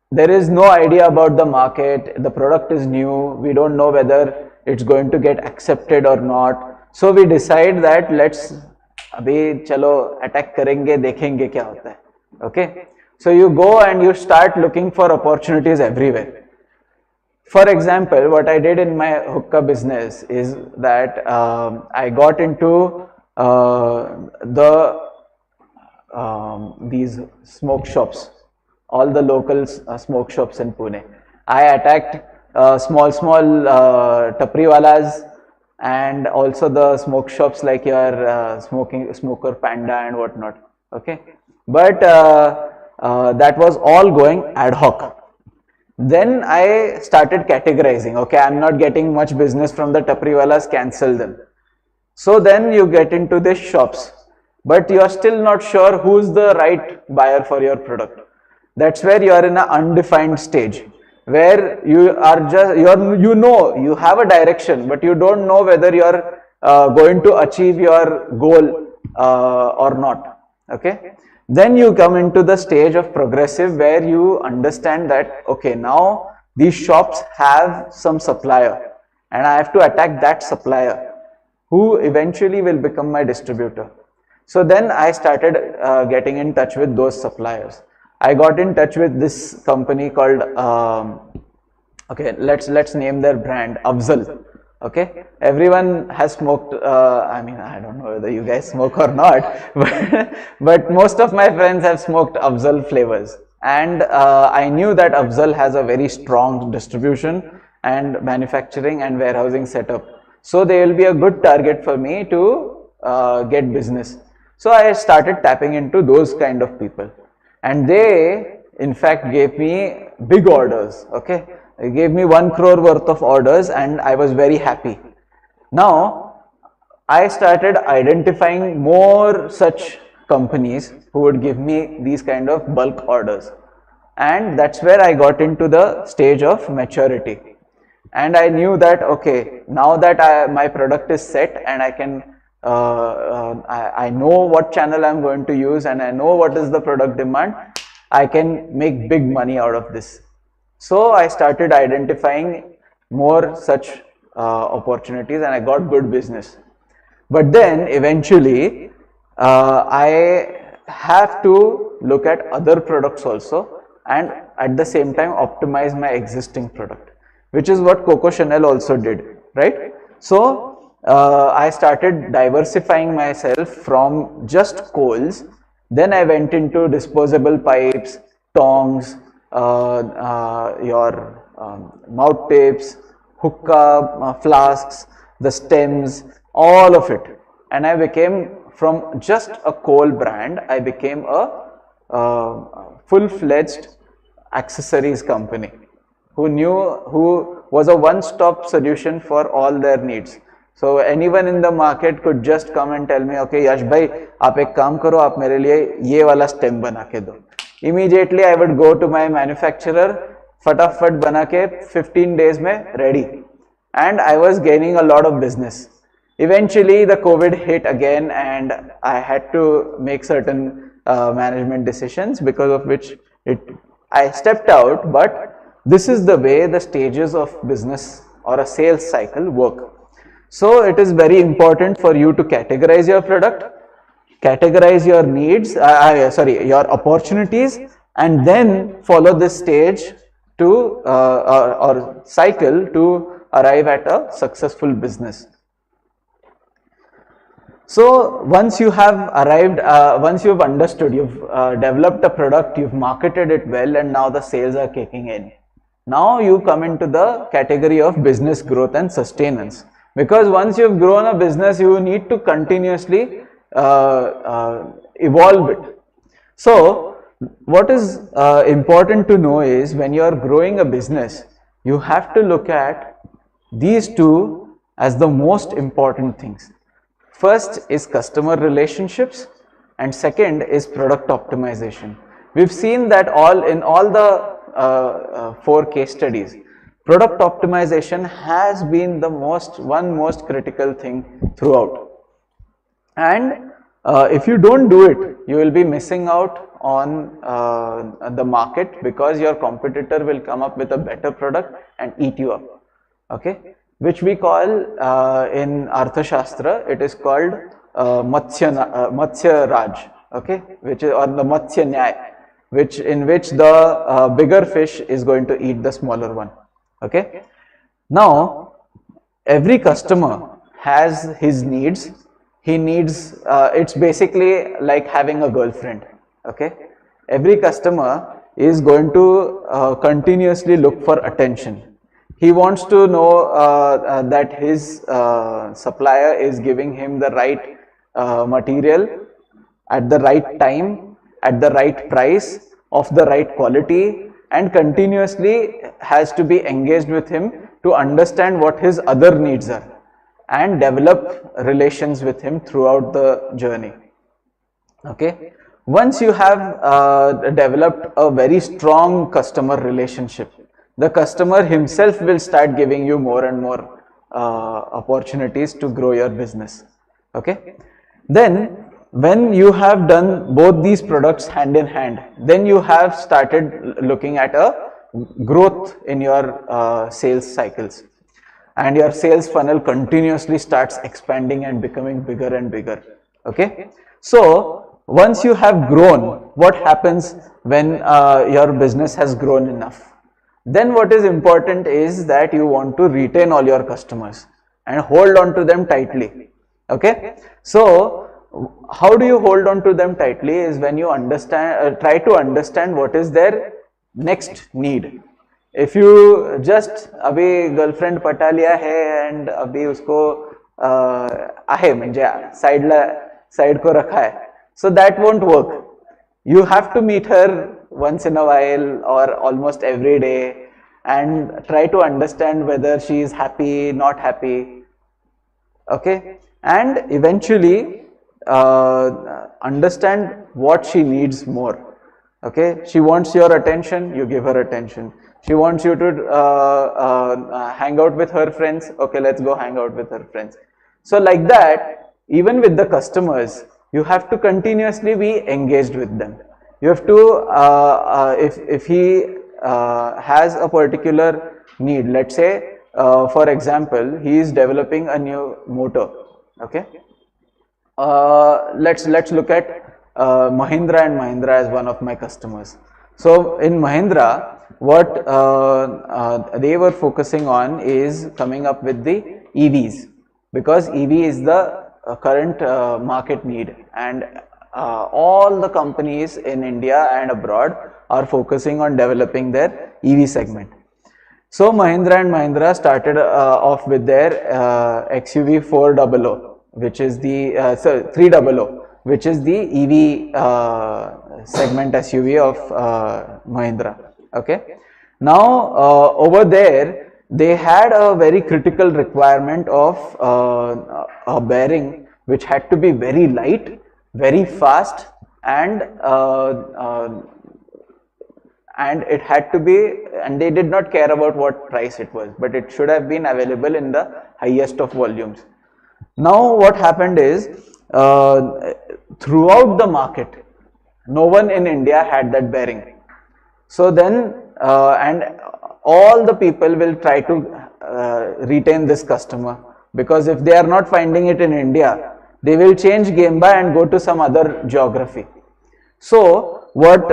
there is no idea about the market, the product is new, we don't know whether it's going to get accepted or not. So we decide that let's abhi chalo attack karenge, dekhenge kya hota hai. Okay, so you go and you start looking for opportunities everywhere. For example, what I did in my hookah business is that I got into these smoke shops, all the local smoke shops in Pune. I attacked small tapriwalas and also the smoke shops like your Smoker Panda and whatnot. Okay, but that was all going ad hoc. Then I started categorizing. Okay, I'm not getting much business from the tapriwalas, cancel them. So then you get into these shops, but you are still not sure who's the right buyer for your product. That's where you are in an undefined stage, where you are just, you have a direction, but you don't know whether you are going to achieve your goal or not. Okay. Then you come into the stage of progressive, where you understand that, okay, now these shops have some supplier and I have to attack that supplier who eventually will become my distributor. So then I started getting in touch with those suppliers. I got in touch with this company called, okay, let's name their brand, Afzal. Okay, everyone has smoked, I mean, I don't know whether you guys smoke or not, but most of my friends have smoked Afzal flavors. And I knew that Afzal has a very strong distribution and manufacturing and warehousing setup. So they will be a good target for me to get business. So I started tapping into those kind of people. And they, in fact, gave me big orders. Okay, they gave me 1 crore worth of orders, and I was very happy. Now, I started identifying more such companies who would give me these kind of bulk orders. And that's where I got into the stage of maturity. And I knew that, okay, now that my product is set and I can I know what channel I'm going to use and I know what is the product demand, I can make big money out of this. So I started identifying more such opportunities, and I got good business. But then eventually I have to look at other products also, and at the same time optimize my existing product, which is what Coco Chanel also did, right? So I started diversifying myself from just coals Then I went into disposable pipes, tongs, your mouth tapes, hookah flasks, the stems, all of it. And I became, from just a coal brand, I became a full-fledged accessories company who was a one-stop solution for all their needs. So anyone in the market could just come and tell me, okay, Yash bhai, आप एक काम करो, आप मेरे लिए ये वाला stem बना के दो. Immediately I would go to my manufacturer, फटाफट बना के 15 days में ready, and I was gaining a lot of business. Eventually the COVID hit again, and I had to make certain management decisions, because of which I stepped out. But this is the way the stages of business or a sales cycle work. So it is very important for you to categorize your product, categorize your needs, your opportunities, and then follow this stage to or cycle to arrive at a successful business. So once you have arrived, once you've understood, you've developed a product, you've marketed it well, and now the sales are kicking in. Now you come into the category of business growth and sustenance, because once you've grown a business, you need to continuously evolve it. So what is important to know is, when you are growing a business, you have to look at these two as the most important things. First is customer relationships, and second is product optimization. We've seen that in all the 4 case studies, product optimization has been the most critical thing throughout. And if you don't do it, you will be missing out on the market, because your competitor will come up with a better product and eat you up. Okay, which we call in Arthashastra, it is called Matsya Raj. Okay, which is, or the Matsya Nyay, in which the bigger fish is going to eat the smaller one. Okay, now every customer has his needs. He needs, it's basically like having a girlfriend. Okay, every customer is going to continuously look for attention. He wants to know that his supplier is giving him the right material at the right time, at the right price, of the right quality, and continuously has to be engaged with him to understand what his other needs are, and develop relations with him throughout the journey. Okay, once you have developed a very strong customer relationship, the customer himself will start giving you more and more opportunities to grow your business. Okay, then when you have done both these products hand in hand, then you have started looking at a growth in your sales cycles, and your sales funnel continuously starts expanding and becoming bigger and bigger. Okay, so once you have grown, what happens when your business has grown enough? Then what is important is that you want to retain all your customers and hold on to them tightly. Okay, so how do you hold on to them tightly is when you understand, try to understand what is their next need. If you just अभी girlfriend पटा लिया है and अभी उसको आहे म्हणजे side को रखा है, so that won't work. You have to meet her once in a while or almost every day and try to understand whether she is happy, not happy. Okay, and eventually understand what she needs more. Okay, she wants your attention, you give her attention. She wants you to hang out with her friends. Okay, let's go hang out with her friends. So like that, even with the customers, you have to continuously be engaged with them. You have to, if he has a particular need, let's say, for example, he is developing a new motor. Okay, let's look at Mahindra and Mahindra as one of my customers. So in Mahindra, what they were focusing on is coming up with the EVs, because EV is the current market need, and all the companies in India and abroad are focusing on developing their EV segment. So Mahindra and Mahindra started off with their XUV 400, which is the 300, which is the EV segment SUV of Mahindra. Okay. Now over there they had a very critical requirement of a bearing which had to be very light, very fast, and it had to be, and they did not care about what price it was, but it should have been available in the highest of volumes. Now what happened is, throughout the market, no one in India had that bearing. So then, and all the people will try to retain this customer, because if they are not finding it in India, they will change game by and go to some other geography. So what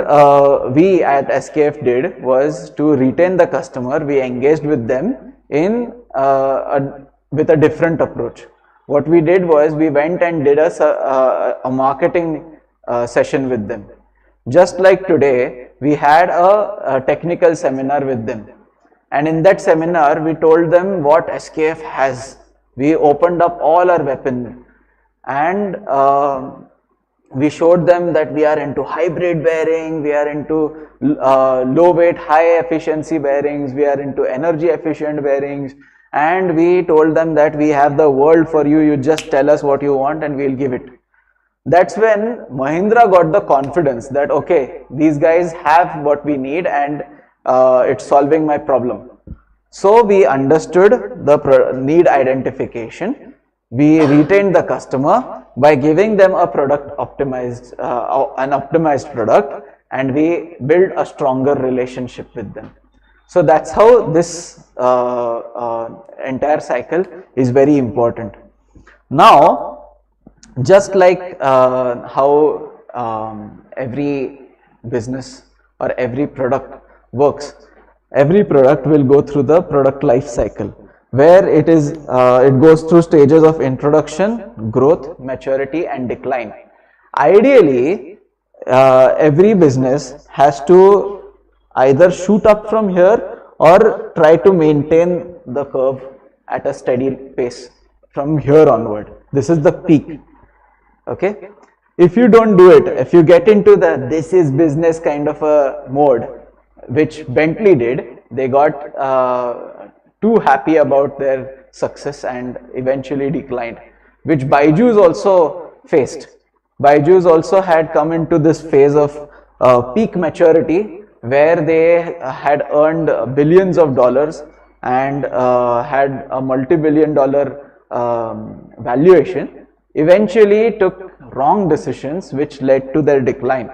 we at SKF did was to retain the customer. We engaged with them in with a different approach. What we did was we went and did a marketing session with them. Just like today, we had a technical seminar with them, and in that seminar we told them what SKF has. We opened up all our weapons, and we showed them that we are into hybrid bearing, we are into low weight, high efficiency bearings, we are into energy efficient bearings, and we told them that we have the world for you, you just tell us what you want and we'll give it. That's when Mahindra got the confidence that okay, these guys have what we need and it's solving my problem. So we understood the need identification. We retained the customer by giving them a product optimized, an optimized product, and we built a stronger relationship with them. So that's how this entire cycle is very important. Now, just like how every business or every product works, every product will go through the product life cycle, where it goes through stages of introduction, growth, maturity, and decline. Ideally, every business has to either shoot up from here or try to maintain the curve at a steady pace from here onward. This is the peak. Okay. If you don't do it, if you get into the this is business kind of a mode, which Bentley did, they got too happy about their success and eventually declined, which Byju's also faced. Byju's also had come into this phase of peak maturity, where they had earned billions of dollars and had a multi-billion-dollar valuation, eventually took wrong decisions which led to their decline.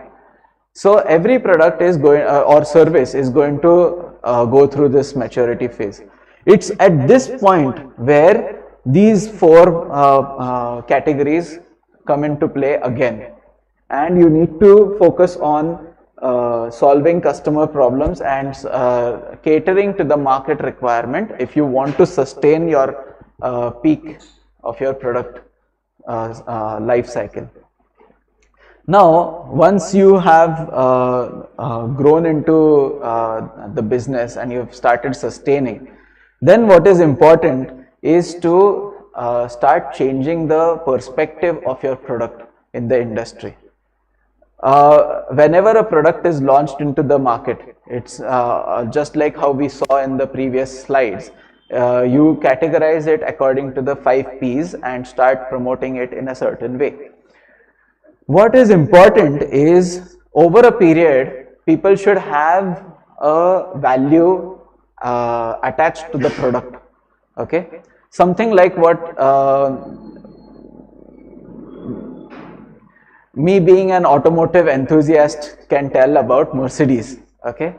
So every product is going or service is going to go through this maturity phase. It's at this point where these four categories come into play again, and you need to focus on solving customer problems and catering to the market requirement if you want to sustain your peak of your product life cycle. Now, once you have grown into the business and you've started sustaining, then what is important is to start changing the perspective of your product in the industry. Whenever a product is launched into the market, it's just like how we saw in the previous slides. You categorize it according to the 5 P's and start promoting it in a certain way. What is important is, over a period, people should have a value attached to the product. Okay, something like what me being an automotive enthusiast can tell about Mercedes. Okay,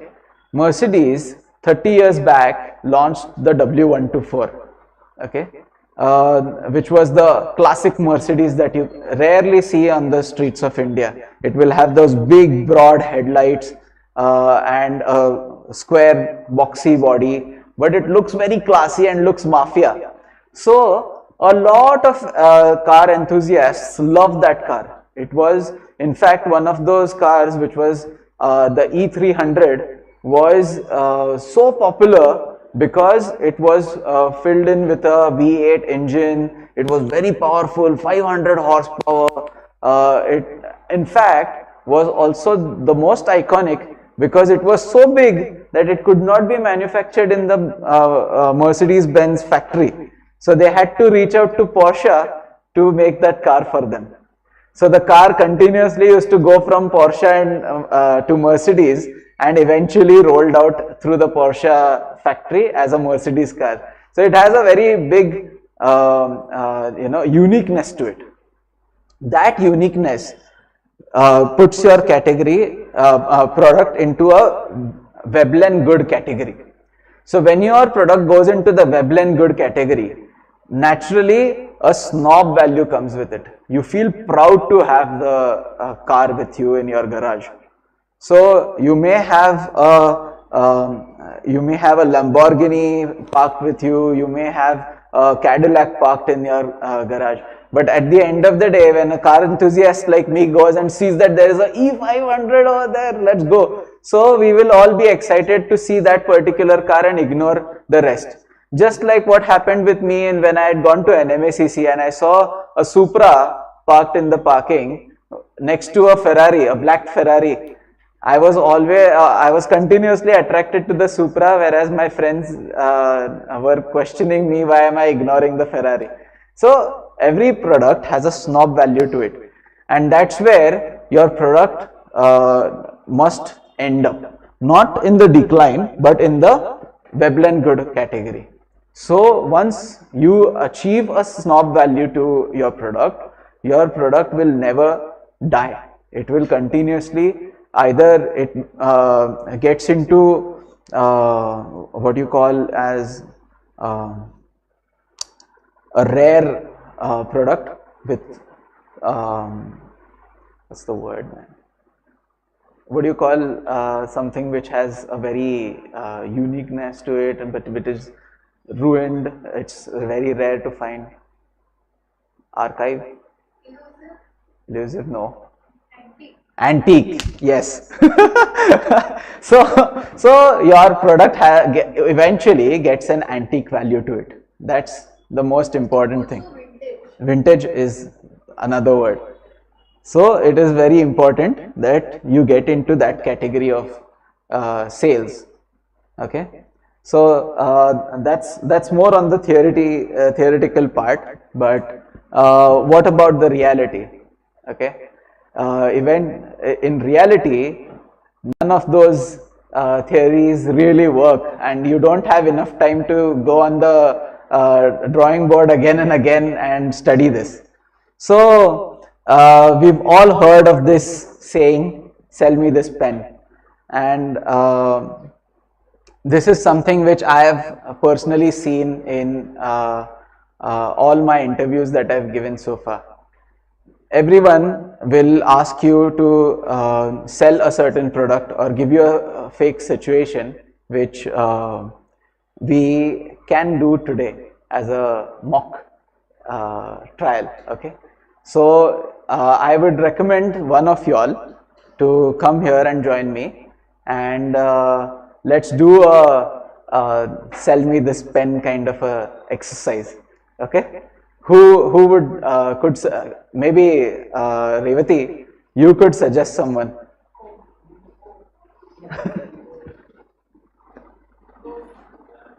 Mercedes 30 years back launched the W124. Okay, which was the classic Mercedes that you rarely see on the streets of India. It will have those big broad headlights and a square boxy body, but it looks very classy and looks mafia. So a lot of car enthusiasts love that car. It was in fact one of those cars which was the E300 was so popular because it was filled in with a V8 engine. It was very powerful, 500 horsepower. It in fact was also the most iconic because it was so big that it could not be manufactured in the Mercedes-Benz factory. So they had to reach out to Porsche to make that car for them. So the car continuously used to go from Porsche and to Mercedes, and eventually rolled out through the Porsche factory as a Mercedes car. So it has a very big uniqueness to it. That uniqueness puts your category product into a Veblen good category. So when your product goes into the Veblen good category, naturally a snob value comes with it. You feel proud to have the car with you in your garage. So you may have a Lamborghini parked with you, you may have a Cadillac parked in your garage. But at the end of the day, when a car enthusiast like me goes and sees that there is a E500 over there, let's go. So we will all be excited to see that particular car and ignore the rest. Just like what happened with me and when I had gone to NMACC and I saw a Supra parked in the parking next to a Ferrari, a black Ferrari. I was continuously attracted to the Supra, whereas my friends were questioning me, why am I ignoring the Ferrari? So every product has a snob value to it, and that's where your product must end up, not in the decline, but in the Veblen good category. So once you achieve a snob value to your product will never die. It will continuously, either it gets into what you call as a rare product with what's the word, man? What do you call something which has a very uniqueness to it, but it is ruined? It's very rare to find. Archive? Elusive? No. Antique, yes. so your product eventually gets an antique value to it. That's the most important thing. Vintage is another word. So it is very important that you get into that category of sales. Okay. So that's more on the theoretical part. But what about the reality? Okay. In reality, none of those theories really work, and you don't have enough time to go on the drawing board again and again and study this. So we've all heard of this saying, sell me this pen, and this is something which I have personally seen in all my interviews that I've given so far. Everyone will ask you to sell a certain product or give you a fake situation, which we can do today as a mock trial. Okay, so I would recommend one of y'all to come here and join me, and let's do a sell me this pen kind of a exercise. Okay. Who would could maybe Revati, you could suggest someone.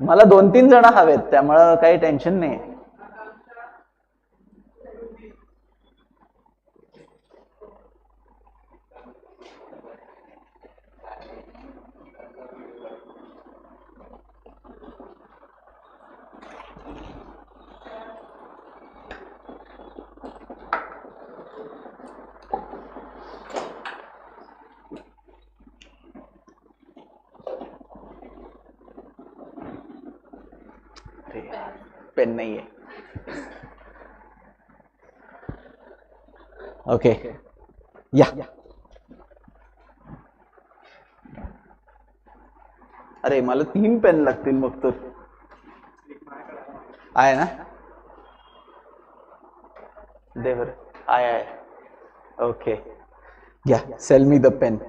मला 2-3 जण हवेत, त्यामुळे काही tension नाही. Pen नहीं है. Okay या अरे मला 3 पेन लागतील मग तर आहे ना. दे बरं. आहे Okay. Yeah, sell me the pen.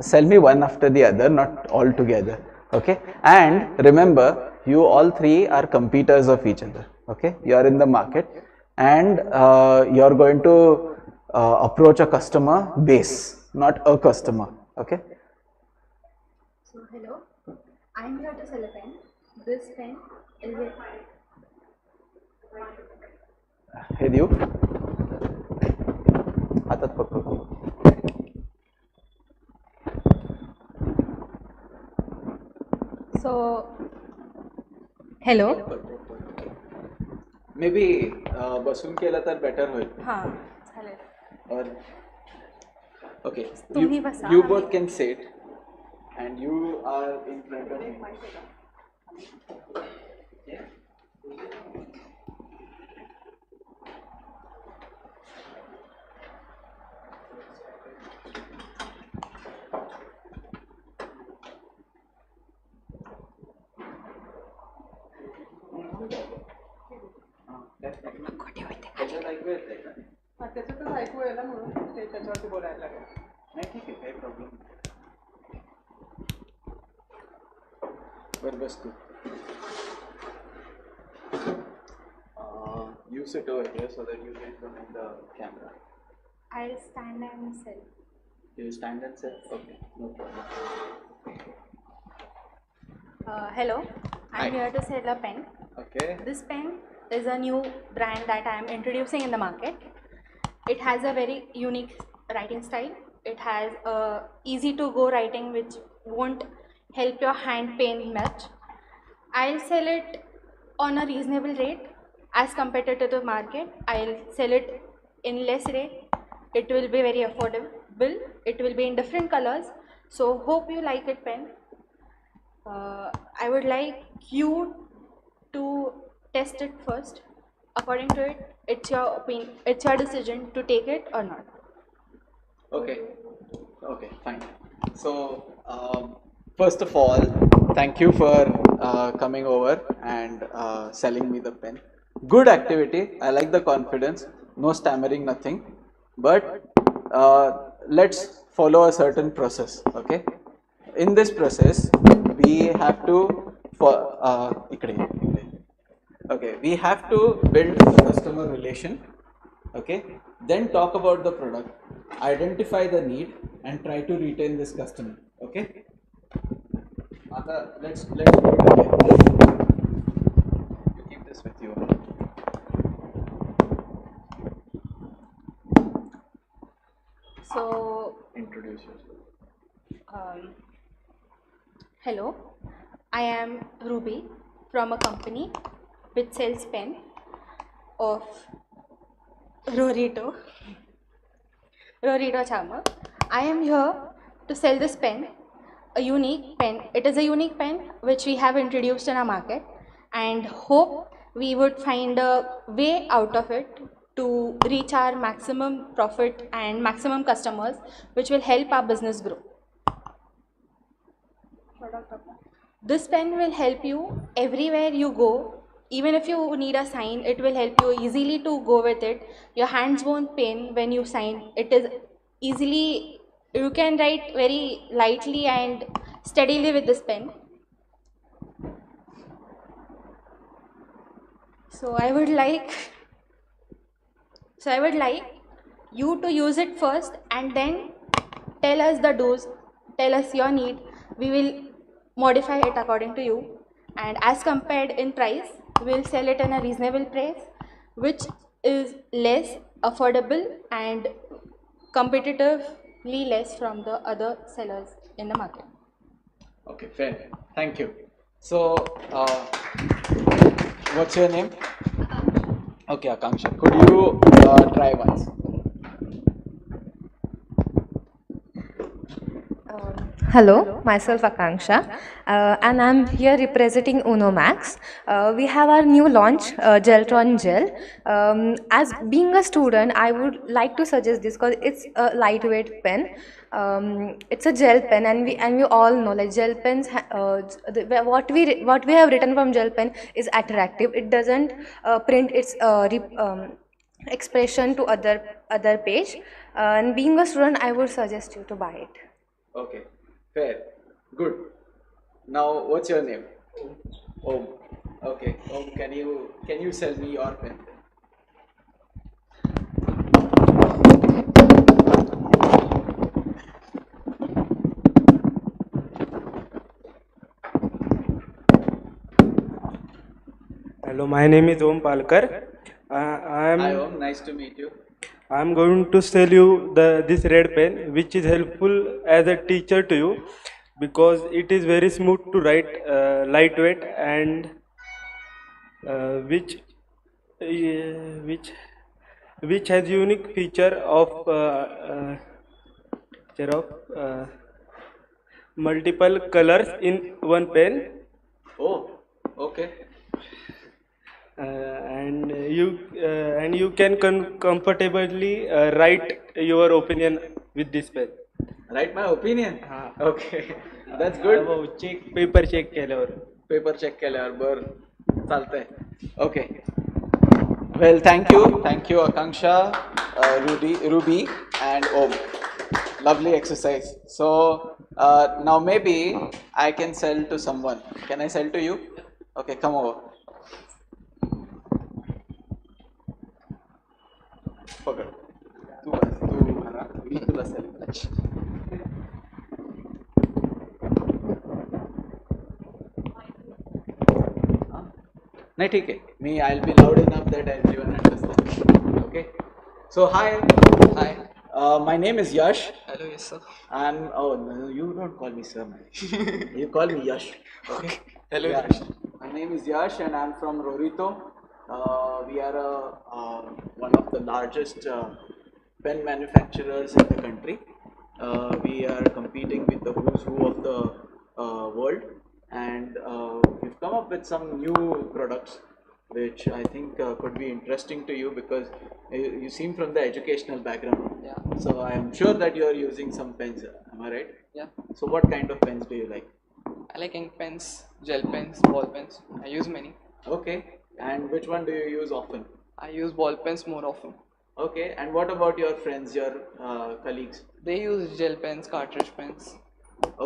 Sell me one after the other, not all together. Okay. And remember, you all three are competitors of each other. Okay. You are in the market, and you are going to approach a customer base, not a customer. Okay. So hello, I'm here to sell a pen. This pen is a Hey, you. हातात पकडू. so hello. May be बसून केलं तर better होईल. हाँ चालेल. Or okay, तुम्ही बसा. you both can sit, and you are in front of me. त्याच्यात ऐकू येतंय का? त्याच्यातच ऐकू यायला म्हणून ते त्याच्यावरती बोलायला लागेल. नाही ठीक आहे, काही प्रॉब्लेम नाही. बरं बस तू. You sit over here so that you can come in the camera. I'll stand and sell. You stand and sit? Okay, no problem. Hello, I'm Hi. here to sell a pen. Okay. This pen is a new brand that I am introducing in the market. It has a very unique writing style. It has a easy to go writing which won't help your hand pain much. I'll sell it on a reasonable rate as compared to the market. I'll sell it in less rate. It will be very affordable. It will be in different colors. So hope you like it pen. I would like you to test it first. According to it, it's your opinion, it's your decision to take it or not. Okay. Okay, fine. So, first of all, thank you for coming over and selling me the pen. Good activity. I like the confidence. No stammering, nothing. But let's follow a certain process. Okay. In this process, we have to okay, we have to build the customer relation. Okay, then talk about the product, identify the need, and try to retain this customer. Okay. Mata, let's do it again. You keep this with you. So, Introduce yourself. hello, I am Ruby from a company which sells pen of Rorito Charmer. I am here to sell this pen, a unique pen. It is a unique pen which we have introduced in our market, and hope we would find a way out of it to reach our maximum profit and maximum customers, which will help our business grow. This pen will help you everywhere you go. Even if you need a sign, it will help you easily to go with it. Your hands won't pain when you sign. It is easily, you can write very lightly and steadily with this pen. So I would like you to use it first and then tell us the dose, tell us your need. We will modify it according to you, and as compared in price, we will sell it in a reasonable price which is less affordable and competitively less from the other sellers in the market. Okay, fair. Thank you. So, what's your name? Okay, Akanksha. Could you try once? Hello, myself Akanksha, and I'm here representing Uno Max. We have our new launch, Geltron Gel. As being a student, I would like to suggest this because it's a lightweight pen. It's a gel pen, and we all know like gel pens. What we have written from gel pen is attractive. It doesn't print its expression to other page. And being a student, I would suggest you to buy it. Okay, fair, good. Now, what's your name? Om. Okay, Om, can you sell me your pen? Hello, my name is Om Palkar. I Hi am Om, nice to meet you. going to sell you this red pen, which is helpful as a teacher to you because it is very smooth to write, lightweight, and which which has unique feature of multiple colors in one pen. Oh, okay. And you can comfortably write your opinion with this pen. Write my opinion. हाँ. Okay, that's good. वो paper check केल्यावर paper check केल्यावर बर चालतंय. Okay. Well, thank you, Akanksha, Ruby, and Om. Lovely exercise. So now maybe I can sell to someone. Can I sell to you? Okay, come over. पकड. तू म्हणा, मी तुला sell. नाही ठीक आहे. मी I'll be loud enough that everyone understands. Okay. So hi. My name is Yash. Hello, yes sir. Oh no, you don't call me sir, man. You call me Yash. Okay. Hello, Yeah. Yash. My name is Yash and I'm from Rorito. We are one of the largest pen manufacturers in the country. We are competing with the who's who of the world, and we've come up with some new products which I think could be interesting to you because you seem from the educational background. Yeah. So I am sure that you are using some pens. Am I right? Yeah. So what kind of pens do you like? I like ink pens, gel pens, ball pens. I use many. Okay. And which one do you use often? I use ball pens more often. Okay. And what about your friends, your colleagues? They use gel pens, cartridge pens.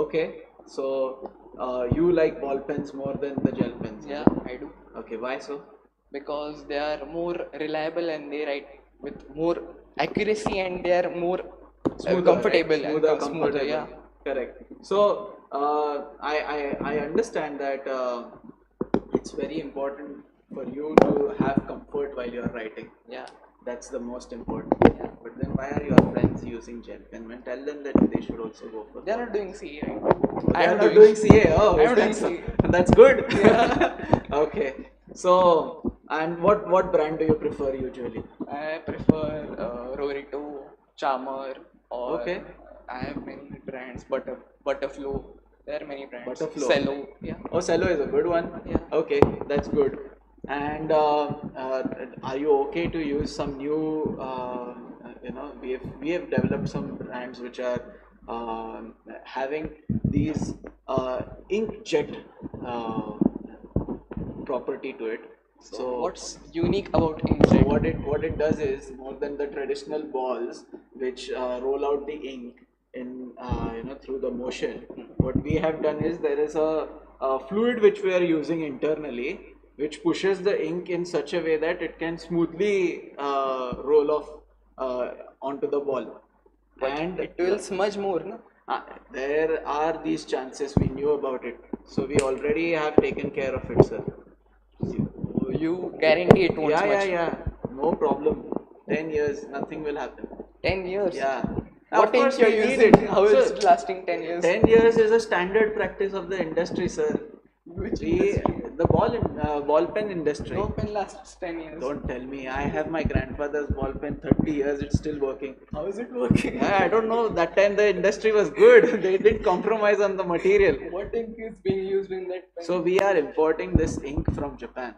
Okay. So you like ball pens more than the gel pens? Yeah, I do. Okay. Why so? Because they are more reliable and they write with more accuracy and they are more comfortable right? Smoother, and smoother. comfortable. Yeah. Correct. So I understand that it's very important for you to have comfort while you're writing. Yeah. That's the most important. Yeah. But then why are your friends using gel pen? Man, tell them that they should also go for. They are not doing CA, right? They are not doing CA. Oh, I am is doing that so? CA. That's good. Okay. So, and what brand do you prefer usually? I prefer Rorito, Charmer, or Okay. I have many brands. Butterflow. There are many brands. Butterflow. Cello. Yeah. Oh, Cello is a good one. Yeah. Okay, that's good. And are you okay to use some new? We have developed some brands which are having these inkjet property to it. So What's unique about so inkjet? what it does is more than the traditional balls which roll out the ink in through the motion. What we have done is there is a fluid which we are using internally, which pushes the ink in such a way that it can smoothly roll off onto the ball. And It will smudge more, no? there are these chances. We knew about it, so we already have taken care of it, sir. You guarantee it won't smudge. Yeah. No problem. 10 years, nothing will happen. 10 years. Yeah. What Of ink course you're we need using? it. How is So, it lasting 10 years? 10 years is a standard practice of the industry, sir. Which The ball pen industry. No pen lasts 10 years. Don't tell me. I have my grandfather's ball pen, 30 years, it's still working. How is it working? I don't know. That time the industry was good. They didn't compromise on the material. What ink is being used in that pen? So we are importing this ink from Japan.